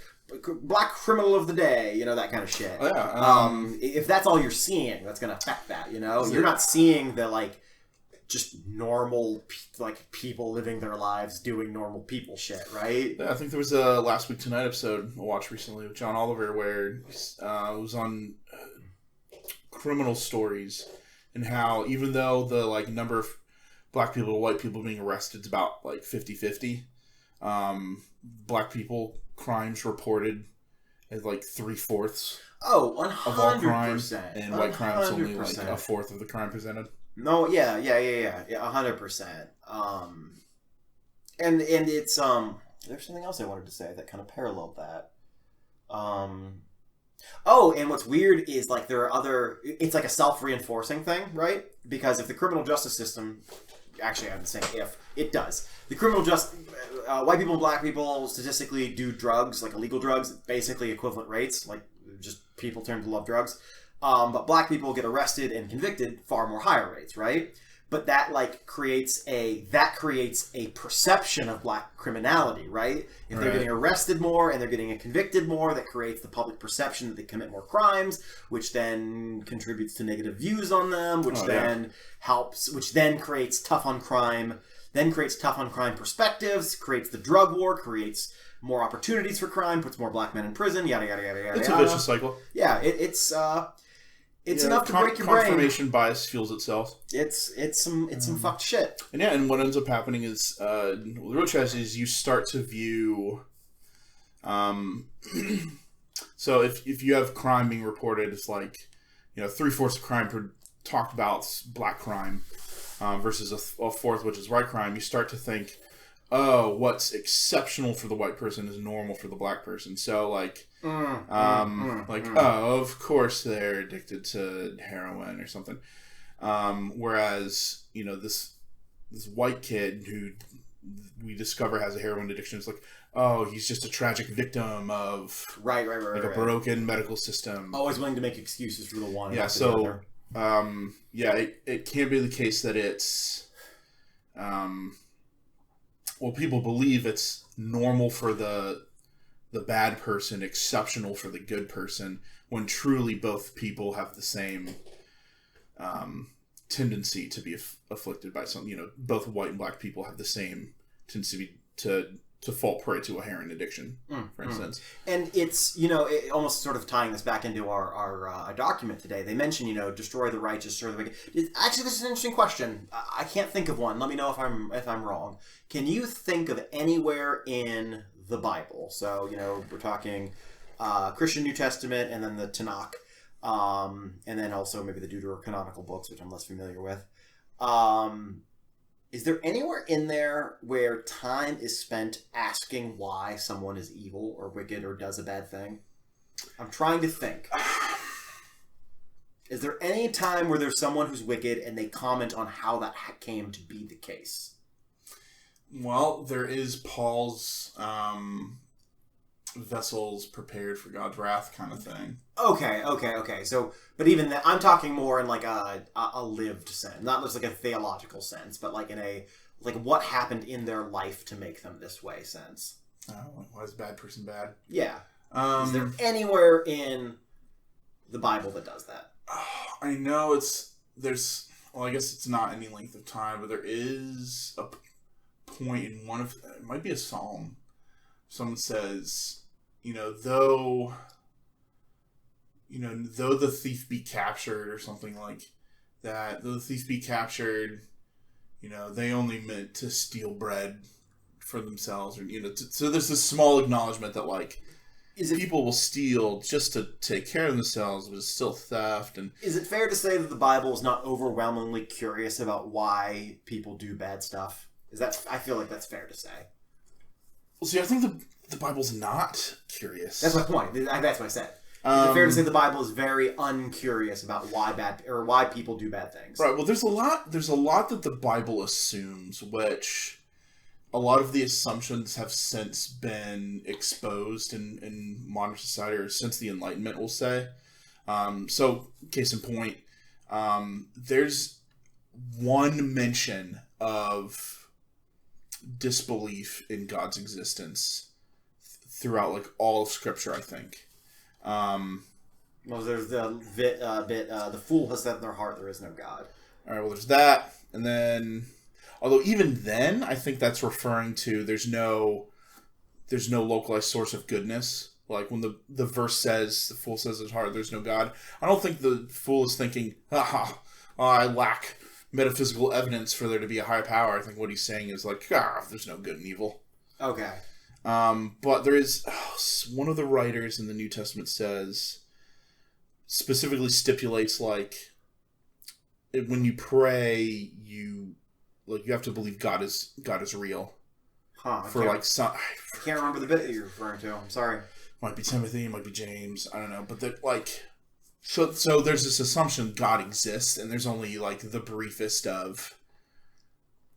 black criminal of the day, you know, that kind of shit. Oh, yeah. If that's all you're seeing, that's going to affect that, you know? You're not seeing the like just normal like people living their lives doing normal people shit, right? Yeah, I think there was a Last Week Tonight episode I watched recently with John Oliver where it was on criminal stories and how even though the like number of black people to white people being arrested is about like 50-50, black people crimes reported as like 3/4 of all crimes, and white crimes only like 1/4 of the crime presented. No, yeah, 100%. And it's there's something else I wanted to say that kind of paralleled that. Oh, and what's weird is like there are other. It's like a self-reinforcing thing, right? Because if the criminal justice system, actually, I'm saying if it does, the criminal justice, white people and black people statistically do drugs like illegal drugs, basically equivalent rates. Like just people tend to love drugs, but black people get arrested and convicted far more higher rates, right? But that like creates a perception of black criminality, right? If they're getting arrested more and they're getting convicted more, that creates the public perception that they commit more crimes, which then contributes to negative views on them, which then creates tough on crime perspectives, creates the drug war, creates more opportunities for crime, puts more black men in prison, yada yada yada yada. It's a vicious cycle. Yeah, it's enough to break your brain. Confirmation bias fuels itself. It's some fucked shit. And what ends up happening is the real tragedy is you start to view. So if you have crime being reported, it's like 3/4 of crime talked about black crime versus a fourth, which is white crime. You start to think, oh, what's exceptional for the white person is normal for the black person. So oh, of course they're addicted to heroin or something. Whereas, this white kid who we discover has a heroin addiction, it's like, oh, he's just a tragic victim of a broken medical system. Always willing to make excuses for the one. Yeah, so it can't be the case that it's people believe it's normal for the bad person, exceptional for the good person, when truly both people have the same tendency to be afflicted by something. Both white and black people have the same tendency to fall prey to a heroin addiction, for instance. And it's, it almost sort of tying this back into our document today. They mention, destroy the righteous, destroy the wicked. Actually, this is an interesting question. I can't think of one. Let me know if I'm wrong. Can you think of anywhere in the Bible? So, we're talking Christian New Testament and then the Tanakh, and then also maybe the Deuterocanonical books, which I'm less familiar with. Is there anywhere in there where time is spent asking why someone is evil or wicked or does a bad thing? I'm trying to think. Is there any time where there's someone who's wicked and they comment on how that came to be the case? Well, there is Paul's vessels prepared for God's wrath kind of thing. Okay. So, but even that, I'm talking more in like a lived sense, not just like a theological sense, but like in a what happened in their life to make them this way sense. Why is a bad person bad? Yeah. Is there anywhere in the Bible that does that? I know I guess it's not any length of time, but there is a point in it might be a psalm. Someone says, though the thief be captured or something like that, though the thief be captured, they only meant to steal bread for themselves, or so there's this small acknowledgement that people will steal just to take care of themselves, but it's still theft. And is it fair to say that the Bible is not overwhelmingly curious about why people do bad stuff? I feel like that's fair to say. Well, see, I think the Bible's not curious. That's my point. That's what I said. Is it fair to say the Bible is very uncurious about why people do bad things? Right. Well, there's a lot that the Bible assumes, which a lot of the assumptions have since been exposed in modern society, or since the Enlightenment, we'll say. So, case in point, there's one mention of disbelief in God's existence throughout all of Scripture, I think. Well, there's the fool has said in their heart there is no God. All right, well, there's that, and then, although even then, I think that's referring to there's no localized source of goodness. Like when the verse says, the fool says in his heart there's no God, I don't think the fool is thinking, I lack metaphysical evidence for there to be a higher power. I think what he's saying is there's no good and evil. Okay. But there is one of the writers in the New Testament specifically stipulates when you pray, you have to believe God is real. Huh? I can't remember the bit that you're referring to. I'm sorry. Might be Timothy, it might be James, I don't know. But that, like, so there's this assumption God exists, and there's only, like, the briefest of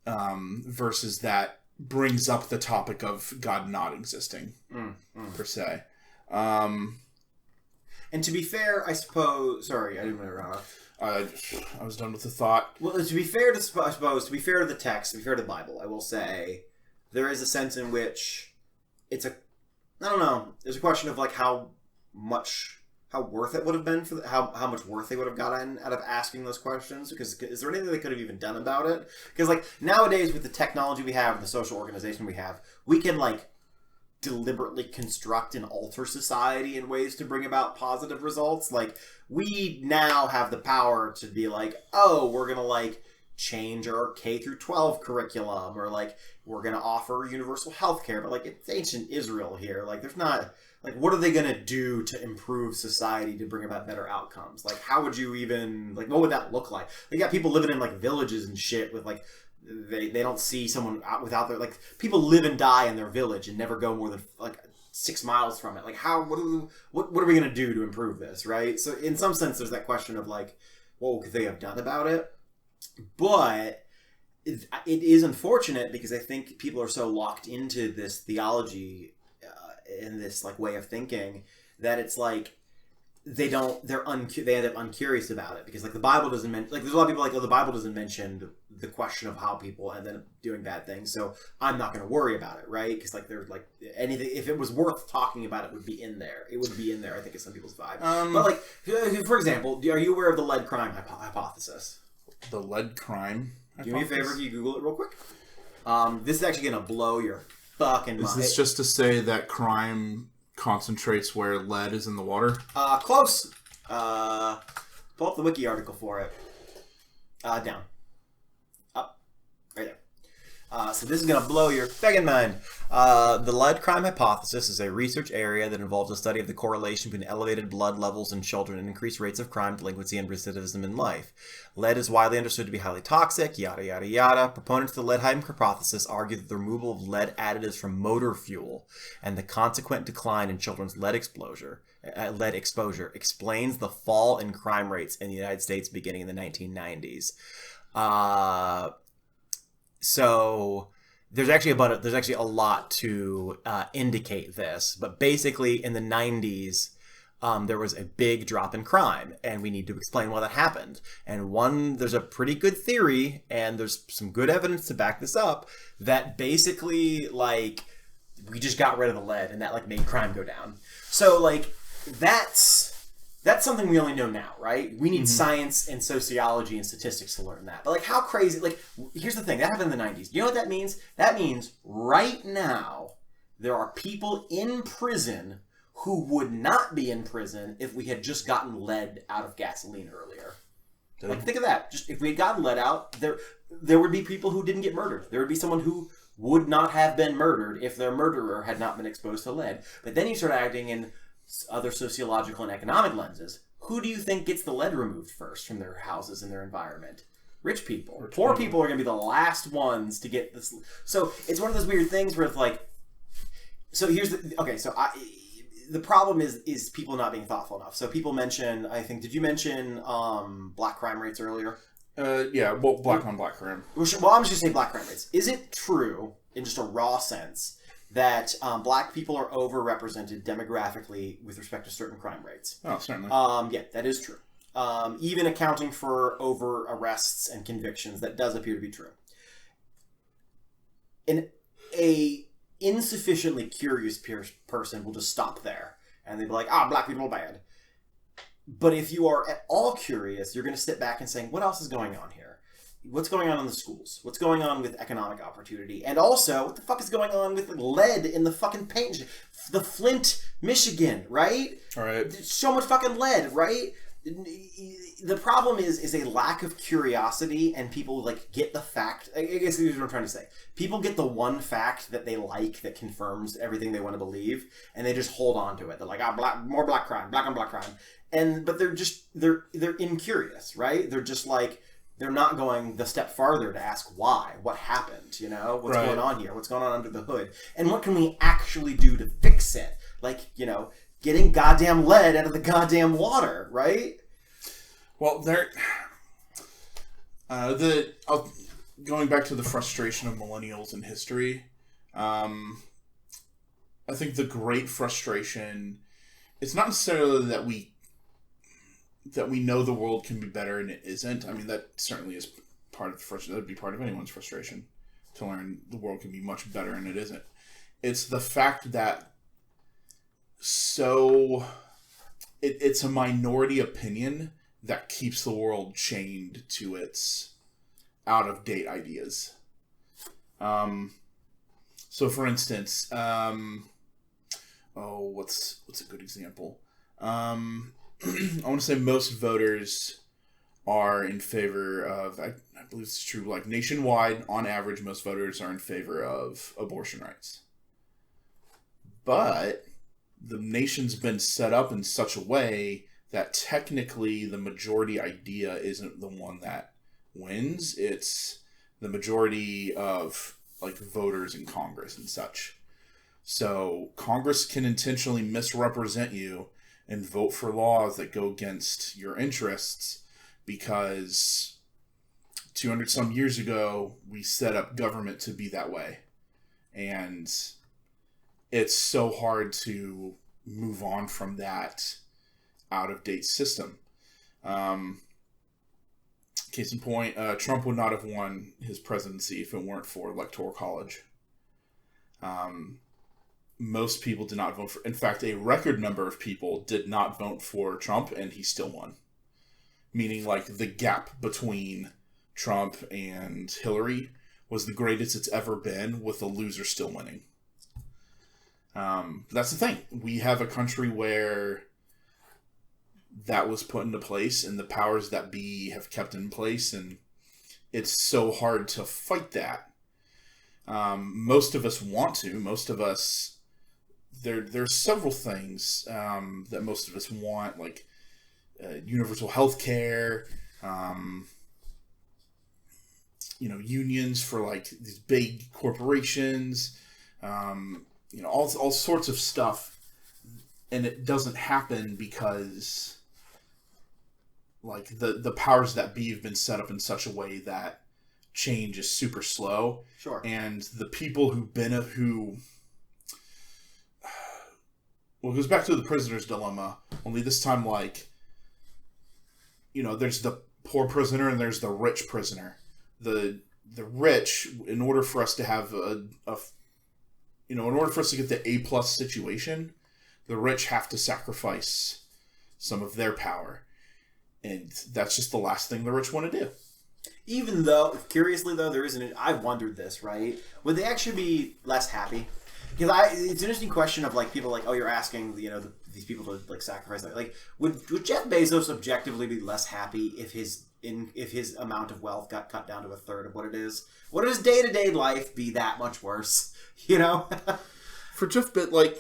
verses that brings up the topic of God not existing, per se. And to be fair, I suppose... Sorry, I didn't want to run off. I was done with the thought. Well, to be fair to, I suppose, to be fair to the text, to be fair to the Bible, I will say there is a sense in which it's a... I don't know. There's a question of, like, how worth it would have been for how much worth they would have gotten out of asking those questions. Because is there anything they could have even done about it? Because, like, nowadays with the technology we have and the social organization we have, we can, like, deliberately construct and alter society in ways to bring about positive results. Like, we now have the power to be like, oh, we're gonna, like, change our K through 12 curriculum, or, like, we're gonna offer universal health care. But, like, it's ancient Israel here. Like, there's not, like, what are they gonna do to improve society to bring about better outcomes? Like, how would you even, like, what would that look like? They got people living in, like, villages and shit with, like, they don't see someone out without their, like, people live and die in their village and never go more than, like, 6 miles from it. Like, how, what are we going to do to improve this, right? So in some sense, there's that question of, like, what could they have done about it? But it is unfortunate because I think people are so locked into this theology and this, like, way of thinking that it's like, they end up uncurious about it because, like, the Bible doesn't mention, like, there's a lot of people like, oh, the Bible doesn't mention the question of how people end up doing bad things, so I'm not going to worry about it, right? Because, like, there's, like, anything, if it was worth talking about, it would be in there. It would be in there, I think, is some people's vibe. But, like, for example, are you aware of the lead crime hypothesis? The lead crime hypothesis? Do me a favor, can you Google it real quick? This is actually going to blow your fucking mind. Is this just to say that crime concentrates where lead is in the water? Close. Pull up the wiki article for it. Down. Up. Right there. So this is going to blow your fucking mind. The lead crime hypothesis is a research area that involves a study of the correlation between elevated blood levels in children and increased rates of crime, delinquency, and recidivism in life. Lead is widely understood to be highly toxic, yada, yada, yada. Proponents of the lead hypothesis argue that the removal of lead additives from motor fuel and the consequent decline in children's lead exposure explains the fall in crime rates in the United States beginning in the 1990s. So there's actually a lot to indicate this, but basically in the 90s, there was a big drop in crime, and we need to explain why that happened. And there's a pretty good theory, and there's some good evidence to back this up, that basically, like, we just got rid of the lead, and that, like, made crime go down. So, like, that's something we only know now, right? We need science and sociology and statistics to learn that. But, like, how crazy, like, here's the thing, that happened in the 90s. You know what that means? That means right now there are people in prison who would not be in prison if we had just gotten lead out of gasoline earlier. Like, think of that. Just if we had gotten lead out, there would be people who didn't get murdered. There would be someone who would not have been murdered if their murderer had not been exposed to lead. But then you start acting in other sociological and economic lenses. Who do you think gets the lead removed first from their houses and their environment? Rich people. Poor people are going to be the last ones to get this. So it's one of those weird things where it's like, so here's the problem is people not being thoughtful enough. So people mention, I think, did you mention black crime rates earlier? Yeah, well, black on black crime. Well, I'm just going to say black crime rates. Is it true, in just a raw sense, that black people are overrepresented demographically with respect to certain crime rates? Oh, certainly. Yeah, that is true. Even accounting for over arrests and convictions, that does appear to be true. A insufficiently curious person will just stop there, and they'll be like, black people are bad. But if you are at all curious, you're going to sit back and say, what else is going on here? What's going on in the schools? What's going on with economic opportunity? And also, what the fuck is going on with lead in the fucking paint? The Flint, Michigan, right? All right. So much fucking lead, right? The problem is a lack of curiosity, and people, like, get the fact. I guess this is what I'm trying to say. People get the one fact that they like that confirms everything they want to believe, and they just hold on to it. They're like, more black crime, black on black crime. But they're incurious, right? They're just like, they're not going the step farther to ask why, what happened, what's going on here, what's going on under the hood, and what can we actually do to fix it? like, getting goddamn lead out of the goddamn water, right? Well, going back to the frustration of millennials in history, I think the great frustration, it's not necessarily that we know the world can be better and it isn't. I mean, that certainly is part of the frustration. That would be part of anyone's frustration, to learn the world can be much better and it isn't. It's the fact that it's a minority opinion that keeps the world chained to its out-of-date ideas. So, for instance, what's a good example? I want to say most voters are in favor of, I believe it's true, like nationwide, on average, most voters are in favor of abortion rights. But the nation's been set up in such a way that technically the majority idea isn't the one that wins. It's the majority of like voters in Congress and such. So Congress can intentionally misrepresent you and vote for laws that go against your interests because 200 some years ago we set up government to be that way. And it's so hard to move on from that out-of-date system. Case in point, Trump would not have won his presidency if it weren't for Electoral College. Most people did not vote for... In fact, a record number of people did not vote for Trump, and he still won. Meaning, like, the gap between Trump and Hillary was the greatest it's ever been, with the loser still winning. That's the thing. We have a country where that was put into place, and the powers that be have kept in place, and it's so hard to fight that. Most of us want to. Most of us... There's several things that most of us want, like universal health care, unions for like these big corporations, all sorts of stuff, and it doesn't happen because like the powers that be have been set up in such a way that change is super slow. Sure. And the people well, it goes back to the prisoner's dilemma, only this time, like, there's the poor prisoner and there's the rich prisoner. The rich, in order for us to have in order for us to get the A+ situation, the rich have to sacrifice some of their power. And that's just the last thing the rich want to do. Even though, curiously though, I've wondered this, right? Would they actually be less happy? Because it's an interesting question of like people like, oh, you're asking these people to like sacrifice that. Like, would Jeff Bezos objectively be less happy if his amount of wealth got cut down to a third of what it is? Would his day-to-day life be that much worse? For Jeff, but like,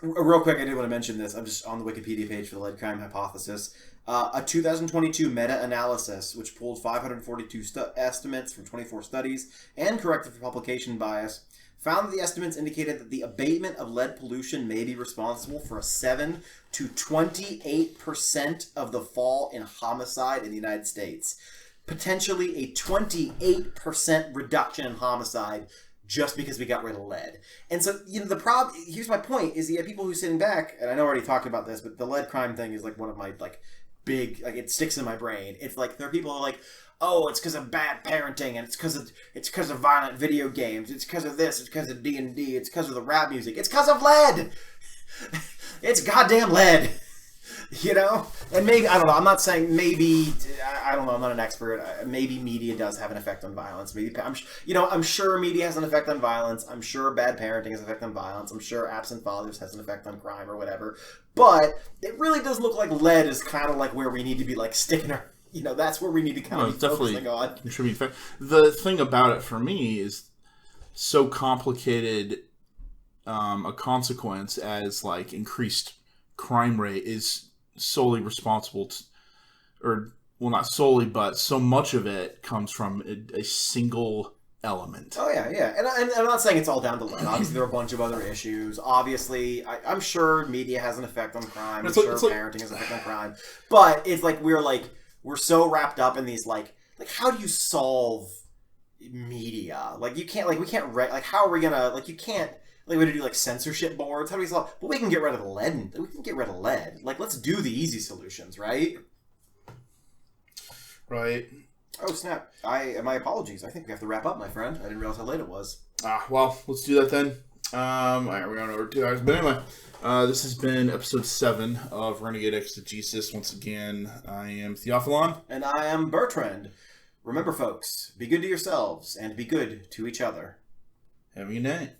real quick, I did want to mention this. I'm just on the Wikipedia page for the lead crime hypothesis. A 2022 meta-analysis, which pulled 542 estimates from 24 studies and corrected for publication bias, found that the estimates indicated that the abatement of lead pollution may be responsible for a 7 to 28% of the fall in homicide in the United States. Potentially a 28% reduction in homicide just because we got rid of lead. And so, the problem, here's my point, is you have people who are sitting back, and I know I already talked about this, but the lead crime thing is like one of my like big, like it sticks in my brain. It's like, there are people who are like, oh, it's because of bad parenting, and it's because of violent video games, it's because of this, it's because of D&D, it's because of the rap music, it's because of lead! It's goddamn lead! And maybe, I don't know, I'm not saying maybe, I don't know, I'm not an expert, maybe media does have an effect on violence, maybe, I'm sure media has an effect on violence, I'm sure bad parenting has an effect on violence, I'm sure absent fathers has an effect on crime or whatever, but it really does look like lead is kind of like where we need to be like sticking our... that's where we need to kind of be focusing on. The thing about it for me is so complicated. A consequence as like increased crime rate is solely responsible not solely, but so much of it comes from a single element. Oh yeah. And I'm not saying it's all down to lead. Obviously, there are a bunch of other issues. Obviously, I'm sure media has an effect on crime. I'm sure parenting has an effect on crime. But it's like we're so wrapped up in these like how do you solve media? Like you can't how are we gonna you can't we have to do censorship boards. How do we solve? But we can get rid of the lead. We can get rid of lead. Let's do the easy solutions, right? Right. Oh snap! My apologies. I think we have to wrap up, my friend. I didn't realize how late it was. Well, let's do that then. All right, we're going over 2 hours. But anyway, this has been episode 7 of Renegade Exegesis. Once again, I am Theophilon. And I am Bertrand. Remember, folks, be good to yourselves and be good to each other. Have a good night.